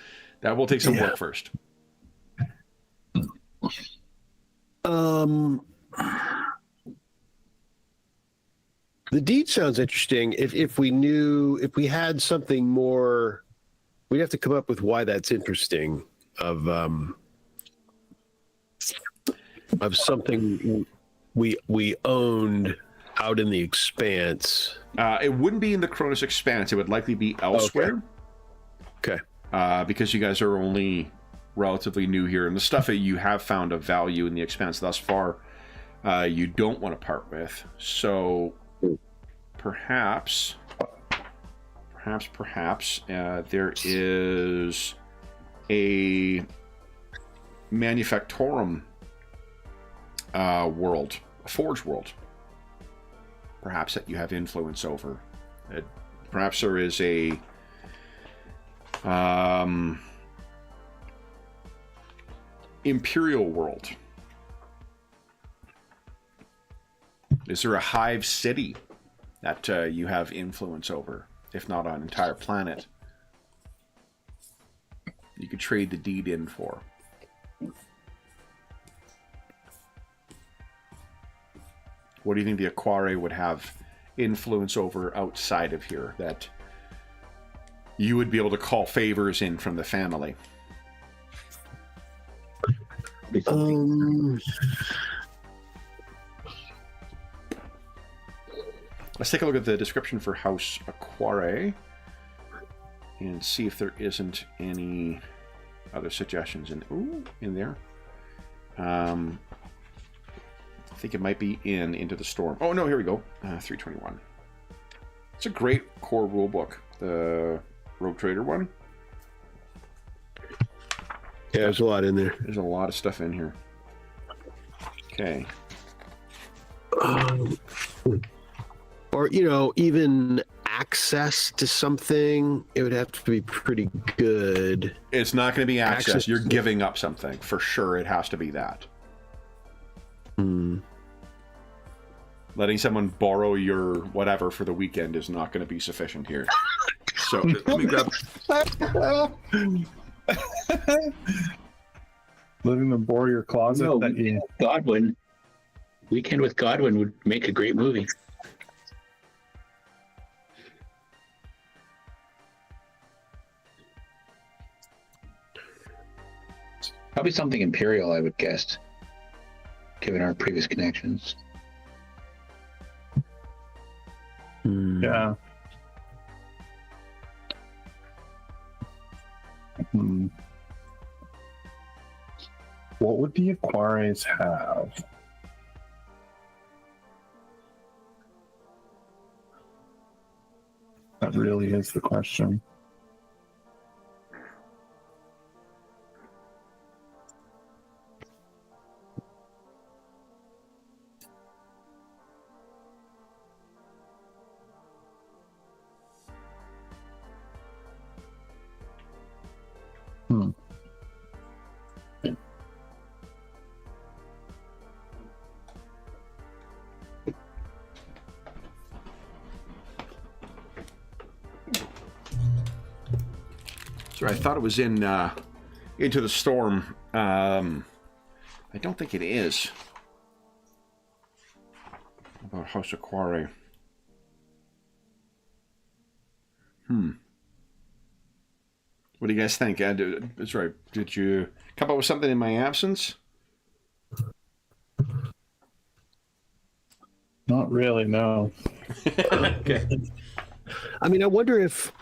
That will take some work first. The deed sounds interesting. If we had something more, we'd have to come up with why that's interesting. of something we owned out in the Expanse. It wouldn't be in the Koronus Expanse. It would likely be elsewhere. Okay. Because you guys are only relatively new here, and the stuff that you have found of value in the Expanse thus far, you don't want to part with. So perhaps there is a Manufactorum world, a Forge world, perhaps that you have influence over. Perhaps there is a Imperial world. Is there a hive city that you have influence over, if not an entire planet? You could trade the deed in for. What do you think the Aquare would have influence over outside of here that you would be able to call favors in from the family? Let's take a look at the description for House Aquare and see if there isn't any other suggestions in there. I think it might be Into the Storm. Oh no, here we go. 321. It's a great core rule book, the Rogue Trader one. Yeah, there's a lot in there. There's a lot of stuff in here. Okay. Or, even access to something, it would have to be pretty good. It's not going to be access. You're giving up something. For sure, it has to be that. Letting someone borrow your whatever for the weekend is not going to be sufficient here. So, let me grab... Letting them borrow your closet. No, Godwin. Weekend with Godwin would make a great movie. Probably something Imperial, I would guess, given our previous connections. Yeah. What would the Aquares have? That really is the question. Sorry, I thought it was in Into the Storm. I don't think it is. About House Aquare. What do you guys think? That's right. Did you come up with something in my absence? Not really, no. Okay. I mean, I wonder if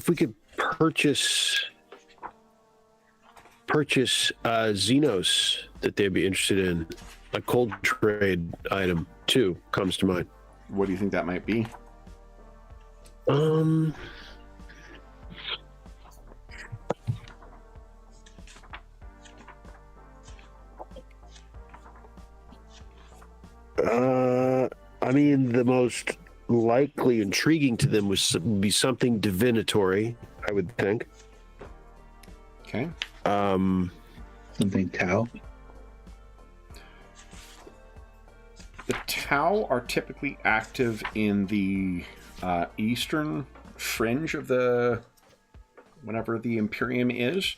we could purchase Xenos that they'd be interested in. A cold trade item too comes to mind. What do you think that might be? I mean, the most likely intriguing to them would be something divinatory, I would think. Okay. Something Tau. The Tau are typically active in the eastern fringe of whatever the Imperium is,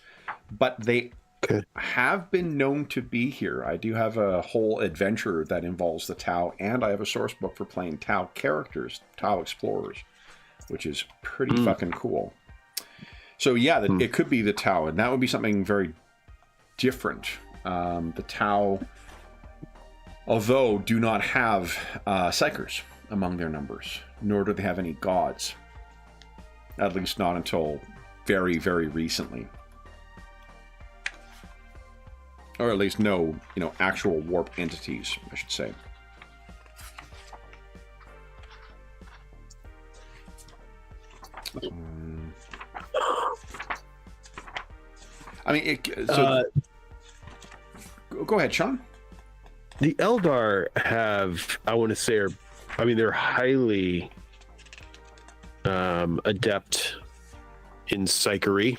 but they have been known to be here. I do have a whole adventure that involves the Tau, and I have a source book for playing Tau characters, Tau explorers, which is pretty fucking cool. So yeah, it could be the Tau, and that would be something very different. The Tau, although, do not have psychers among their numbers, nor do they have any gods. At least not until very, very recently. Or at least no, actual warp entities, I should say. I mean, go ahead, Sean. The Eldar have, I want to say, they're highly adept in psychery.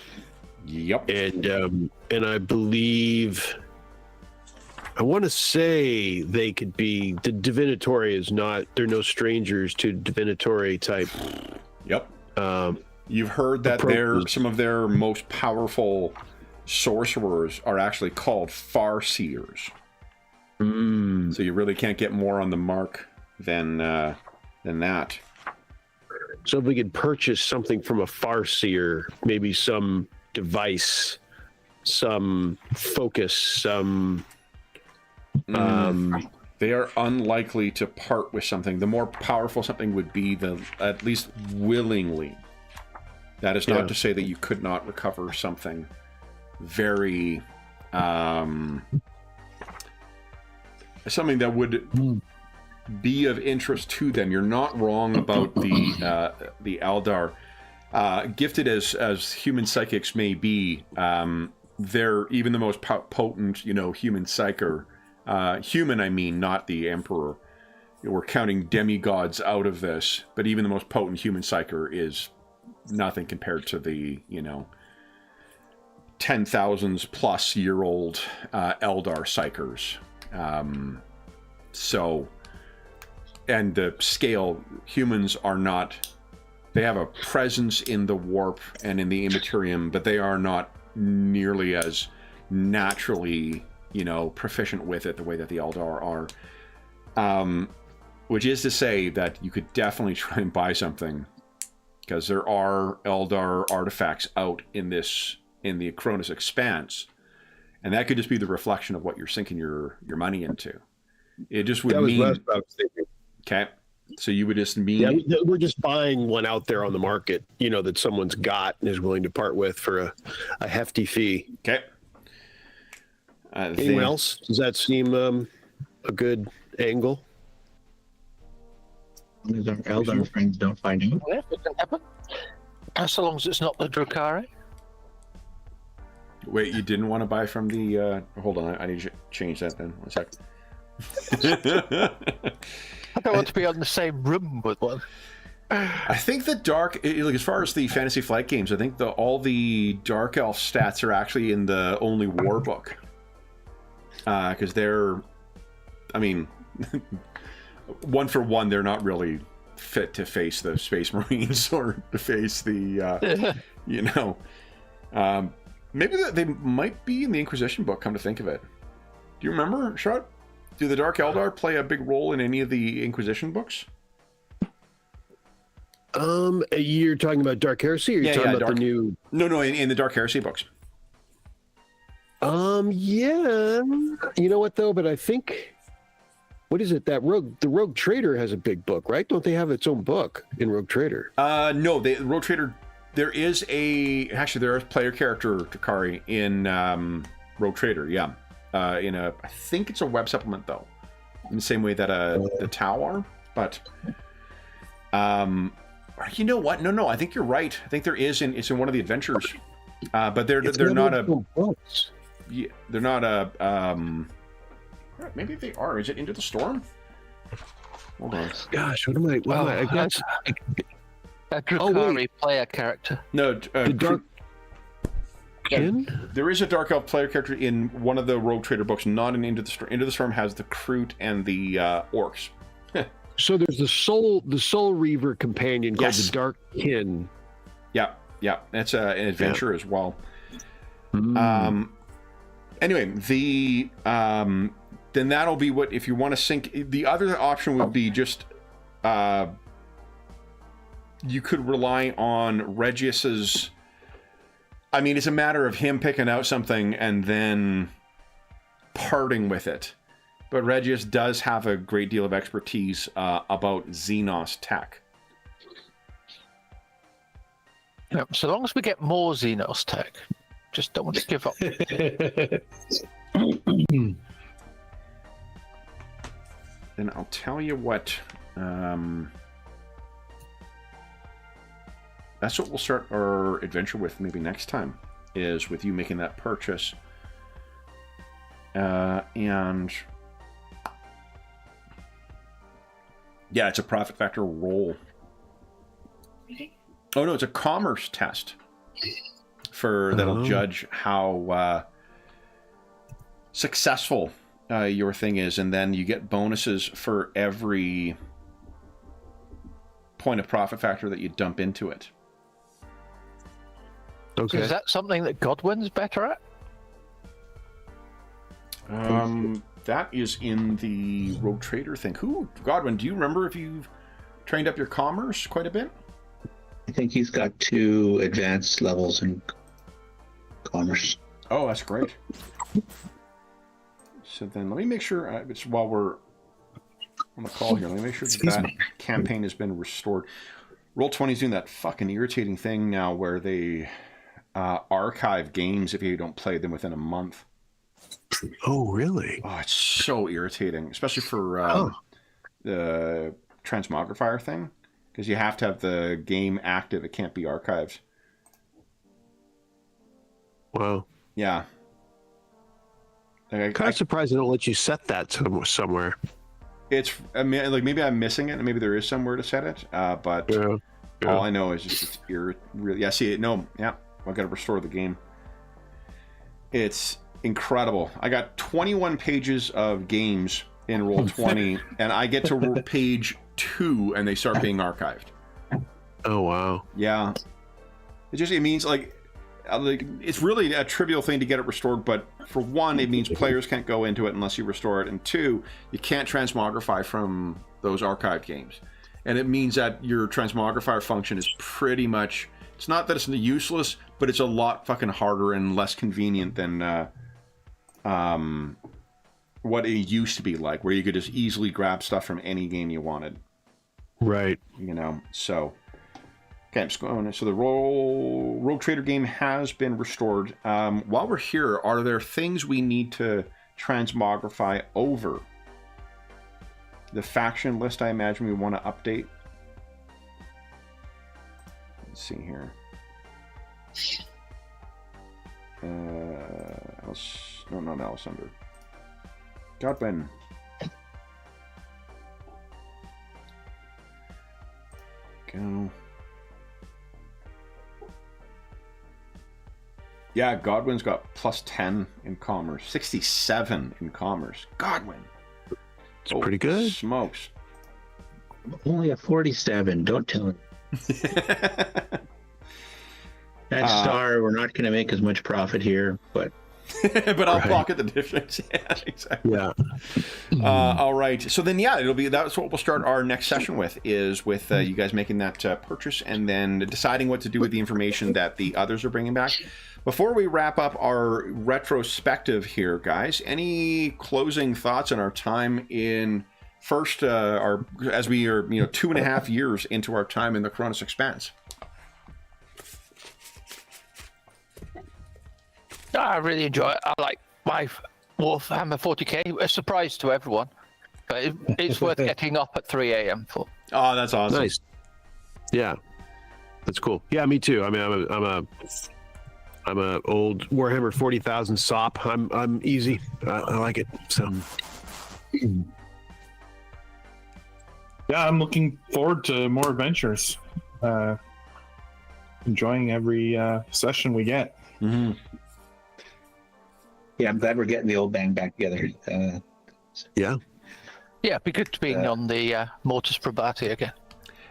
Yep. And I believe, I want to say they could be, the divinatory is not, they're no strangers to divinatory type. Yep. You've heard that some of their most powerful sorcerers are actually called farseers. So you really can't get more on the mark than that. So if we could purchase something from a farseer, maybe some device, some focus, some... They are unlikely to part with something. The more powerful something would be, at least willingly. That is not to say that you could not recover something very... something that would be of interest to them. You're not wrong about the Eldar. Gifted as human psychics may be, they're even the most potent, human psyker. Human, I mean, not the Emperor. We're counting demigods out of this, but even the most potent human psyker is nothing compared to the, 10,000s plus year old Eldar psychers. And the scale, humans are not, they have a presence in the warp and in the immaterium, but they are not nearly as naturally, proficient with it the way that the Eldar are. Which is to say that you could definitely try and buy something, because there are Eldar artifacts out in the Koronus Expanse, and that could just be the reflection of what you're sinking your money into. It just would mean... That was what I was thinking. Okay. So you would just mean... Yeah, we're just buying one out there on the market, that someone's got and is willing to part with for a hefty fee. Okay. Anyone else? Does that seem a good angle? As our Eldar friends don't find out. Yeah, it can happen. As long as it's not the Drukhari. Wait, you didn't want to buy from the... hold on, I need to change that then. 1 sec. I don't want to be on the same room with one. I think the dark... as far as the Fantasy Flight games, I think all the Dark Elf stats are actually in the only war book. Because they're... I mean... one for one, they're not really fit to face the Space Marines or to face the, maybe they might be in the Inquisition book, come to think of it. Do you remember, Shot? Do the Dark Eldar play a big role in any of the Inquisition books? You're talking about Dark Heresy, or you're talking about the new... No, in the Dark Heresy books. Yeah. You know what, though? But I think... What is it? The Rogue Trader has a big book, right? Don't they have its own book in Rogue Trader? No, the Rogue Trader, there is a player character, Drukhari, in Rogue Trader, yeah. I think it's a web supplement, though, in the same way that the Tau are, but, you know what? No, I think you're right. I think there is, it's in one of the adventures, but they're not they're not a, maybe they are. Is it Into the Storm? Hold on. Gosh, what am I? I guess. A Drukhari player character. No, the Dark Kin? There is a Dark Elf player character in one of the Rogue Trader books, not in Into the Storm. Into the Storm has the Kroot and the orcs. So there's the Soul Reaver companion called the Dark Kin. Yeah. That's an adventure as well. Anyway, then that'll be what, if you want to sync, the other option would be just, you could rely on Regius's, it's a matter of him picking out something and then parting with it. But Regius does have a great deal of expertise about Xenos tech. Yeah, so long as we get more Xenos tech, just don't want to give up. Then I'll tell you what. That's what we'll start our adventure with maybe next time, is with you making that purchase. And yeah, it's a profit factor roll. Oh no, it's a commerce test for that'll judge how successful your thing is, and then you get bonuses for every point of profit factor that you dump into it. Okay. So is that something that Godwin's better at? That is in the Rogue Trader thing. Godwin, do you remember if you've trained up your commerce quite a bit? I think he's got 2 advanced levels in commerce. Oh, that's great. So then let me make sure, it's while we're on the call here, let me make sure that campaign has been restored. Roll20 is doing that fucking irritating thing now where they archive games if you don't play them within a month. Oh, really? Oh, it's so irritating, especially for the transmogrifier thing, because you have to have the game active. It can't be archived. Wow. Yeah. Kind of surprised they don't let you set that somewhere. I mean, like maybe I'm missing it, and maybe there is somewhere to set it. But all I know is just it's really. Yeah, see it. No, yeah, I got to restore the game. It's incredible. I got 21 pages of games in Roll20, and I get to page 2, and they start being archived. Oh wow. Yeah. It means like it's really a trivial thing to get it restored, but for one, it means players can't go into it unless you restore it, and 2, you can't transmogrify from those archived games. And it means that your transmogrifier function is pretty much, it's not that it's useless, but it's a lot fucking harder and less convenient than what it used to be like, where you could just easily grab stuff from any game you wanted. Right. You know, so okay, I'm just going. So the Rogue Trader game has been restored. While we're here, are there things we need to transmogrify over? The faction list, I imagine we want to update. Let's see here. No, not Alessander. Godwin. Go. Yeah, Godwin's got +10 in commerce, 67 in commerce. Godwin. It's pretty good. Smokes. Only a 47. Don't tell him. That star, we're not going to make as much profit here, but but I'll pocket the difference. Yeah, exactly. Yeah. All right. So then, yeah, that's what we'll start our next session with, is with you guys making that purchase and then deciding what to do with the information that the others are bringing back. Before we wrap up our retrospective here, guys, any closing thoughts on our time in first, as we are 2.5 years into our time in the Koronus Expanse? I really enjoy it. I like my Warhammer 40k. A surprise to everyone, but it's worth getting up at 3 a.m. for. Oh, that's awesome. Nice. Yeah, that's cool. Yeah, me too. I mean, I'm a old Warhammer 40,000 sop. I'm easy. I like it. So. Yeah, I'm looking forward to more adventures. Enjoying every session we get. Mm-hmm. yeah, I'm glad we're getting the old band back together. Yeah. Yeah, it'd be good to be on the Mortis Probati again.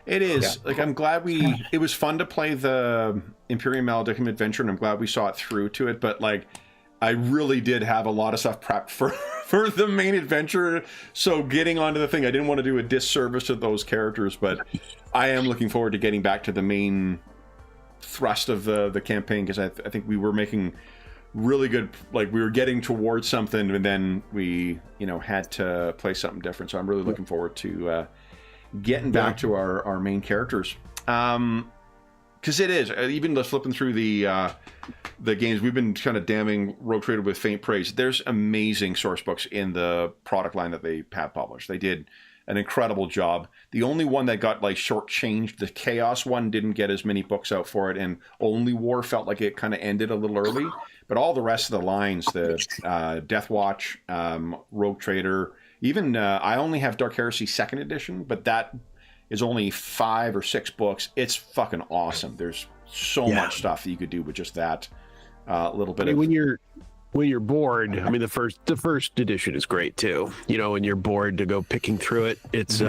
It is. Yeah. Like, I'm glad it was fun to play the Imperium Maledictum adventure, and I'm glad we saw it through to it, but like, I really did have a lot of stuff prepped for the main adventure, so getting onto the thing, I didn't want to do a disservice to those characters, but I am looking forward to getting back to the main thrust of the campaign, because I think we were making really good, like we were getting towards something and then we, you know, had to play something different. So I'm really looking forward to getting back to our main characters. Because it is, even just flipping through the games, we've been kind of damning Rogue Trader with faint praise. There's amazing source books in the product line that they have published. They did an incredible job. The only one that got like shortchanged, the Chaos one, didn't get as many books out for it, and Only War felt like it kind of ended a little early. But all the rest of the lines, the Death Watch, Rogue Trader, even I only have Dark Heresy 2nd edition, but that is only 5 or 6 books. It's fucking awesome. There's so much stuff that you could do with just that little bit of... When you're bored, I mean, the first edition is great too. You know, when you're bored to go picking through it, it's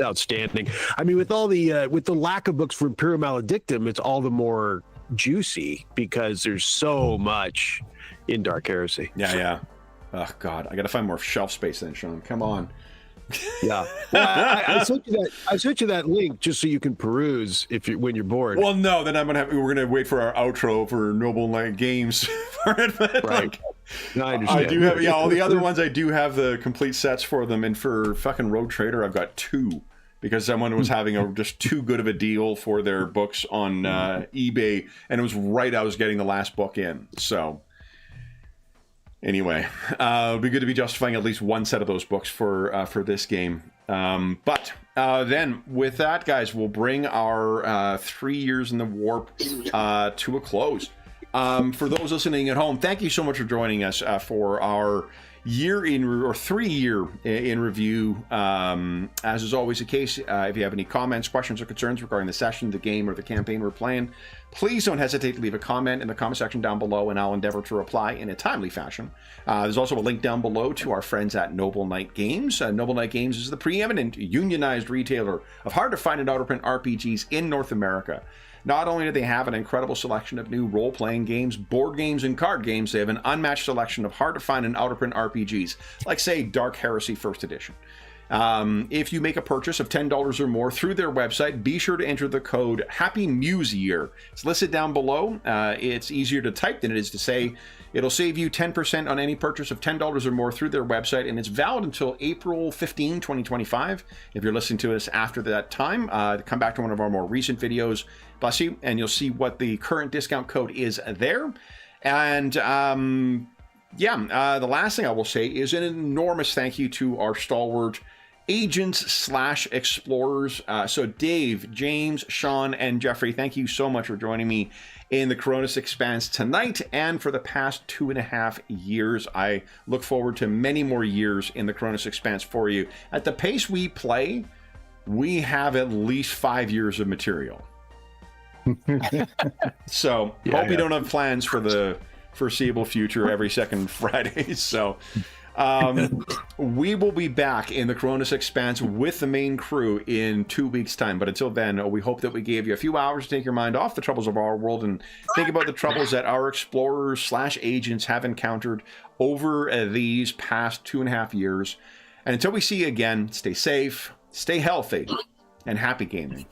outstanding. I mean, with the lack of books for Imperial Maledictum, it's all the more juicy because there's so much in Dark Heresy. Yeah. Oh God, I got to find more shelf space then, Sean. Come on. Yeah, well, I sent you that link just so you can peruse when you're bored. Well, no, then we're gonna wait for our outro for Noble Knight Games for it. But right. No, I understand. I do have all the other ones. I do have the complete sets for them, and for fucking Rogue Trader, I've got 2 because someone was having just too good of a deal for their books on eBay, and it was right. I was getting the last book in, so. Anyway, it'd be good to be justifying at least one set of those books for this game. But then, with that, guys, we'll bring our 3 years in the warp to a close. For those listening at home, thank you so much for joining us for our 3 year in review. As is always the case, if you have any comments, questions, or concerns regarding the session, the game, or the campaign we're playing, please don't hesitate to leave a comment in the comment section down below, and I'll endeavor to reply in a timely fashion. There's also a link down below to our friends at Noble Knight Games. Noble Knight Games is the preeminent unionized retailer of hard-to-find and out-of-print RPGs in North America. Not only do they have an incredible selection of new role-playing games, board games, and card games, they have an unmatched selection of hard-to-find and out-of-print RPGs, like, say, Dark Heresy 1st Edition. If you make a purchase of $10 or more through their website, be sure to enter the code HAPPYMUSEYEAR. It's listed down below. It's easier to type than it is to say. It'll save you 10% on any purchase of $10 or more through their website, and it's valid until April 15, 2025. If you're listening to us after that time, come back to one of our more recent videos, bless you, and you'll see what the current discount code is there. And the last thing I will say is an enormous thank you to our stalwart agents/explorers. So Dave, James, Sean, and Jeffrey, thank you so much for joining me in the Koronus Expanse tonight and for the past 2.5 years. I look forward to many more years in the Koronus Expanse for you. At the pace we play, we have at least 5 years of material. So hope you don't have plans for the foreseeable future every second Friday. So we will be back in the Koronus Expanse with the main crew in 2 weeks' time. But until then, we hope that we gave you a few hours to take your mind off the troubles of our world and think about the troubles that our explorers/agents have encountered over these past 2.5 years. And until we see you again, stay safe, stay healthy, and happy gaming.